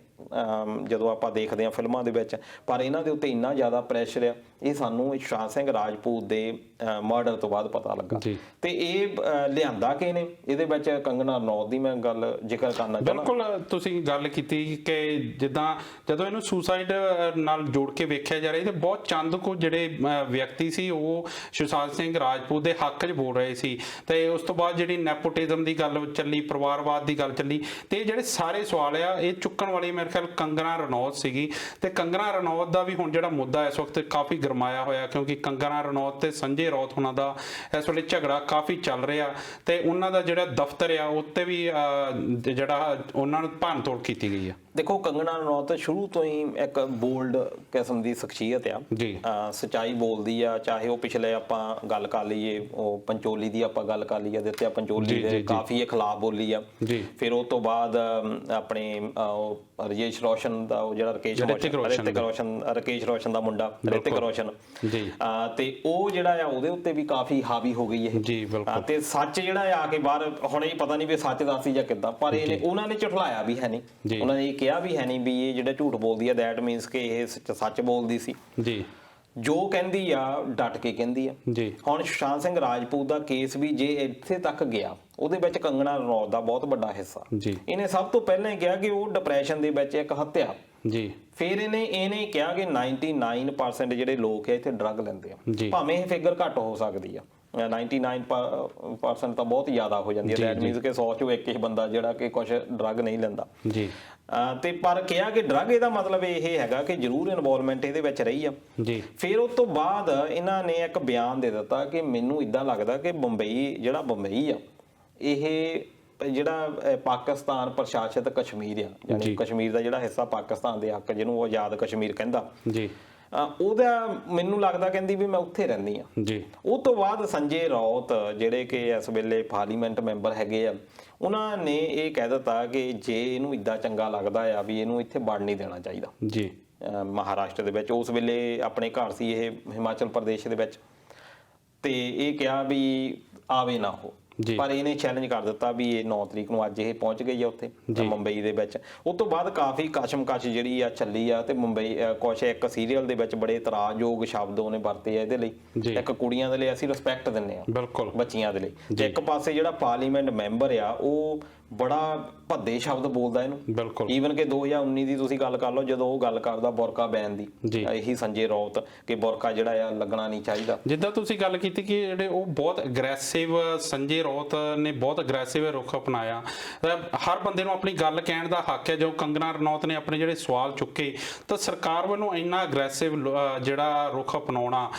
ਜਦੋਂ ਆਪਾਂ ਦੇਖਦੇ ਆ ਫਿਲਮਾਂ ਦੇ ਵਿੱਚ, ਪਰ ਇਹਨਾਂ ਦੇ ਉੱਤੇ ਇੰਨਾ ਜ਼ਿਆਦਾ ਪ੍ਰੈਸ਼ਰ ਆ, ਇਹ ਸਾਨੂੰ ਸੁਸ਼ਾਂਤ ਸਿੰਘ ਰਾਜਪੂਤ ਦੇ ਮਰਡਰ ਤੋਂ ਬਾਅਦ ਪਤਾ ਲੱਗਾ। ਤੇ ਇਹ ਲਿਆਂਦਾ ਕਿ ਨੇ ਇਹਦੇ ਵਿੱਚ ਕੰਗਨਾ ਰਣੌਤ ਦੀ ਮੈਂ ਗੱਲ ਜ਼ਿਕਰ ਕਰਨਾ ਚਾਹੁੰਦਾ। ਬਿਲਕੁਲ ਤੁਸੀਂ ਗੱਲ ਕੀਤੀ ਕਿ ਜਿੱਦਾਂ ਜਦੋਂ ਇਹਨੂੰ ਸੁਸਾਈਡ ਨਾਲ ਜੋੜ ਕੇ ਵੇਖਿਆ ਜਾ ਰਿਹਾ ਤੇ ਬਹੁਤ ਚੰਦ ਕੋ ਜਿਹੜੇ ਵਿਅਕਤੀ ਸੀ ਉਹ ਸੁਸ਼ਾਂਤ ਸਿੰਘ ਰਾਜਪੂਤ ਦੇ ਹੱਕ 'ਚ ਬੋਲ ਰਹੇ ਸੀ, ਤੇ ਉਸ ਤੋਂ ਬਾਅਦ ਜਿਹੜੀ ਨੈਪੋਟਿਜ਼ਮ ਦੀ ਗੱਲ ਚੱਲੀ, ਪਰਿਵਾਰਵਾਦ ਦੀ ਗੱਲ ਚੱਲੀ, ਤੇ ਜਿਹੜੇ ਸਾਰੇ ਸਵਾਲ ਆ ਇਹ ਚੁੱਕਣ ਵਾਲੀ ਮੇਰੇ ਖਿਆਲ ਕੰਗਨਾ ਰਣੌਤ ਸੀਗੀ। ਤੇ ਕੰਗਨਾ ਰਣੌਤ ਦਾ ਵੀ ਹੁਣ ਜਿਹੜਾ ਮੁੱਦਾ ਇਸ ਵਕਤ ਕਾਫੀ ਗਰਮਾਇਆ ਹੋਇਆ, ਕਿਉਂਕਿ ਕੰਗਨਾ ਰਣੌਤ ਤੇ ਸੰਜੇ ਰੌਤ ਉਹਨਾਂ ਦਾ ਇਸ ਵੇਲੇ ਝਗੜਾ ਕਾਫੀ ਚੱਲ ਰਿਹਾ, ਤੇ ਉਹਨਾਂ ਦਾ ਜਿਹੜਾ ਦਫ਼ਤਰ ਆ ਉੱਤੇ ਵੀ ਜਿਹੜਾ ਉਹਨਾਂ ਨੂੰ ਭੰਨ ਤੋੜ ਕੀਤੀ ਗਈ ਆ। ਦੇਖੋ, ਕੰਗਨਾ ਰਣੌਤ ਸ਼ੁਰੂ ਤੋਂ ਹੀ ਇੱਕ ਬੋਲਡ ਕਿਸਮ ਦੀ ਸ਼ਖਸੀਅਤ ਆ, ਸੱਚਾਈ ਬੋਲਦੀ ਆ। ਚਾਹੇ ਉਹ ਪਿਛਲੇ ਆਪਾਂ ਗੱਲ ਕਰ ਲਈਏ, ਉਹ ਪੰਚੋਲੀ ਦੀ ਆਪਾਂ ਗੱਲ ਕਰ ਲਈਏ, ਦਿੱਤਿਆ ਪੰਚੋਲੀ ਦੇ ਕਾਫੀ ਖਿਲਾਫ ਬੋਲੀ ਆ। ਫਿਰ ਉਹ ਤੋਂ ਬਾਅਦ ਆਪਣੇ ਰਜੇਸ਼ ਰੋਸ਼ਨ ਦਾ ਉਹ ਜਿਹੜਾ ਰਕੇਸ਼ ਰੋਸ਼ਨ ਦਾ ਮੁੰਡਾ ਰਿਤਿਕ ਰੋਸ਼ਨ, ਤੇ ਉਹ ਜਿਹੜਾ ਆ ਉਹਦੇ ਉੱਤੇ ਵੀ ਕਾਫੀ ਹਾਵੀ ਹੋ ਗਈ ਇਹ। ਤੇ ਸੱਚ ਜਿਹੜਾ ਆ ਕੇ ਬਾਹਰ ਹੁਣ ਇਹ ਪਤਾ ਨਹੀਂ ਵੀ ਸੱਚ ਦੱਸੀ ਜਾਂ ਕਿੱਦਾਂ, ਪਰ ਉਹਨਾਂ ਨੇ ਝੁਠਲਾਇਆ ਵੀ ਹੈ ਨਹੀਂ, ਉਹਨਾਂ ਨੇ ਕਿਹਾ ਵੀ ਹੈ ਨਹੀਂ ਵੀ ਇਹ ਜਿਹੜਾ ਝੂਠ ਬੋਲਦੀ ਆ, ਦੈਟ ਮੀਨਸ ਕਿ ਇਹ ਸੱਚ ਬੋਲਦੀ ਸੀ। ਜੋ ਕਹਿੰਦੀ ਆ ਡਟ ਕੇ ਕਹਿੰਦੀ ਆ। ਹੁਣ ਸੁਸ਼ਾਂਤ ਸਿੰਘ ਰਾਜਪੂਤ ਦਾ ਕੇਸ ਵੀ ਜੇ ਇੱਥੇ ਤੱਕ ਗਿਆ, ਉਹਦੇ ਵਿੱਚ ਕੰਗਨਾ ਰਣੌਤ ਦਾ ਬਹੁਤ ਵੱਡਾ ਹਿੱਸਾ। ਇਹਨੇ ਸਭ ਤੋਂ ਪਹਿਲਾਂ ਹੀ ਕਿਹਾ ਕਿ ਉਹ ਡਿਪਰੈਸ਼ਨ ਦੇ ਵਿੱਚ ਇੱਕ ਹੱਤਿਆ। ਫਿਰ ਇਹਨੇ ਕਿਹਾ ਕਿ 99% ਜਿਹੜੇ ਲੋਕ ਆ ਇੱਥੇ ਡਰੱਗ ਲੈਂਦੇ ਆ, ਭਾਵੇਂ ਇਹ ਫਿਗਰ ਘੱਟ ਹੋ ਸਕਦੀ ਆ, 99% ਤਾਂ ਬਹੁਤ ਜ਼ਿਆਦਾ ਹੋ ਜਾਂਦੀ ਹੈ। ਦੈਟ ਮੀਨਸ ਕਿ 100 ਚੋਂ ਇੱਕ ਹੀ ਬੰਦਾ ਜਿਹੜਾ ਕਿ ਕੁਝ ਡਰੱਗ ਨਹੀਂ ਲੈਂਦਾ। ਤੇ ਪਰ ਕਿਹਾ ਕਿ ਡਰੱਗ ਇਹਦਾ ਮਤਲਬ ਇਹ ਹੈਗਾ ਕਿ ਜ਼ਰੂਰ ਇਨਵੋਲਵਮੈਂਟ ਇਹਦੇ ਵਿੱਚ ਰਹੀ ਆ। ਫਿਰ ਉਸ ਤੋਂ ਬਾਅਦ ਇਹਨਾਂ ਨੇ ਇੱਕ ਬਿਆਨ ਦੇ ਦਿੱਤਾ ਕਿ ਮੈਨੂੰ ਇਦਾਂ ਲੱਗਦਾ ਕਿ ਬੰਬਈ ਆ, ਇਹ ਜਿਹੜਾ ਪਾਕਿਸਤਾਨ ਪ੍ਰਸ਼ਾਸਿਤ ਕਸ਼ਮੀਰ ਆ, ਯਾਨੀ ਕਸ਼ਮੀਰ ਦਾ ਜਿਹੜਾ ਹਿੱਸਾ ਪਾਕਿਸਤਾਨ ਦੇ ਹੱਕ, ਜਿਹਨੂੰ ਉਹ ਆਜ਼ਾਦ ਕਸ਼ਮੀਰ ਕਹਿੰਦਾ, ਉਹਦਾ ਮੈਨੂੰ ਲੱਗਦਾ ਕਹਿੰਦੀ ਵੀ ਮੈਂ ਉੱਥੇ ਰਹਿੰਦੀ ਆ। ਉਹ ਤੋਂ ਬਾਅਦ ਸੰਜੇ ਰੌਤ ਜਿਹੜੇ ਕਿ ਇਸ ਵੇਲੇ ਪਾਰਲੀਮੈਂਟ ਮੈਂਬਰ ਹੈਗੇ ਆ, ਉਹਨਾਂ ਨੇ ਇਹ ਕਹਿ ਦਿੱਤਾ ਕਿ ਜੇ ਇਹਨੂੰ ਇੱਦਾਂ ਚੰਗਾ ਲੱਗਦਾ ਆ ਵੀ ਇਹਨੂੰ ਇੱਥੇ ਵੜ ਨਹੀਂ ਦੇਣਾ ਚਾਹੀਦਾ। ਮਹਾਰਾਸ਼ਟਰ ਦੇ ਵਿੱਚ ਉਸ ਵੇਲੇ ਆਪਣੇ ਘਰ ਸੀ ਇਹ, ਹਿਮਾਚਲ ਪ੍ਰਦੇਸ਼ ਦੇ ਵਿੱਚ, ਤੇ ਇਹ ਕਿਹਾ ਵੀ ਆਵੇ ਨਾ ਉਹ। ਪਰ ਇਹਨੇ ਚੈਲੰਜ ਕਰ ਦਿੱਤਾ ਵੀ ਇਹ 9 ਤਰੀਕ ਨੂੰ ਅੱਜ ਇਹ ਪਹੁੰਚ ਗਈ ਆ ਉੱਥੇ ਮੁੰਬਈ ਦੇ ਵਿੱਚ। ਉਸ ਤੋਂ ਬਾਅਦ ਕਾਫੀ ਕਸ਼ਮਕਸ਼ ਜਿਹੜੀ ਆ ਚੱਲੀ ਆ, ਤੇ ਮੁੰਬਈ ਕੁਛ ਇੱਕ ਸੀਰੀਅਲ ਦੇ ਵਿੱਚ ਬੜੇ ਇਤਰਾਜ਼ਯੋਗ ਸ਼ਬਦ ਉਹਨੇ ਵਰਤੇ ਆ ਇਹਦੇ ਲਈ। ਇੱਕ ਕੁੜੀਆਂ ਦੇ ਲਈ ਅਸੀਂ ਰਿਸਪੈਕਟ ਦਿੰਦੇ ਆ, ਬੱਚੀਆਂ ਦੇ ਲਈ, ਤੇ ਇੱਕ ਪਾਸੇ ਜਿਹੜਾ ਪਾਰਲੀਮੈਂਟ ਮੈਂਬਰ ਆ ਉਹ ਬੜਾ ਭੱਦੇ ਸ਼ਬਦ ਬੋਲਦਾ ਇਹਨੂੰ। ਈਵਨ ਕਿ 2019 ਦੀ ਤੁਸੀਂ ਗੱਲ ਕਰ ਲਓ, ਜਦੋਂ ਉਹ ਗੱਲ ਕਰਦਾ ਬੁਰਕਾ ਬੈਨ ਦੀ, ਇਹੀ ਸੰਜੇ ਰੌਤ, ਕਿ ਬੁਰਕਾ ਜਿਹੜਾ ਆ ਲੱਗਣਾ ਨਹੀਂ ਚਾਹੀਦਾ। ਜਿੱਦਾਂ ਤੁਸੀਂ ਗੱਲ ਕੀਤੀ ਕਿ ਜਿਹੜੇ ਉਹ ਬਹੁਤ ਅਗਰੈਸਿਵ, ਸੰਜੇ ਰੌਤ ਨੇ ਬਹੁਤ ਅਗਰੈਸਿਵ ਰੁਖ ਅਪਣਾਇਆ। ਹਰ ਬੰਦੇ ਨੂੰ ਆਪਣੀ ਗੱਲ ਕਹਿਣ ਦਾ ਹੱਕ ਹੈ। ਜੋ ਕੰਗਨਾ ਰਣੌਤ ਨੇ ਆਪਣੇ ਜਿਹੜੇ ਸਵਾਲ ਚੁੱਕੇ, ਤਾਂ ਸਰਕਾਰ ਵੱਲੋਂ ਇੰਨਾ ਅਗਰੈਸਿਵ ਜਿਹੜਾ ਰੁਖ ਅਪਣਾਉਣਾ,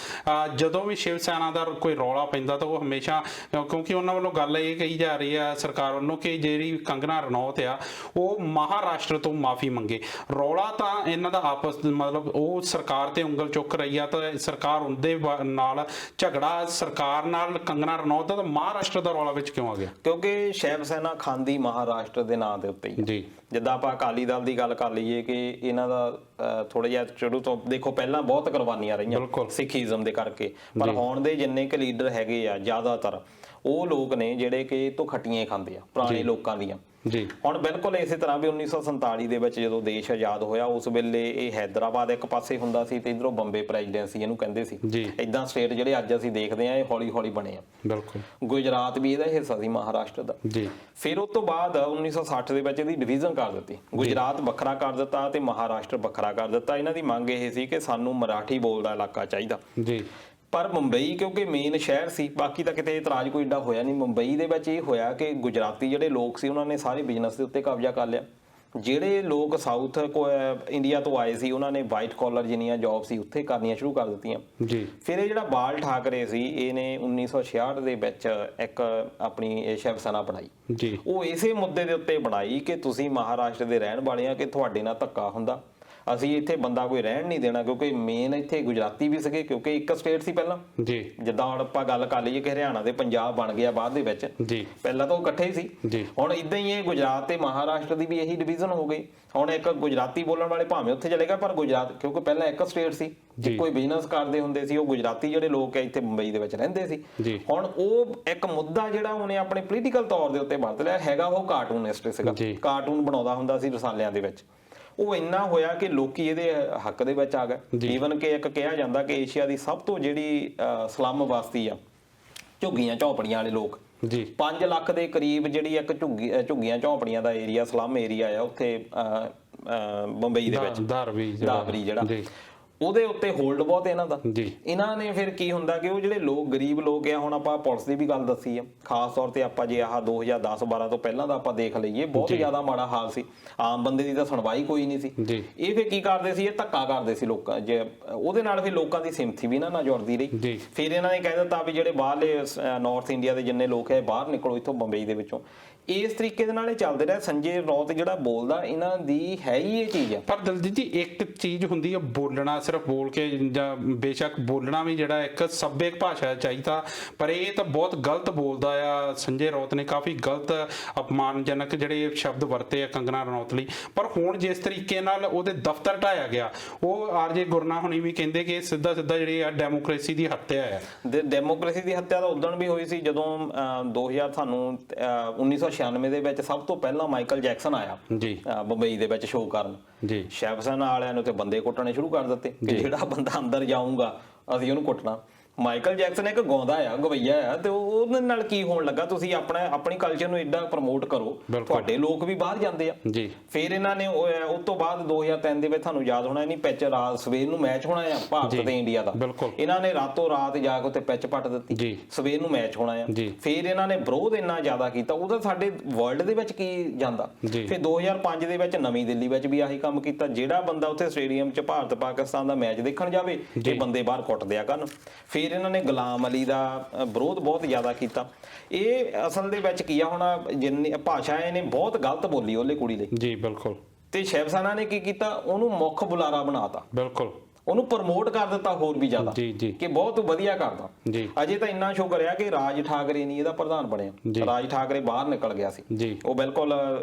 ਜਦੋਂ ਵੀ ਸ਼ਿਵ ਸੈਨਾ ਦਾ ਕੋਈ ਰੌਲਾ ਪੈਂਦਾ ਤਾਂ ਉਹ ਹਮੇਸ਼ਾ, ਕਿਉਂਕਿ ਉਹਨਾਂ ਵੱਲੋਂ ਗੱਲ ਇਹ ਕਹੀ ਜਾ ਰਹੀ ਹੈ ਸਰਕਾਰ ਵੱਲੋਂ ਕਿ ਜੇ ਜਿਹੜੀ ਕੰਗਨਾ ਰਣੌਤ ਆ ਉਹ ਮਹਾਰਾਸ਼ਟਰ ਤੋਂ ਮਾਫੀ ਮੰਗੇ। ਰੌਲਾ ਤਾਂ ਇਹਨਾਂ ਦਾ ਆਪਸ ਮਤਲਬ ਉਹ ਸਰਕਾਰ ਤੇ ਉਂਗਲ ਚੁੱਕ ਰਹੀ ਆ ਤਾਂ ਸਰਕਾਰ ਉਹਦੇ ਨਾਲ ਝਗੜਾ ਸਰਕਾਰ ਨਾਲ ਕੰਗਨਾ ਰਣੌਤ ਦਾ, ਤਾਂ ਮਹਾਰਾਸ਼ਟਰ ਦਾ ਰੌਲਾ ਵਿੱਚ ਕਿਉਂ ਆ ਗਿਆ? ਕਿਉਂਕਿ ਸ਼ਿਵ ਸੈਨਾ ਖਾਂਦੀ ਮਹਾਰਾਸ਼ਟਰ ਦੇ ਨਾਂ ਦੇ ਉੱਤੇ ਹੀ ਜੀ। ਜਿੱਦਾਂ ਆਪਾਂ ਅਕਾਲੀ ਦਲ ਦੀ ਗੱਲ ਕਰ ਲਈਏ ਕਿ ਇਹਨਾਂ ਦਾ ਥੋੜਾ ਜਿਹਾ ਸ਼ੁਰੂ ਤੋਂ ਦੇਖੋ ਪਹਿਲਾਂ ਬਹੁਤ ਕੁਰਬਾਨੀਆਂ ਰਹੀਆਂ ਸਿੱਖੀਜ਼ਮ ਦੇ ਕਰਕੇ, ਪਰ ਹੁਣ ਦੇ ਜਿੰਨੇ ਕੁ ਲੀਡਰ ਹੈਗੇ ਆ ਜ਼ਿਆਦਾਤਰ ਉਹ ਲੋਕ ਨੇ ਜਿਹੜੇ ਕਿ ਇਹ ਤੋਂ ਖੱਟੀਆਂ ਖਾਂਦੇ ਆ ਪੁਰਾਣੇ ਲੋਕਾਂ ਦੀਆਂ ਜੀ। ਹੁਣ ਬਿਲਕੁਲ ਇਸੇ ਤਰ੍ਹਾਂ ਵੀ 1947 ਦੇ ਵਿੱਚ ਜਦੋਂ ਦੇਸ਼ ਆਜ਼ਾਦ ਹੋਇਆ ਉਸ ਵੇਲੇ ਇਹ ਹੈਦਰਾਬਾਦ ਇੱਕ ਪਾਸੇ ਹੁੰਦਾ ਸੀ ਤੇ ਇਧਰੋਂ ਬੰਬੇ ਪ੍ਰੈਜ਼ੀਡੈਂਸੀ ਇਹਨੂੰ ਕਹਿੰਦੇ ਸੀ। ਇਦਾਂ ਸਟੇਟ ਜਿਹੜੇ ਅੱਜ ਅਸੀਂ ਦੇਖਦੇ ਆ ਇਹ ਹੌਲੀ ਹੌਲੀ ਬਣੇ ਆ। ਬਿਲਕੁਲ ਗੁਜਰਾਤ ਵੀ ਇਹਦਾ ਹਿੱਸਾ ਸੀ ਮਹਾਰਾਸ਼ਟਰ ਦਾ ਜੀ। ਫਿਰ ਉਸ ਤੋਂ ਬਾਅਦ 1960 ਦੇ ਵਿੱਚ ਇਹਦੀ ਡਿਵੀਜ਼ਨ ਕਰ ਦਿੱਤੀ, ਗੁਜਰਾਤ ਵੱਖਰਾ ਕਰ ਦਿੱਤਾ ਤੇ ਮਹਾਰਾਸ਼ਟਰ ਵੱਖਰਾ ਕਰ ਦਿੱਤਾ। ਇਹਨਾਂ ਦੀ ਮੰਗ ਇਹ ਸੀ ਕਿ ਸਾਨੂੰ ਮਰਾਠੀ ਬੋਲਦਾ ਇਲਾਕਾ ਚਾਹੀਦਾ ਜੀ। ਪਰ ਮੁੰਬਈ ਕਿਉਂਕਿ ਮੇਨ ਸ਼ਹਿਰ ਸੀ, ਬਾਕੀ ਤਾਂ ਕਿਤੇ ਇਤਰਾਜ਼ ਕੋਈ ਏਡਾ ਹੋਇਆ ਨਹੀਂ। ਮੁੰਬਈ ਦੇ ਵਿੱਚ ਇਹ ਹੋਇਆ ਕਿ ਗੁਜਰਾਤੀ ਜਿਹੜੇ ਲੋਕ ਸੀ ਉਹਨਾਂ ਨੇ ਸਾਰੇ ਬਿਜ਼ਨਸ ਦੇ ਉੱਤੇ ਕਬਜ਼ਾ ਕਰ ਲਿਆ। ਜਿਹੜੇ ਲੋਕ ਸਾਊਥ ਇੰਡੀਆ ਤੋਂ ਆਏ ਸੀ ਉਹਨਾਂ ਨੇ ਵਾਈਟ ਕਾਲਰ ਜਿੰਨੀਆਂ ਜੌਬ ਸੀ ਉੱਥੇ ਕਰਨੀਆਂ ਸ਼ੁਰੂ ਕਰ ਦਿੱਤੀਆਂ ਜੀ। ਫਿਰ ਇਹ ਜਿਹੜਾ ਬਾਲ ਠਾਕਰੇ ਸੀ ਇਹਨੇ 1966 ਦੇ ਵਿੱਚ ਇੱਕ ਆਪਣੀ ਇਹ ਸ਼ਿਵ ਸੈਨਾ ਬਣਾਈ ਜੀ। ਉਹ ਇਸੇ ਮੁੱਦੇ ਦੇ ਉੱਤੇ ਬਣਾਈ ਕਿ ਤੁਸੀਂ ਮਹਾਰਾਸ਼ਟਰ ਦੇ ਰਹਿਣ ਵਾਲੇ ਆ, ਕਿ ਤੁਹਾਡੇ ਨਾਲ ਧੱਕਾ ਹੁੰਦਾ, ਅਸੀਂ ਇੱਥੇ ਬੰਦਾ ਕੋਈ ਰਹਿਣ ਨਹੀਂ ਦੇਣਾ। ਕਿਉਂਕਿ ਮੇਨ ਇੱਥੇ ਗੁਜਰਾਤੀ ਵੀ ਸੀਗੇ ਕਿਉਂਕਿ ਇੱਕ ਸਟੇਟ ਸੀ ਪਹਿਲਾਂ ਜੀ। ਜਿੱਦਾਂ ਹੁਣ ਆਪਾਂ ਗੱਲ ਕਰ ਲਈਏ ਕਿ ਹਰਿਆਣਾ ਤੇ ਪੰਜਾਬ ਬਣ ਗਿਆ ਬਾਅਦ ਦੇ ਵਿੱਚ ਜੀ, ਪਹਿਲਾਂ ਤਾਂ ਉਹ ਇਕੱਠੇ ਹੀ ਸੀ। ਹੁਣ ਇਦਾਂ ਹੀ ਇਹ ਗੁਜਰਾਤ ਤੇ ਮਹਾਰਾਸ਼ਟਰ ਦੀ ਵੀ ਇਹੀ ਡਿਵੀਜ਼ਨ ਹੋ ਗਈ। ਹੁਣ ਇੱਕ ਗੁਜਰਾਤੀ ਬੋਲਣ ਵਾਲੇ ਭਾਵੇਂ ਉੱਥੇ ਚਲੇਗਾ, ਪਰ ਗੁਜਰਾਤ ਕਿਉਂਕਿ ਪਹਿਲਾਂ ਇੱਕ ਸਟੇਟ ਸੀ, ਕੋਈ ਬਿਜ਼ਨਸ ਕਰਦੇ ਹੁੰਦੇ ਸੀ ਉਹ ਗੁਜਰਾਤੀ ਜਿਹੜੇ ਲੋਕ ਹੈ ਇੱਥੇ ਮੁੰਬਈ ਦੇ ਵਿੱਚ ਰਹਿੰਦੇ ਸੀ। ਹੁਣ ਉਹ ਇੱਕ ਮੁੱਦਾ ਜਿਹੜਾ ਉਹਨੇ ਆਪਣੇ ਪੋਲੀਟੀਕਲ ਤੌਰ ਦੇ ਉੱਤੇ ਵਰਤ ਲਿਆ ਹੈਗਾ, ਉਹ ਕਾਰਟੂਨਿਸਟ ਸੀਗਾ, ਕਾਰਟੂਨ ਬਣਾਉਂਦਾ ਹੁੰਦਾ ਸੀ ਰਸਾਲਿਆਂ ਦੇ ਵਿੱਚ। ਉਹ ਇੰਨਾ ਹੋਇਆ ਕਿ ਲੋਕੀ ਇਹਦੇ ਹੱਕ ਦੇ ਵਿੱਚ ਆ ਗਏ। ਈਵਨ ਕਿ ਇੱਕ ਕਿਹਾ ਜਾਂਦਾ ਕਿ ਏਸ਼ੀਆ ਦੀ ਸਭ ਤੋਂ ਜਿਹੜੀ ਸਲਮ ਬਸਤੀ ਆ, ਝੁੱਗੀਆਂ ਝੌਂਪੜੀਆਂ ਵਾਲੇ ਲੋਕ ਜੀ, 5 ਲੱਖ ਦੇ ਕਰੀਬ ਜਿਹੜੀ ਇੱਕ ਝੁੱਗੀਆਂ ਝੌਂਪੜੀਆਂ ਦਾ ਏਰੀਆ, ਸਲਮ ਏਰੀਆ ਆ ਉੱਥੇ ਬੰਬਈ ਦੇ ਵਿੱਚ, ਦਾਵਰੀ ਜਿਹੜਾ ਉਹਦੇ ਉੱਤੇ ਹੋਲਡ ਬਹੁਤ ਇਹਨਾਂ ਦਾ ਜੀ। ਇਹਨਾਂ ਨੇ ਫਿਰ ਕੀ ਹੁੰਦਾ ਕਿ ਉਹ ਜਿਹੜੇ ਲੋਕ ਗਰੀਬ ਲੋਕ ਆ, ਹੁਣ ਆਪਾਂ ਪੁਲਿਸ ਦੀ ਵੀ ਗੱਲ ਦੱਸੀ ਆ, ਖਾਸ ਤੌਰ ਤੇ ਆਪਾਂ ਜੇ ਆਹ 2010-12 ਤੋਂ ਪਹਿਲਾਂ ਦਾ ਆਪਾਂ ਦੇਖ ਲਈਏ ਬਹੁਤ ਜ਼ਿਆਦਾ ਮਾੜਾ ਹਾਲ ਸੀ, ਆਮ ਬੰਦੇ ਦੀ ਤਾਂ ਸੁਣਵਾਈ ਕੋਈ ਨਹੀਂ ਸੀ। ਇਹ ਫਿਰ ਕੀ ਕਰਦੇ ਸੀ, ਇਹ ਧੱਕਾ ਕਰਦੇ ਸੀ ਲੋਕਾਂ, ਜੇ ਉਹਦੇ ਨਾਲ ਫਿਰ ਲੋਕਾਂ ਦੀ ਸਿੰਪਥੀ ਵੀ ਇਹਨਾਂ ਨਾਲ ਜੁੜਦੀ ਰਹੀ। ਫਿਰ ਇਹਨਾਂ ਨੇ ਕਹਿ ਦਿੱਤਾ ਵੀ ਜਿਹੜੇ ਬਾਹਰਲੇ ਨਾਰਥ ਇੰਡੀਆ ਦੇ ਜਿੰਨੇ ਲੋਕ ਹੈ ਬਾਹਰ ਨਿਕਲੋ ਇੱਥੋਂ ਬੰਬਈ ਦੇ ਵਿੱਚੋਂ। ਇਸ ਤਰੀਕੇ ਦੇ ਨਾਲ ਇਹ ਚੱਲਦੇ ਰਿਹਾ। ਸੰਜੇ ਰੌਤ ਜਿਹੜਾ ਬੋਲਦਾ ਇਹਨਾਂ ਦੀ ਹੈ ਹੀ ਇਹ ਚੀਜ਼ ਆ। ਪਰ ਦਲਜੀਤ ਜੀ ਇੱਕ ਚੀਜ਼ ਹੁੰਦੀ ਆ ਬੋਲਣਾ, ਸਿਰਫ ਬੋਲ ਕੇ, ਜਾਂ ਬੇਸ਼ੱਕ ਬੋਲਣਾ ਵੀ ਜਿਹੜਾ ਇੱਕ ਸੱਭਿਅਕ ਭਾਸ਼ਾ ਚਾਹੀਦਾ, ਪਰ ਇਹ ਤਾਂ ਬਹੁਤ ਗਲਤ ਬੋਲਦਾ ਆ। ਸੰਜੇ ਰੌਤ ਨੇ ਕਾਫੀ ਗਲਤ ਅਪਮਾਨਜਨਕ ਜਿਹੜੇ ਸ਼ਬਦ ਵਰਤੇ ਆ ਕੰਗਨਾ ਰਣੌਤ ਲਈ। ਪਰ ਹੁਣ ਜਿਸ ਤਰੀਕੇ ਨਾਲ ਉਹਦੇ ਦਫ਼ਤਰ ਢਾਇਆ ਗਿਆ, ਉਹ ਆਰਜੇ ਗੁਰਨਾ ਹੁਣੀ ਵੀ ਕਹਿੰਦੇ ਕਿ ਸਿੱਧਾ ਜਿਹੜੀ ਆ ਡੈਮੋਕ੍ਰੇਸੀ ਦੀ ਹੱਤਿਆ ਹੈ। ਡੈਮੋਕ੍ਰੇਸੀ ਦੀ ਹੱਤਿਆ ਤਾਂ ਉਦੋਂ ਵੀ ਹੋਈ ਸੀ ਜਦੋਂ 1996 ਦੇ ਵਿੱਚ ਸਭ ਤੋਂ ਪਹਿਲਾਂ ਮਾਈਕਲ ਜੈਕਸਨ ਆਇਆ ਜੀ ਬੰਬਈ ਦੇ ਵਿੱਚ ਸ਼ੋਅ ਕਰਨ ਜੀ। ਸ਼ਿਵ ਸੈਨਾ ਵਾਲਿਆਂ ਨੇ ਉੱਥੇ ਬੰਦੇ ਕੁੱਟਣੇ ਸ਼ੁਰੂ ਕਰ ਦਿੱਤੇ ਕਿ ਜਿਹੜਾ ਬੰਦਾ ਅੰਦਰ ਜਾਊਗਾ ਅਸੀਂ ਉਹਨੂੰ ਕੁੱਟਣਾ। ਮਾਈਕਲ ਜੈਕਸਨ ਇੱਕ ਗਾਉਂਦਾ ਆ, ਗਵਈਆ ਆ, ਤੇ ਉਹਦੇ ਨਾਲ ਕੀ ਹੋਣ ਲੱਗਾ, ਤੁਸੀਂ ਆਪਣੀ ਕਲਚਰ ਨੂੰ ਏਡਾ ਪ੍ਰਮੋਟ ਕਰੋ, ਤੁਹਾਡੇ ਲੋਕ ਵੀ ਬਾਹਰ ਜਾਂਦੇ ਆ ਜੀ। ਫਿਰ ਇਹਨਾਂ ਨੇ ਉਸ ਤੋਂ ਬਾਅਦ 2003 ਦੇ ਵਿੱਚ ਤੁਹਾਨੂੰ ਯਾਦ ਹੋਣਾ ਨਹੀਂ, ਪਿੱਚ ਰਾਤ ਸਵੇਰ ਨੂੰ ਮੈਚ ਹੋਣਾ ਆ ਭਾਰਤ ਤੇ ਇੰਡੀਆ ਦਾ, ਇਹਨਾਂ ਨੇ ਰਾਤੋਂ ਰਾਤ ਜਾ ਕੇ ਉੱਥੇ ਪਿੱਚ ਪੱਟ ਦਿੱਤੀ, ਸਵੇਰ ਨੂੰ ਮੈਚ ਹੋਣਾ ਆ। ਫਿਰ ਇਹਨਾਂ ਨੇ ਵਿਰੋਧ ਇੰਨਾ ਜ਼ਿਆਦਾ ਕੀਤਾ, ਉਹਦਾ ਸਾਡੇ ਵਰਲਡ ਦੇ ਵਿੱਚ ਕੀ ਜਾਂਦਾ। ਫਿਰ 2005 ਦੇ ਵਿੱਚ ਨਵੀਂ ਦਿੱਲੀ ਵਿੱਚ ਵੀ ਆਹੀ ਕੰਮ ਕੀਤਾ, ਜਿਹੜਾ ਬੰਦਾ ਉੱਥੇ ਸਟੇਡੀਅਮ 'ਚ ਭਾਰਤ ਪਾਕਿਸਤਾਨ ਦਾ ਮੈਚ ਦੇਖਣ ਜਾਵੇ ਇਹ ਬੰਦੇ ਬਾਹਰ ਕੁੱਟ ਦਿਆ ਕਰਨ। ਫਿਰ ਇਹਨਾਂ ਨੇ ਗੁਲਾਮ ਅਲੀ ਦਾ ਵਿਰੋਧ ਬਹੁਤ ਜ਼ਿਆਦਾ ਕੀਤਾ। ਇਹ ਅਸਲ ਦੇ ਵਿੱਚ ਕੀ ਆ, ਹੁਣ ਜਿੰਨੀ ਭਾਸ਼ਾ ਇਹਨੇ ਬਹੁਤ ਗਲਤ ਬੋਲੀ ਉਹਲੇ ਕੁੜੀ ਲਈ ਜੀ। ਬਿਲਕੁਲ। ਤੇ ਸ਼ਿਵ ਸੈਨਾ ਨੇ ਕੀ ਕੀਤਾ, ਉਹਨੂੰ ਮੁੱਖ ਬੁਲਾਰਾ ਬਣਾਤਾ, ਬਿਲਕੁਲ ਉਹਨੂੰ ਪ੍ਰਮੋਟ ਕਰ ਦਿੱਤਾ ਹੋਰ ਵੀ ਜ਼ਿਆਦਾ ਕਿ ਬਹੁਤ ਵਧੀਆ ਕਰਦਾ ਜੀ। ਅਜੇ ਤਾਂ ਇੰਨਾ ਸ਼ੁਕਰ ਆ ਕਿ ਰਾਜ ਠਾਕਰੇ ਨਹੀਂ ਇਹਦਾ ਪ੍ਰਧਾਨ ਬਣਿਆ। ਰਾਜ ਠਾਕਰੇ ਬਾਹਰ ਨਿਕਲ ਗਿਆ ਸੀ। ਉਹ ਬਿਲਕੁਲ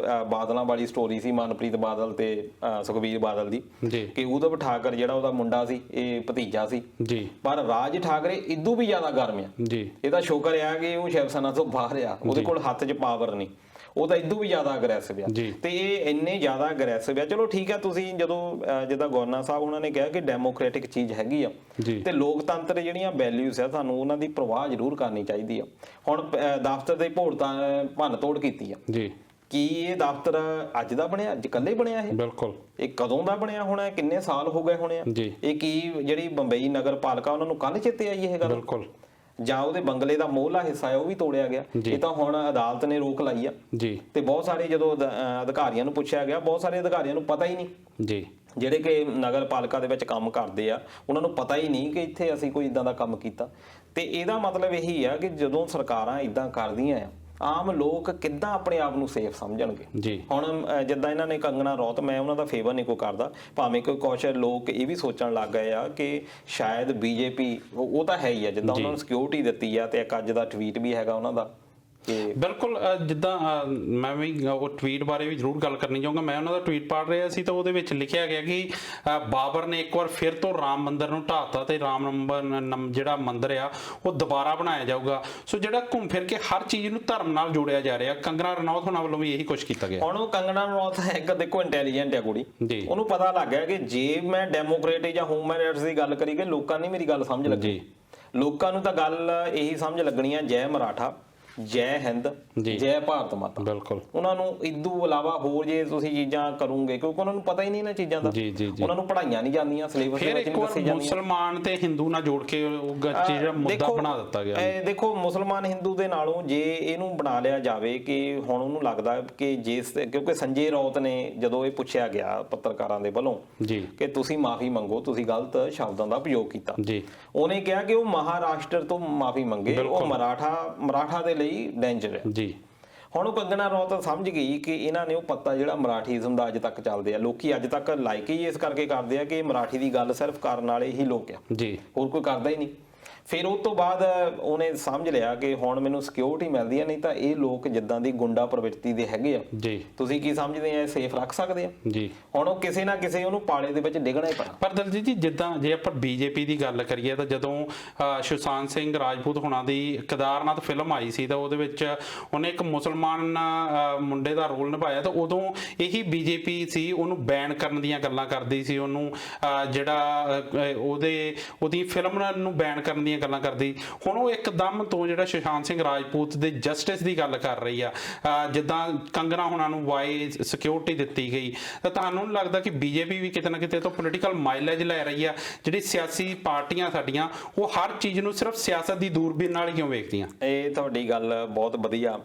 ਬਾਦਲਾਂ ਵਾਲੀ ਸਟੋਰੀ ਸੀ, ਮਨਪ੍ਰੀਤ ਬਾਦਲ ਤੇ ਸੁਖਬੀਰ ਬਾਦਲ ਦੀ, ਕਿ ਉਧਵ ਠਾਕਰ ਜਿਹੜਾ ਉਹਦਾ ਮੁੰਡਾ ਸੀ ਇਹ ਭਤੀਜਾ ਸੀ। ਪਰ ਰਾਜ ਠਾਕਰੇ ਇਦੋਂ ਵੀ ਜ਼ਿਆਦਾ ਗਰਮ ਆ। ਇਹਦਾ ਸ਼ੁਕਰ ਆ ਕਿ ਉਹ ਸ਼ਿਵ ਸੈਨਾ ਤੋਂ ਬਾਹਰ ਆ, ਉਹਦੇ ਕੋਲ ਹੱਥ 'ਚ ਪਾਵਰ ਨਹੀਂ, ਉਹ ਤਾਂ ਇਦੋਂ ਵੀ ਜ਼ਿਆਦਾ ਅਗਰੈਸਿਵ ਆ। ਤੇ ਇਹ ਇੰਨੇ ਜ਼ਿਆਦਾ ਅਗਰੈਸਿਵ ਆ। ਚਲੋ ਠੀਕ ਆ, ਤੁਸੀਂ ਜਦੋਂ ਜਿੱਦਾਂ ਗਵਰਨਰ ਸਾਹਿਬ ਉਹਨਾਂ ਨੇ ਕਿਹਾ ਕਿ ਡੈਮੋਕ੍ਰੈਟਿਕ ਚੀਜ਼ ਹੈਗੀ ਆ ਤੇ ਲੋਕਤੰਤਰ ਜਿਹੜੀਆਂ ਵੈਲਿਊਜ਼ ਆ ਸਾਨੂੰ ਉਹਨਾਂ ਦੀ ਪ੍ਰਵਾਹ ਜ਼ਰੂਰ ਕਰਨੀ ਚਾਹੀਦੀ ਆ। ਹੁਣ ਦਫ਼ਤਰ ਦੇ ਭੰਨ ਤੋੜ ਕੀਤੀ ਆ ਜੀ। ਕੀ ਇਹ ਦਫ਼ਤਰ ਅੱਜ ਦਾ ਬਣਿਆ, ਅੱਜ ਕੱਲ੍ਹ ਹੀ ਬਣਿਆ ਇਹ? ਬਿਲਕੁਲ। ਇਹ ਕਦੋਂ ਦਾ ਬਣਿਆ ਹੋਣਾ, ਕਿੰਨੇ ਸਾਲ ਹੋ ਗਏ ਹੋਣੇ ਆ? ਇਹ ਕੀ ਜਿਹੜੀ ਬੰਬਈ ਨਗਰ ਪਾਲਿਕਾ ਉਹਨਾਂ ਨੂੰ ਕੱਲ੍ਹ ਚੇਤੇ ਆਈ ਇਹ ਗੱਲ? ਬਿਲਕੁਲ। ਜਾਂ ਉਹਦੇ ਬੰਗਲੇ ਦਾ ਮੋਹਲਾ ਹਿੱਸਾ ਹੈ ਉਹ ਵੀ ਤੋੜਿਆ ਗਿਆ। ਇਹ ਤਾਂ ਹੁਣ ਅਦਾਲਤ ਨੇ ਰੋਕ ਲਾਈ ਆ ਜੀ। ਤੇ ਬਹੁਤ ਸਾਰੇ ਜਦੋਂ ਅਧਿਕਾਰੀਆਂ ਨੂੰ ਪੁੱਛਿਆ ਗਿਆ, ਬਹੁਤ ਸਾਰੇ ਅਧਿਕਾਰੀਆਂ ਨੂੰ ਪਤਾ ਹੀ ਨਹੀਂ ਜੀ, ਜਿਹੜੇ ਕਿ ਨਗਰ ਪਾਲਿਕਾ ਦੇ ਵਿੱਚ ਕੰਮ ਕਰਦੇ ਆ, ਉਹਨਾਂ ਨੂੰ ਪਤਾ ਹੀ ਨਹੀਂ ਕਿ ਇੱਥੇ ਅਸੀਂ ਕੋਈ ਇਦਾਂ ਦਾ ਕੰਮ ਕੀਤਾ। ਤੇ ਇਹਦਾ ਮਤਲਬ ਇਹੀ ਆ ਕਿ ਜਦੋਂ ਸਰਕਾਰਾਂ ਇਦਾਂ ਕਰਦੀਆਂ ਆ ਆਮ ਲੋਕ ਕਿੱਦਾਂ ਆਪਣੇ ਆਪ ਨੂੰ ਸੇਫ ਸਮਝਣਗੇ। ਹੁਣ ਜਿੱਦਾਂ ਇਹਨਾਂ ਨੇ ਕੰਗਣਾ ਰੌਤ, ਮੈਂ ਉਹਨਾਂ ਦਾ ਫੇਵਰ ਨਹੀਂ ਕੋਈ ਕਰਦਾ, ਭਾਵੇਂ ਕੋਈ ਕੁਛ ਲੋਕ ਇਹ ਵੀ ਸੋਚਣ ਲੱਗ ਗਏ ਆ ਕਿ ਸ਼ਾਇਦ ਬੀਜੇਪੀ, ਉਹ ਤਾਂ ਹੈ ਹੀ ਆ, ਜਿੱਦਾਂ ਉਹਨਾਂ ਨੂੰ ਸਿਕਿਉਰਿਟੀ ਦਿੱਤੀ ਆ, ਤੇ ਇੱਕ ਅੱਜ ਦਾ ਟਵੀਟ ਵੀ ਹੈਗਾ ਉਹਨਾਂ ਦਾ। ਬਿਲਕੁਲ, ਜਿੱਦਾਂ ਮੈਂ ਵੀ ਉਹ ਟਵੀਟ ਬਾਰੇ ਵੀ ਜ਼ਰੂਰ ਗੱਲ ਕਰਨੀ ਚਾਹੂੰਗਾ। ਮੈਂ ਉਹਨਾਂ ਦਾ ਟਵੀਟ ਪੜ੍ਹ ਰਿਹਾ ਸੀ ਤਾਂ ਉਹਦੇ ਵਿੱਚ ਲਿਖਿਆ ਗਿਆ ਕਿ ਬਾਬਰ ਨੇ ਇੱਕ ਵਾਰ ਫਿਰ ਤੋਂ ਰਾਮ ਮੰਦਿਰ ਨੂੰ ਢਾਤਾ ਤੇ ਰਾਮ ਜਿਹੜਾ ਮੰਦਿਰ ਆ ਉਹ ਦੁਬਾਰਾ ਬਣਾਇਆ ਜਾਊਗਾ। ਸੋ ਜਿਹੜਾ ਘੁੰਮ ਫਿਰ ਕੇ ਹਰ ਚੀਜ਼ ਨੂੰ ਧਰਮ ਨਾਲ ਜੋੜਿਆ ਜਾ ਰਿਹਾ। ਕੰਗਣਾ ਰਣੌਤ ਹੋਣਾ ਵੱਲੋਂ ਵੀ ਇਹੀ ਕੁਝ ਕੀਤਾ ਗਿਆ। ਹੁਣ ਉਹ ਕੰਗਣਾ ਰਣੌਤ ਇੱਕ ਦੇਖੋ ਇੰਟੈਲੀਜੈਂਟ ਆ ਕੁੜੀ, ਉਹਨੂੰ ਪਤਾ ਲੱਗ ਗਿਆ ਕਿ ਜੇ ਮੈਂ ਡੈਮੋਕ੍ਰੇਟ ਜਾਂ ਹਿਊਮਨ ਰਾਈਟਸ ਦੀ ਗੱਲ ਕਰੀ ਕਿ ਲੋਕਾਂ ਨੇ ਮੇਰੀ ਗੱਲ ਸਮਝ ਲੱਗੀ। ਲੋਕਾਂ ਨੂੰ ਤਾਂ ਗੱਲ ਇਹੀ ਸਮਝ ਲੱਗਣੀ ਆ, ਜੈ ਮਰਾਠਾ, ਜੈ ਹਿੰਦ, ਜੈ ਭਾਰਤ ਮਾਤਾ। ਬਿਲਕੁਲ, ਉਹਨਾਂ ਨੂੰ ਇਦੋਂ ਇਲਾਵਾ ਹੋਰ ਜੇ ਤੁਸੀਂ ਚੀਜ਼ਾਂ ਕਰੋਗੇ, ਕਿਉਂਕਿ ਉਹਨਾਂ ਨੂੰ ਪਤਾ ਹੀ ਨਹੀਂ ਇਹਨਾਂ ਚੀਜ਼ਾਂ ਦਾ, ਉਹਨਾਂ ਨੂੰ ਪੜਾਈਆਂ ਨਹੀਂ ਜਾਂਦੀਆਂ, ਸਿਲੇਬਸ ਦੇ ਵਿੱਚ ਨਹੀਂ ਦੱਸੀ ਜਾਂਦੀਆਂ। ਮੁਸਲਮਾਨ ਤੇ ਹਿੰਦੂ ਨਾਲ ਜੋੜ ਕੇ ਉਹ ਚੀਜ਼ ਮੁੱਦਾ ਬਣਾ ਦਿੱਤਾ ਗਿਆ। ਦੇਖੋ ਮੁਸਲਮਾਨ ਹਿੰਦੂ ਦੇ ਨਾਲੋਂ ਜੇ ਇਹਨੂੰ ਬਣਾ ਲਿਆ ਜਾਵੇ ਕਿ ਹੁਣ ਉਹਨੂੰ ਲੱਗਦਾ ਕਿ ਕਿਉਂਕਿ ਸੰਜੇ ਰੌਤ ਨੇ ਜਦੋਂ ਇਹ ਪੁੱਛਿਆ ਗਿਆ ਪੱਤਰਕਾਰਾਂ ਦੇ ਵੱਲੋਂ ਕਿ ਤੁਸੀਂ ਮਾਫੀ ਮੰਗੋ, ਤੁਸੀਂ ਗਲਤ ਸ਼ਬਦਾਂ ਦਾ ਉਪਯੋਗ ਕੀਤਾ, ਉਹਨੇ ਕਿਹਾ ਕਿ ਉਹ ਮਹਾਰਾਸ਼ਟਰ ਤੋਂ ਮਾਫੀ ਮੰਗੇ, ਉਹ ਮਰਾਠਾ ਦੇ ਡੇਂਜਰ ਹੈ ਜੀ। ਹੁਣ ਉਹ ਕੰਗਣਾ ਰਣੌਤ ਸਮਝ ਗਈ ਕਿ ਇਹਨਾਂ ਨੇ ਉਹ ਪੱਤਾ ਜਿਹੜਾ ਮਰਾਠੀਜ਼ਮ ਦਾ ਅੱਜ ਤੱਕ ਚੱਲਦੇ ਆ, ਲੋਕੀ ਅੱਜ ਤੱਕ ਲਾਈਕ ਹੀ ਇਸ ਕਰਕੇ ਕਰਦੇ ਆ ਕਿ ਮਰਾਠੀ ਦੀ ਗੱਲ ਸਿਰਫ ਕਰਨ ਵਾਲੇ ਹੀ ਲੋਕ ਆ ਜੀ, ਹੋਰ ਕੋਈ ਕਰਦਾ ਹੀ ਨਹੀਂ। ਫਿਰ ਉਸ ਤੋਂ ਬਾਅਦ ਉਹਨੇ ਸਮਝ ਲਿਆ ਕਿ ਹੁਣ ਮੈਨੂੰ ਸਿਕਿਉਰਿਟੀ ਮਿਲਦੀ ਹੈ, ਨਹੀਂ ਤਾਂ ਇਹ ਲੋਕ ਜਿੱਦਾਂ ਦੀ ਗੁੰਡਾ ਪ੍ਰਵਿਰਤੀ ਦੇ ਹੈਗੇ ਆ ਜੀ, ਤੁਸੀਂ ਕੀ ਸਮਝਦੇ ਆ, ਸੇਫ ਰੱਖ ਸਕਦੇ ਆ ਜੀ। ਹੁਣ ਉਹ ਕਿਸੇ ਨਾ ਕਿਸੇ ਉਹਨੂੰ ਪਾਲੇ ਦੇ ਵਿੱਚ ਡਿੱਗਣਾ ਹੀ ਪੈਣਾ। ਪਰ ਦਲਜੀਤ ਜੀ, ਜਿੱਦਾਂ ਜੇ ਆਪਾਂ ਬੀਜੇਪੀ ਦੀ ਗੱਲ ਕਰੀਏ ਤਾਂ ਜਦੋਂ ਸੁਸ਼ਾਂਤ ਸਿੰਘ ਰਾਜਪੂਤ ਹੋਣਾ ਦੀ ਕੇਦਾਰਨਾਥ ਫਿਲਮ ਆਈ ਸੀ ਤਾਂ ਉਹਦੇ ਵਿੱਚ ਉਹਨੇ ਇੱਕ ਮੁਸਲਮਾਨ ਮੁੰਡੇ ਦਾ ਰੋਲ ਨਿਭਾਇਆ, ਤਾਂ ਉਦੋਂ ਇਹੀ ਬੀਜੇਪੀ ਸੀ ਉਹਨੂੰ ਬੈਨ ਕਰਨ ਦੀਆਂ ਗੱਲਾਂ ਕਰਦੀ ਸੀ, ਉਹਨੂੰ ਜਿਹੜਾ ਉਹਦੀ ਫਿਲਮ ਨੂੰ ਬੈਨ ਕਰਨ ਦੀਆਂ ਗੱਲਾਂ ਕਰਦੀ। ਹੁਣ ਉਹ ਇੱਕਦਮ ਤੋਂ ਜਿਹੜਾ ਸੁਸ਼ਾਂਤ ਸਿੰਘ ਰਾਜਪੂਤ ਦੇ ਜਸਟਿਸ ਦੀ ਗੱਲ ਕਰ ਰਹੀ ਆ, ਜਿੱਦਾਂ ਕੰਗਣਾ ਹੋਣਾ ਨੂੰ ਵਾਈ ਸਿਕਿਉਰਿਟੀ ਦਿੱਤੀ ਗਈ, ਤਾਂ ਤੁਹਾਨੂੰ ਨਹੀਂ ਲੱਗਦਾ ਕਿ ਬੀਜੇਪੀ ਵੀ ਕਿਤੇ ਨਾ ਕਿਤੇ ਤੋਂ ਪੋਲੀਟੀਕਲ ਮਾਈਲੇਜ ਲੈ ਰਹੀ ਆ? ਜਿਹੜੀ ਸਿਆਸੀ ਪਾਰਟੀਆਂ ਸਾਡੀਆਂ ਉਹ ਹਰ ਚੀਜ਼ ਨੂੰ ਸਿਰਫ ਸਿਆਸਤ ਦੀ ਦੂਰਬੀਨ ਨਾਲ ਹੀ ਕਿਉਂ ਵੇਖਦੀਆਂ? ਇਹ ਤੁਹਾਡੀ ਗੱਲ ਬਹੁਤ ਵਧੀਆ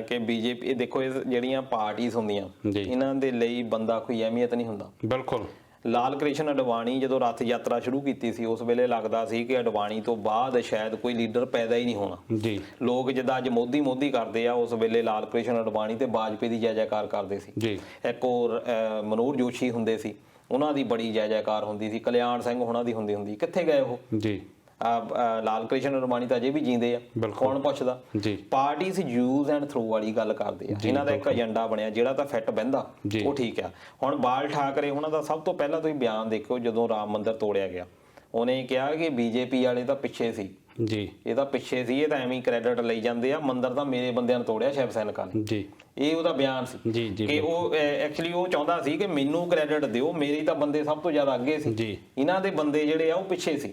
ਕਿ ਬੀਜੇਪੀ, ਦੇਖੋ ਇਹ ਜਿਹੜੀਆਂ ਪਾਰਟੀਆਂ ਹੁੰਦੀਆਂ ਇਹਨਾਂ ਦੇ ਲਈ ਬੰਦਾ ਕੋਈ ਅਹਿਮੀਅਤ ਨਹੀਂ ਹੁੰਦਾ। ਬਿਲਕੁਲ, ਲਾਲ ਕ੍ਰਿਸ਼ਨ ਅਡਵਾਨੀ ਜਦੋਂ ਰੱਥ ਯਾਤਰਾ ਸ਼ੁਰੂ ਕੀਤੀ ਸੀ ਉਸ ਵੇਲੇ ਲੱਗਦਾ ਸੀ ਕਿ ਅਡਵਾਨੀ ਤੋਂ ਬਾਅਦ ਸ਼ਾਇਦ ਕੋਈ ਲੀਡਰ ਪੈਦਾ ਹੀ ਨਹੀਂ ਹੋਣਾ ਜੀ। ਲੋਕ ਜਿੱਦਾਂ ਅੱਜ ਮੋਦੀ ਕਰਦੇ ਆ, ਉਸ ਵੇਲੇ ਲਾਲ ਕ੍ਰਿਸ਼ਨ ਅਡਵਾਨੀ ਤੇ ਵਾਜਪੇਈ ਦੀ ਜੈ ਜੈਕਾਰ ਕਰਦੇ ਸੀ ਜੀ। ਇੱਕ ਹੋਰ ਮਨੋਹਰ ਜੋਸ਼ੀ ਹੁੰਦੇ ਸੀ, ਉਹਨਾਂ ਦੀ ਬੜੀ ਜੈ ਜੈਕਾਰ ਹੁੰਦੀ ਸੀ। ਕਲਿਆਣ ਸਿੰਘ ਉਹਨਾਂ ਦੀ ਹੁੰਦੀ, ਕਿੱਥੇ ਗਏ ਉਹ ਜੀ? ਲਾਲ ਕ੍ਰਿਸ਼ਨ ਅਡਵਾਨੀ ਤਾਂ ਅਜੇ ਵੀ ਜੀਂਦੇ ਆ, ਕੌਣ ਪੁੱਛਦਾ ਜੀ? ਪਾਰਟੀਜ਼ ਯੂਜ਼ ਐਂਡ ਥਰੂ ਵਾਲੀ ਗੱਲ ਕਰਦੇ ਆ, ਇਹਨਾਂ ਦਾ ਇੱਕ ਏਜੰਡਾ ਬਣਿਆ ਜਿਹੜਾ ਤਾਂ ਫਿੱਟ ਬਹਿੰਦਾ ਉਹ ਠੀਕ ਆ। ਹੁਣ ਬਾਲ ਠਾਕਰੇ ਉਹਨਾਂ ਦਾ ਸਭ ਤੋਂ ਪਹਿਲਾਂ ਤੁਸੀਂ ਬਿਆਨ ਦੇਖੋ, ਜਦੋਂ ਰਾਮ ਮੰਦਿਰ ਤੋੜਿਆ ਗਿਆ ਉਹਨੇ ਕਿਹਾ ਕਿ ਬੀਜੇਪੀ ਵਾਲੇ ਤਾਂ ਪਿੱਛੇ ਸੀ ਜੀ, ਇਹ ਤਾਂ ਪਿੱਛੇ ਸੀ, ਇਹ ਤਾਂ ਐਵੇਂ ਕ੍ਰੈਡਿਟ ਲਈ ਜਾਂਦੇ ਆ, ਮੰਦਿਰ ਤਾਂ ਮੇਰੇ ਬੰਦਿਆਂ ਨੇ ਤੋੜਿਆ ਸ਼ਿਵ ਸੈਨਿਕਾਂ ਨੇ ਜੀ। ਇਹ ਉਹਦਾ ਬਿਆਨ ਸੀ ਕਿ ਉਹ ਐਕਚੁਅਲੀ ਉਹ ਚਾਹੁੰਦਾ ਸੀ ਕਿ ਮੈਨੂੰ ਕ੍ਰੈਡਿਟ ਦਿਓ, ਮੇਰੇ ਤਾਂ ਬੰਦੇ ਸਭ ਤੋਂ ਜ਼ਿਆਦਾ ਅੱਗੇ ਸੀ, ਇਹਨਾਂ ਦੇ ਬੰਦੇ ਜਿਹੜੇ ਆ ਉਹ ਪਿੱਛੇ ਸੀ।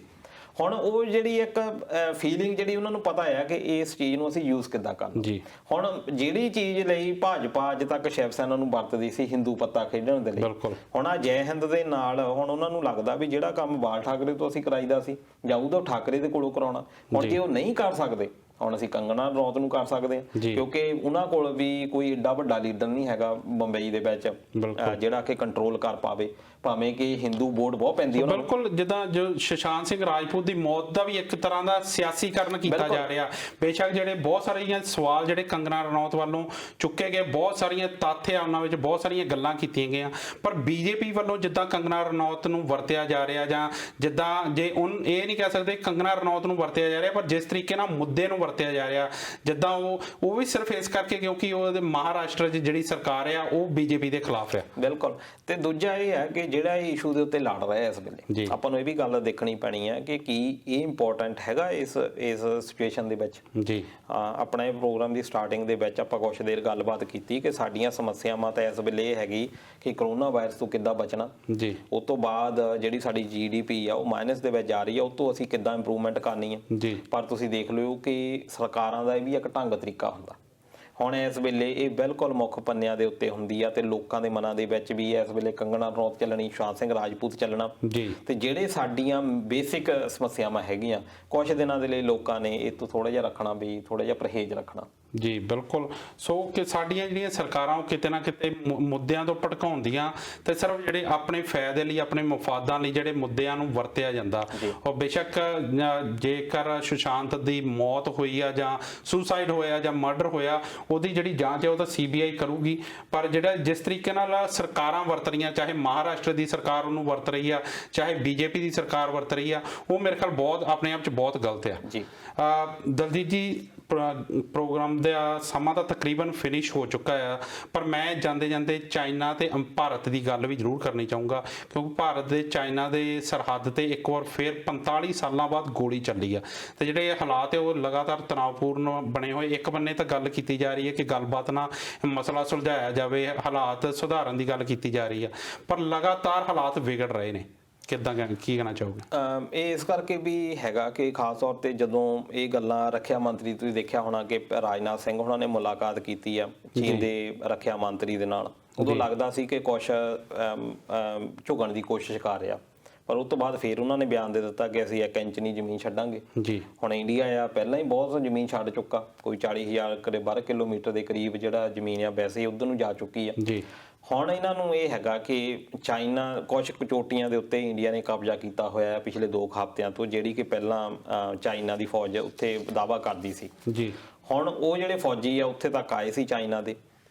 ਹੁਣ ਉਹ ਜਿਹੜੀ ਇੱਕ ਫੀਲਿੰਗ ਜਿਹੜੀ ਉਹਨਾਂ ਨੂੰ ਪਤਾ ਹੈ ਕਿ ਇਸ ਚੀਜ਼ ਨੂੰ ਅਸੀਂ ਯੂਜ਼ ਕਿੱਦਾਂ ਕਰਨਾ ਜੀ। ਹੁਣ ਜਿਹੜੀ ਚੀਜ਼ ਲਈ ਭਾਜਪਾ ਅੱਜ ਤੱਕ ਸ਼ਿਵ ਸੈਨਾ ਨੂੰ ਵਰਤਦੀ ਸੀ ਹਿੰਦੂ ਪੱਤਾ ਖੇਡਣ ਦੇ ਲਈ, ਹੁਣ ਆ ਜੈ ਹਿੰਦ ਦੇ ਨਾਲ ਹੁਣ ਉਹਨਾਂ ਨੂੰ ਲੱਗਦਾ ਵੀ ਜਿਹੜਾ ਕੰਮ ਬਾਲ ਠਾਕਰੇ ਤੋਂ ਅਸੀਂ ਕਰਾਈਦਾ ਸੀ ਜਾਂ ਉਦੋਂ ਠਾਕਰੇ ਦੇ ਕੋਲੋਂ ਕਰਾਉਣਾ, ਹੁਣ ਜੇ ਉਹ ਨਹੀਂ ਕਰ ਸਕਦੇ ਹੁਣ ਅਸੀਂ ਕੰਗਣਾ ਰਣੌਤ ਨੂੰ ਕਰ ਸਕਦੇ ਹਾਂ, ਕਿਉਂਕਿ ਉਹਨਾਂ ਕੋਲ ਵੀ ਕੋਈ ਏਡਾ ਵੱਡਾ ਲੀਡਰ ਨਹੀਂ ਹੈਗਾ ਬੰਬਈ ਦੇ ਵਿੱਚ ਜਿਹੜਾ ਕਿ ਕੰਟਰੋਲ ਕਰ ਪਾਵੇ, ਭਾਵੇਂ ਕਿ ਹਿੰਦੂ ਵੋਟ ਬਹੁਤ ਪੈਂਦੀ ਹੈ। ਬਿਲਕੁਲ, ਜਿੱਦਾਂ ਜੋ ਸੁਸ਼ਾਂਤ ਸਿੰਘ ਰਾਜਪੂਤ ਦੀ ਮੌਤ ਦਾ ਵੀ ਇੱਕ ਤਰ੍ਹਾਂ ਦਾ ਸਿਆਸੀਕਰਨ ਕੀਤਾ ਜਾ ਰਿਹਾ। ਬੇਸ਼ੱਕ ਜਿਹੜੇ ਬਹੁਤ ਸਾਰੀਆਂ ਸਵਾਲ ਜਿਹੜੇ ਕੰਗਣਾ ਰਣੌਤ ਵੱਲੋਂ ਚੁੱਕੇ ਗਏ, ਬਹੁਤ ਸਾਰੀਆਂ ਤੱਥ ਆ ਉਹਨਾਂ ਵਿੱਚ, ਬਹੁਤ ਸਾਰੀਆਂ ਗੱਲਾਂ ਕੀਤੀਆਂ ਗਈਆਂ, ਪਰ ਬੀਜੇਪੀ ਵੱਲੋਂ ਜਿੱਦਾਂ ਕੰਗਣਾ ਰਣੌਤ ਨੂੰ ਵਰਤਿਆ ਜਾ ਰਿਹਾ, ਜਾਂ ਜਿੱਦਾਂ ਜੇ ਇਹ ਨਹੀਂ ਕਹਿ ਸਕਦੇ ਕੰਗਣਾ ਰਣੌਤ ਨੂੰ ਵਰਤਿਆ ਜਾ ਰਿਹਾ, ਪਰ ਜਿਸ ਤਰੀਕੇ ਨਾਲ ਮੁੱਦੇ ਨੂੰ ਵਰਤਿਆ ਜਾ ਰਿਹਾ, ਜਿੱਦਾਂ ਉਹ ਵੀ ਸਿਰਫ ਇਸ ਕਰਕੇ ਕਿਉਂਕਿ ਉਹਦੇ ਮਹਾਰਾਸ਼ਟਰ 'ਚ ਜਿਹੜੀ ਸਰਕਾਰ ਆ ਉਹ ਬੀਜੇਪੀ ਦੇ ਖਿਲਾਫ ਹੈ। ਬਿਲਕੁਲ, ਤੇ ਦੂਜਾ ਇਹ ਹੈ ਕਿ ਜਿਹੜਾ ਇਹ ਇਸ਼ੂ ਦੇ ਉੱਤੇ ਲੜ ਰਿਹਾ ਇਸ ਵੇਲੇ, ਆਪਾਂ ਨੂੰ ਇਹ ਵੀ ਗੱਲ ਦੇਖਣੀ ਪੈਣੀ ਹੈ ਕਿ ਕੀ ਇਹ ਇੰਪੋਰਟੈਂਟ ਹੈਗਾ ਇਸ ਸਿਚੁਏਸ਼ਨ ਦੇ ਵਿੱਚ ਜੀ। ਆਪਣਾ ਇਹ ਪ੍ਰੋਗਰਾਮ ਦੀ ਸਟਾਰਟਿੰਗ ਦੇ ਵਿੱਚ ਆਪਾਂ ਕੁਛ ਦੇਰ ਗੱਲਬਾਤ ਕੀਤੀ ਕਿ ਸਾਡੀਆਂ ਸਮੱਸਿਆਵਾਂ ਤਾਂ ਇਸ ਵੇਲੇ ਇਹ ਹੈਗੀ ਕਿ ਕਰੋਨਾ ਵਾਇਰਸ ਤੋਂ ਕਿੱਦਾਂ ਬਚਣਾ ਜੀ, ਉਸ ਤੋਂ ਬਾਅਦ ਜਿਹੜੀ ਸਾਡੀ GDP ਆ ਉਹ ਮਾਈਨਸ ਦੇ ਵਿੱਚ ਜਾ ਰਹੀ ਆ, ਉਹ ਤੋਂ ਅਸੀਂ ਕਿੱਦਾਂ ਇੰਪਰੂਵਮੈਂਟ ਕਰਨੀ ਹੈ ਜੀ। ਪਰ ਤੁਸੀਂ ਦੇਖ ਲਿਓ ਕਿ ਸਰਕਾਰਾਂ ਦਾ ਇਹ ਵੀ ਇੱਕ ਢੰਗ ਤਰੀਕਾ ਹੁੰਦਾ। ਹੁਣ ਇਸ ਵੇਲੇ ਇਹ ਬਿਲਕੁਲ ਮੁੱਖ ਪੰਨਿਆਂ ਦੇ ਉੱਤੇ ਹੁੰਦੀ ਆ ਤੇ ਲੋਕਾਂ ਦੇ ਮਨਾਂ ਦੇ ਵਿੱਚ ਵੀ ਇਸ ਵੇਲੇ ਕੰਗਣਾ ਰਣੌਤ ਚੱਲਣੀ, ਸੁਸ਼ਾਂਤ ਸਿੰਘ ਰਾਜਪੂਤ ਚੱਲਣਾ ਜੀ। ਤੇ ਜਿਹੜੇ ਸਾਡੀਆਂ ਬੇਸਿਕ ਸਮੱਸਿਆਵਾਂ ਹੈਗੀਆਂ, ਕੁਝ ਦਿਨਾਂ ਦੇ ਲਈ ਲੋਕਾਂ ਨੇ ਇਹ ਤੋਂ ਥੋੜਾ ਜਿਹਾ ਰੱਖਣਾ, ਵੀ ਥੋੜਾ ਜਿਹਾ ਪਰਹੇਜ਼ ਰੱਖਣਾ ਜੀ ਬਿਲਕੁਲ। ਸੋ ਕਿ ਸਾਡੀਆਂ ਜਿਹੜੀਆਂ ਸਰਕਾਰਾਂ ਉਹ ਕਿਤੇ ਨਾ ਕਿਤੇ ਮੁੱਦਿਆਂ ਤੋਂ ਭਟਕਾਉਂਦੀਆਂ ਤੇ ਸਿਰਫ ਜਿਹੜੇ ਆਪਣੇ ਫਾਇਦੇ ਲਈ, ਆਪਣੇ ਮਫਾਦਾਂ ਲਈ ਜਿਹੜੇ ਮੁੱਦਿਆਂ ਨੂੰ ਵਰਤਿਆ ਜਾਂਦਾ। ਉਹ ਬੇਸ਼ੱਕ ਜੇਕਰ ਸੁਸ਼ਾਂਤ ਦੀ ਮੌਤ ਹੋਈ ਆ ਜਾਂ ਸੁਸਾਈਡ ਹੋਇਆ ਜਾਂ ਮਰਡਰ ਹੋਇਆ, ਉਹਦੀ ਜਿਹੜੀ ਜਾਂਚ ਹੈ ਉਹ ਤਾਂ CBI ਕਰੂਗੀ, ਪਰ ਜਿਹੜਾ ਜਿਸ ਤਰੀਕੇ ਨਾਲ ਸਰਕਾਰਾਂ ਵਰਤ ਰਹੀਆਂ, ਚਾਹੇ ਮਹਾਰਾਸ਼ਟਰ ਦੀ ਸਰਕਾਰ ਉਹਨੂੰ ਵਰਤ ਰਹੀ ਆ, ਚਾਹੇ BJP ਦੀ ਸਰਕਾਰ ਵਰਤ ਰਹੀ ਆ, ਉਹ ਮੇਰੇ ਖਿਆਲ ਬਹੁਤ ਆਪਣੇ ਆਪ 'ਚ ਬਹੁਤ ਗਲਤ ਆ ਜੀ। ਦਲਜੀਤ ਜੀ, ਪ੍ਰੋਗਰਾਮ ਦਾ ਸਮਾਂ ਤਾਂ ਤਕਰੀਬਨ ਫਿਨਿਸ਼ ਹੋ ਚੁੱਕਾ ਆ, ਪਰ ਮੈਂ ਜਾਂਦੇ ਜਾਂਦੇ ਚਾਈਨਾ ਤੇ ਭਾਰਤ ਦੀ ਗੱਲ ਵੀ ਜ਼ਰੂਰ ਕਰਨੀ ਚਾਹੂੰਗਾ, ਕਿਉਂਕਿ ਭਾਰਤ ਦੇ ਚਾਈਨਾ ਦੇ ਸਰਹੱਦ ਤੇ ਇੱਕ ਵਾਰ ਫਿਰ 45 ਸਾਲਾਂ ਬਾਅਦ ਗੋਲੀ ਚੱਲੀ ਆ ਤੇ ਜਿਹੜੇ ਹਾਲਾਤ ਹੈ ਉਹ ਲਗਾਤਾਰ ਤਣਾਅਪੂਰਨ ਬਣੇ ਹੋਏ। ਇੱਕ ਬੰਨੇ ਤਾਂ ਗੱਲ ਕੀਤੀ ਜਾ ਰਹੀ ਹੈ ਕਿ ਗੱਲਬਾਤ ਨਾਲ ਮਸਲਾ ਸੁਲਝਾਇਆ ਜਾਵੇ, ਹਾਲਾਤ ਸੁਧਾਰਨ ਦੀ ਗੱਲ ਕੀਤੀ ਜਾ ਰਹੀ ਆ, ਪਰ ਲਗਾਤਾਰ ਹਾਲਾਤ ਵਿਗੜ ਰਹੇ ਨੇ। ਕਿੱਦਾਂ, ਕੀ ਕਹਿਣਾ ਚਾਹੋਗੇ? ਇਹ ਇਸ ਕਰਕੇ ਵੀ ਹੈਗਾ ਕਿ ਖਾਸ ਤੌਰ ਤੇ ਜਦੋਂ ਇਹ ਗੱਲਾਂ ਰੱਖਿਆ ਮੰਤਰੀ, ਤੁਸੀਂ ਦੇਖਿਆ ਹੋਣਾ ਕਿ ਰਾਜਨਾਥ ਸਿੰਘ ਉਹਨਾਂ ਨੇ ਮੁਲਾਕਾਤ ਕੀਤੀ ਆ ਚੀਨ ਦੇ ਰੱਖਿਆ ਮੰਤਰੀ ਦੇ ਨਾਲ, ਉਦੋਂ ਲੱਗਦਾ ਸੀ ਕਿ ਕੁਛ ਝੁਕਣ ਦੀ ਕੋਸ਼ਿਸ਼ ਕਰ ਰਿਹਾ, ਪਰ ਉਸ ਤੋਂ ਬਾਅਦ ਫਿਰ ਉਹਨਾਂ ਨੇ ਬਿਆਨ ਦੇ ਦਿੱਤਾ ਕਿ ਅਸੀਂ 1 ਇੰਚ ਨਹੀਂ ਜ਼ਮੀਨ ਛੱਡਾਂਗੇ ਜੀ। ਹੁਣ ਇੰਡੀਆ ਆ ਪਹਿਲਾਂ ਹੀ ਬਹੁਤ ਜ਼ਮੀਨ ਛੱਡ ਚੁੱਕਾ, ਕੋਈ 40,000 12 ਕਿਲੋਮੀਟਰ ਦੇ ਕਰੀਬ ਜਿਹੜਾ ਜ਼ਮੀਨ ਆ ਵੈਸੇ ਉਧਰ ਨੂੰ ਜਾ ਚੁੱਕੀ ਆ ਜੀ। ਹੁਣ ਇਹਨਾਂ ਨੂੰ ਇਹ ਹੈਗਾ ਕਿ ਚਾਈਨਾ ਕੁਝ ਕਚੋਟੀਆਂ ਦੇ ਉੱਤੇ ਇੰਡੀਆ ਨੇ ਕਬਜ਼ਾ ਕੀਤਾ ਹੋਇਆ ਹੈ ਪਿਛਲੇ 2 ਹਫ਼ਤਿਆਂ ਤੋਂ, ਜਿਹੜੀ ਕਿ ਪਹਿਲਾਂ ਚਾਈਨਾ ਦੀ ਫੌਜ ਉੱਥੇ ਦਾਅਵਾ ਕਰਦੀ ਸੀ ਜੀ। ਹੁਣ ਉਹ ਜਿਹੜੇ ਫੌਜੀ ਆ ਉੱਥੇ ਤੱਕ ਆਏ ਸੀ ਚਾਈਨਾ ਦੇ,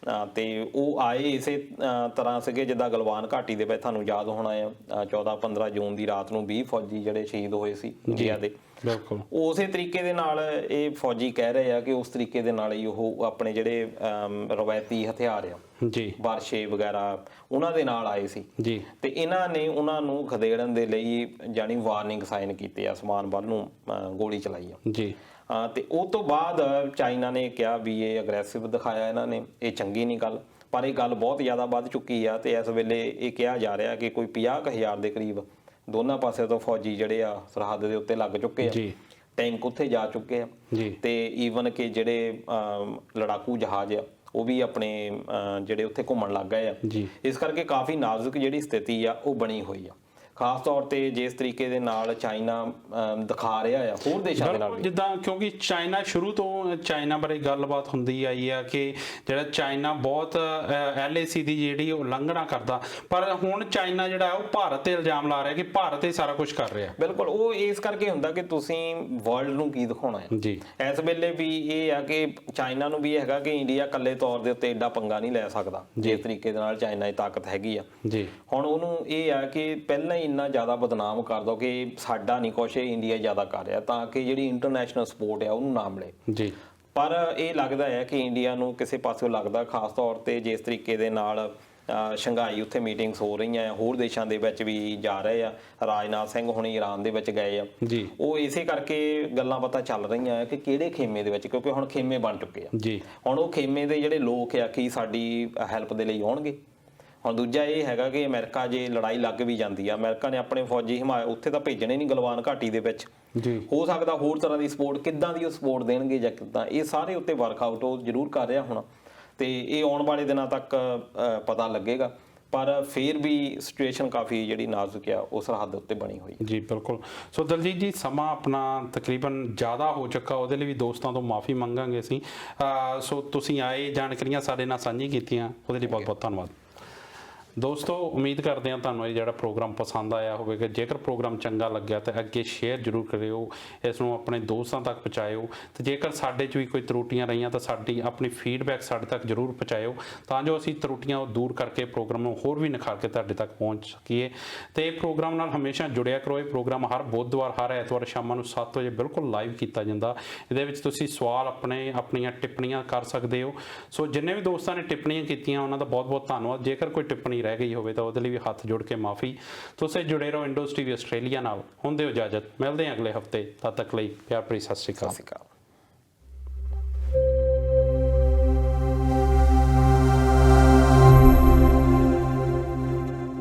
ਤੇ ਉਹ ਆਏ ਇਸੇ ਤਰ੍ਹਾਂ ਸੀਗੇ ਜਿੱਦਾਂ ਗਲਵਾਨ ਘਾਟੀ ਦੇ ਵਿੱਚ ਤੁਹਾਨੂੰ ਯਾਦ ਹੋਣਾ ਆ 14-15 ਜੂਨ ਦੀ ਰਾਤ ਨੂੰ 20 ਫੌਜੀ ਜਿਹੜੇ ਸ਼ਹੀਦ ਹੋਏ ਸੀ ਇੰਡੀਆ ਦੇ। ਬਿਲਕੁਲ ਉਸੇ ਤਰੀਕੇ ਦੇ ਨਾਲ ਇਹ ਫੌਜੀ ਕਹਿ ਰਹੇ ਆ ਕਿ ਉਸ ਤਰੀਕੇ ਦੇ ਨਾਲ ਹੀ ਉਹ ਆਪਣੇ ਜਿਹੜੇ ਰਵਾਇਤੀ ਹਥਿਆਰ ਆ ਜੀ, ਬਾਰਸ਼ੇ ਵਗੈਰਾ, ਉਹਨਾਂ ਦੇ ਨਾਲ ਆਏ ਸੀ ਜੀ। ਤੇ ਇਹਨਾਂ ਨੇ ਉਹਨਾਂ ਨੂੰ ਖਦੇੜਨ ਦੇ ਲਈ ਜਾਨੀ ਵਾਰਨਿੰਗ ਸਾਈਨ ਕੀਤੇ ਆ, ਸਮਾਨ ਵੱਲ ਨੂੰ ਗੋਲੀ ਚਲਾਈ ਆ ਜੀ। ਤੇ ਉਹ ਤੋਂ ਬਾਅਦ ਚਾਈਨਾ ਨੇ ਕਿਹਾ ਵੀ ਇਹ ਅਗਰੈਸਿਵ ਦਿਖਾਇਆ ਇਹਨਾਂ ਨੇ, ਇਹ ਚੰਗੀ ਨਹੀਂ ਗੱਲ, ਪਰ ਇਹ ਗੱਲ ਬਹੁਤ ਜ਼ਿਆਦਾ ਵੱਧ ਚੁੱਕੀ ਆ। ਤੇ ਇਸ ਵੇਲੇ ਇਹ ਕਿਹਾ ਜਾ ਰਿਹਾ ਕਿ ਕੋਈ 50,000 ਦੇ ਕਰੀਬ ਦੋਨਾਂ ਪਾਸੇ ਤੋਂ ਫੌਜੀ ਜਿਹੜੇ ਆ ਸਰਹੱਦ ਦੇ ਉੱਤੇ ਲੱਗ ਚੁੱਕੇ ਆ, ਟੈਂਕ ਉੱਥੇ ਜਾ ਚੁੱਕੇ ਆ ਤੇ ਈਵਨ ਕਿ ਜਿਹੜੇ ਲੜਾਕੂ ਜਹਾਜ਼ ਆ ਉਹ ਵੀ ਆਪਣੇ ਜਿਹੜੇ ਉੱਥੇ ਘੁੰਮਣ ਲੱਗ ਗਏ ਆ। ਇਸ ਕਰਕੇ ਕਾਫੀ ਨਾਜ਼ੁਕ ਜਿਹੜੀ ਸਥਿਤੀ ਆ ਉਹ ਬਣੀ ਹੋਈ ਆ, ਖਾਸ ਤੌਰ ਤੇ ਜਿਸ ਤਰੀਕੇ ਦੇ ਨਾਲ ਚਾਈਨਾ ਦਿਖਾ ਰਿਹਾ ਆ ਹੋਰ ਦੇਸ਼ਾਂ ਦੇ ਨਾਲ, ਜਿੱਦਾਂ ਕਿਉਂਕਿ ਚਾਈਨਾ ਸ਼ੁਰੂ ਤੋਂ ਚਾਈਨਾ ਬਾਰੇ ਗੱਲਬਾਤ ਹੁੰਦੀ ਆਈ ਆ ਕਿ ਜਿਹੜਾ ਚਾਈਨਾ ਬਹੁਤ LAC ਦੀ ਜਿਹੜੀ ਉਲੰਘਣਾ ਕਰਦਾ, ਪਰ ਹੁਣ ਚਾਈਨਾ ਜਿਹੜਾ ਉਹ ਭਾਰਤ ਤੇ ਇਲਜ਼ਾਮ ਲਾ ਰਿਹਾ ਕਿ ਭਾਰਤ ਇਹ ਸਾਰਾ ਕੁਝ ਕਰ ਰਿਹਾ। ਬਿਲਕੁਲ, ਉਹ ਇਸ ਕਰਕੇ ਹੁੰਦਾ ਕਿ ਤੁਸੀਂ ਵਰਲਡ ਨੂੰ ਕੀ ਦਿਖਾਉਣਾ ਹੈ ਜੀ। ਇਸ ਵੇਲੇ ਵੀ ਇਹ ਆ ਕਿ ਚਾਈਨਾ ਨੂੰ ਵੀ ਹੈਗਾ ਕਿ ਇੰਡੀਆ ਇਕੱਲੇ ਤੌਰ ਦੇ ਉੱਤੇ ਏਡਾ ਪੰਗਾ ਨਹੀਂ ਲੈ ਸਕਦਾ ਜਿਸ ਤਰੀਕੇ ਦੇ ਨਾਲ ਚਾਈਨਾ ਦੀ ਤਾਕਤ ਹੈਗੀ ਆ ਜੀ। ਹੁਣ ਉਹਨੂੰ ਇਹ ਆ ਕਿ ਪਹਿਲਾਂ ਇੰਨਾ ਜ਼ਿਆਦਾ ਬਦਨਾਮ ਕਰ ਦੋ ਕਿ ਸਾਡਾ ਨਹੀਂ ਕੁਛ, ਇੰਡੀਆ ਜ਼ਿਆਦਾ ਕਰ ਰਿਹਾ, ਤਾਂ ਕਿ ਜਿਹੜੀ ਇੰਟਰਨੈਸ਼ਨਲ ਸਪੋਰਟ ਆ ਉਹਨੂੰ ਨਾ ਮਿਲੇ ਜੀ। ਪਰ ਇਹ ਲੱਗਦਾ ਹੈ ਕਿ ਇੰਡੀਆ ਨੂੰ ਕਿਸੇ ਪਾਸਿਓਂ ਲੱਗਦਾ, ਖਾਸ ਤੌਰ ਤੇ ਜਿਸ ਤਰੀਕੇ ਦੇ ਨਾਲ ਸ਼ੰਘਾਈ ਉੱਥੇ ਮੀਟਿੰਗਸ ਹੋ ਰਹੀਆਂ ਆ, ਹੋਰ ਦੇਸ਼ਾਂ ਦੇ ਵਿੱਚ ਵੀ ਜਾ ਰਹੇ ਆ, ਰਾਜਨਾਥ ਸਿੰਘ ਹੁਣੀ ਈਰਾਨ ਦੇ ਵਿੱਚ ਗਏ ਆ ਜੀ। ਉਹ ਇਸੇ ਕਰਕੇ ਗੱਲਾਂ ਪਤਾ ਚੱਲ ਰਹੀਆਂ ਆ ਕਿ ਕਿਹੜੇ ਖੇਮੇ ਦੇ ਵਿੱਚ, ਕਿਉਂਕਿ ਹੁਣ ਖੇਮੇ ਬਣ ਚੁੱਕੇ ਆ ਜੀ। ਹੁਣ ਉਹ ਖੇਮੇ ਦੇ ਜਿਹੜੇ ਲੋਕ ਆ ਕੀ ਸਾਡੀ ਹੈਲਪ ਦੇ ਲਈ ਆਉਣਗੇ? ਹੁਣ ਦੂਜਾ ਇਹ ਹੈਗਾ ਕਿ ਅਮਰੀਕਾ ਜੇ ਲੜਾਈ ਲੱਗ ਵੀ ਜਾਂਦੀ ਆ, ਅਮਰੀਕਾ ਨੇ ਆਪਣੇ ਫੌਜੀ ਹਿਮਾਇਤ ਉੱਥੇ ਤਾਂ ਭੇਜਣੇ ਨਹੀਂ ਗਲਵਾਨ ਘਾਟੀ ਦੇ ਵਿੱਚ ਜੀ। ਹੋ ਸਕਦਾ ਹੋਰ ਤਰ੍ਹਾਂ ਦੀ ਸਪੋਰਟ, ਕਿੱਦਾਂ ਦੀ ਉਹ ਸਪੋਰਟ ਦੇਣਗੇ ਜਾਂ ਕਿੱਦਾਂ, ਇਹ ਸਾਰੇ ਉੱਤੇ ਵਰਕਆਊਟ ਉਹ ਜ਼ਰੂਰ ਕਰ ਰਿਹਾ ਹੋਣਾ ਤੇ ਇਹ ਆਉਣ ਵਾਲੇ ਦਿਨਾਂ ਤੱਕ ਪਤਾ ਲੱਗੇਗਾ। ਪਰ ਫਿਰ ਵੀ ਸਿਚੁਏਸ਼ਨ ਕਾਫੀ ਜਿਹੜੀ ਨਾਜ਼ੁਕ ਆ ਉਹ ਸਰਹੱਦ ਉੱਤੇ ਬਣੀ ਹੋਈ ਜੀ। ਬਿਲਕੁਲ। ਸੋ ਦਲਜੀਤ ਜੀ, ਸਮਾਂ ਆਪਣਾ ਤਕਰੀਬਨ ਜ਼ਿਆਦਾ ਹੋ ਚੁੱਕਾ, ਉਹਦੇ ਲਈ ਵੀ ਦੋਸਤਾਂ ਤੋਂ ਮਾਫੀ ਮੰਗਾਂਗੇ ਅਸੀਂ। ਸੋ ਤੁਸੀਂ ਆਏ, ਜਾਣਕਾਰੀਆਂ ਸਾਡੇ ਨਾਲ ਸਾਂਝੀ ਕੀਤੀਆਂ, ਉਹਦੇ ਲਈ ਬਹੁਤ ਬਹੁਤ ਧੰਨਵਾਦ। ਦੋਸਤੋ, ਉਮੀਦ ਕਰਦੇ ਹਾਂ ਤੁਹਾਨੂੰ ਇਹ ਜਿਹੜਾ ਪ੍ਰੋਗਰਾਮ ਪਸੰਦ ਆਇਆ ਹੋਵੇਗਾ। ਜੇਕਰ ਪ੍ਰੋਗਰਾਮ ਚੰਗਾ ਲੱਗਿਆ ਤਾਂ ਅੱਗੇ ਸ਼ੇਅਰ ਜ਼ਰੂਰ ਕਰਿਓ, ਇਸ ਨੂੰ ਆਪਣੇ ਦੋਸਤਾਂ ਤੱਕ ਪਹੁੰਚਾਇਓ ਤੇ ਜੇਕਰ ਸਾਡੇ 'ਚ ਵੀ ਕੋਈ ਤਰੁੱਟੀਆਂ ਰਹੀਆਂ ਤਾਂ ਸਾਡੀ ਆਪਣੀ ਫੀਡਬੈਕ ਸਾਡੇ ਤੱਕ ਜ਼ਰੂਰ ਪਹੁੰਚਾਇਓ, ਤਾਂ ਜੋ ਅਸੀਂ ਤਰੁੱਟੀਆਂ ਉਹ ਦੂਰ ਕਰਕੇ ਪ੍ਰੋਗਰਾਮ ਨੂੰ ਹੋਰ ਵੀ ਨਿਖਾਰ ਕੇ ਤੁਹਾਡੇ ਤੱਕ ਪਹੁੰਚ ਸਕੀਏ। ਤੇ ਇਹ ਪ੍ਰੋਗਰਾਮ ਨਾਲ ਹਮੇਸ਼ਾ ਜੁੜਿਆ ਕਰੋ। ਇਹ ਪ੍ਰੋਗਰਾਮ ਹਰ ਬੁੱਧਵਾਰ, ਹਰ ਐਤਵਾਰ ਸ਼ਾਮਾਂ ਨੂੰ 7 ਵਜੇ ਬਿਲਕੁਲ ਲਾਈਵ ਕੀਤਾ ਜਾਂਦਾ। ਇਹਦੇ ਵਿੱਚ ਤੁਸੀਂ ਸਵਾਲ ਆਪਣੀਆਂ ਟਿੱਪਣੀਆਂ ਕਰ ਸਕਦੇ ਹੋ। ਸੋ ਜਿੰਨੇ ਵੀ ਦੋਸਤਾਂ ਨੇ ਟਿੱਪਣੀਆਂ ਕੀਤੀਆਂ ਉਹਨਾਂ ਦਾ ਬਹੁਤ ਬਹੁਤ ਧੰਨਵਾਦ। ਜੇਕਰ ਕੋਈ ਟਿੱਪਣੀ ਰਹਿ ਗਈ ਹੋਵੇ ਤਾਂ ਉਹਦੇ ਲਈ ਵੀ ਹੱਥ ਜੋੜ ਕੇ ਮਾਫੀ। ਤੁਸੀਂ ਜੁੜੇ ਰਹੋ ਇੰਡੋਜ਼ TV ਆਸਟ੍ਰੇਲੀਆ ਨਾਲ। ਹੁੰਦੇ ਹੋ ਇਜਾਜ਼ਤ, ਮਿਲਦੇ ਹਾਂ ਅਗਲੇ ਹਫਤੇ। ਤਦ ਤੱਕ ਲਈ ਪਿਆਰ ਭਰੀ ਸਤਿ ਸ਼੍ਰੀ ਅਕਾਲ।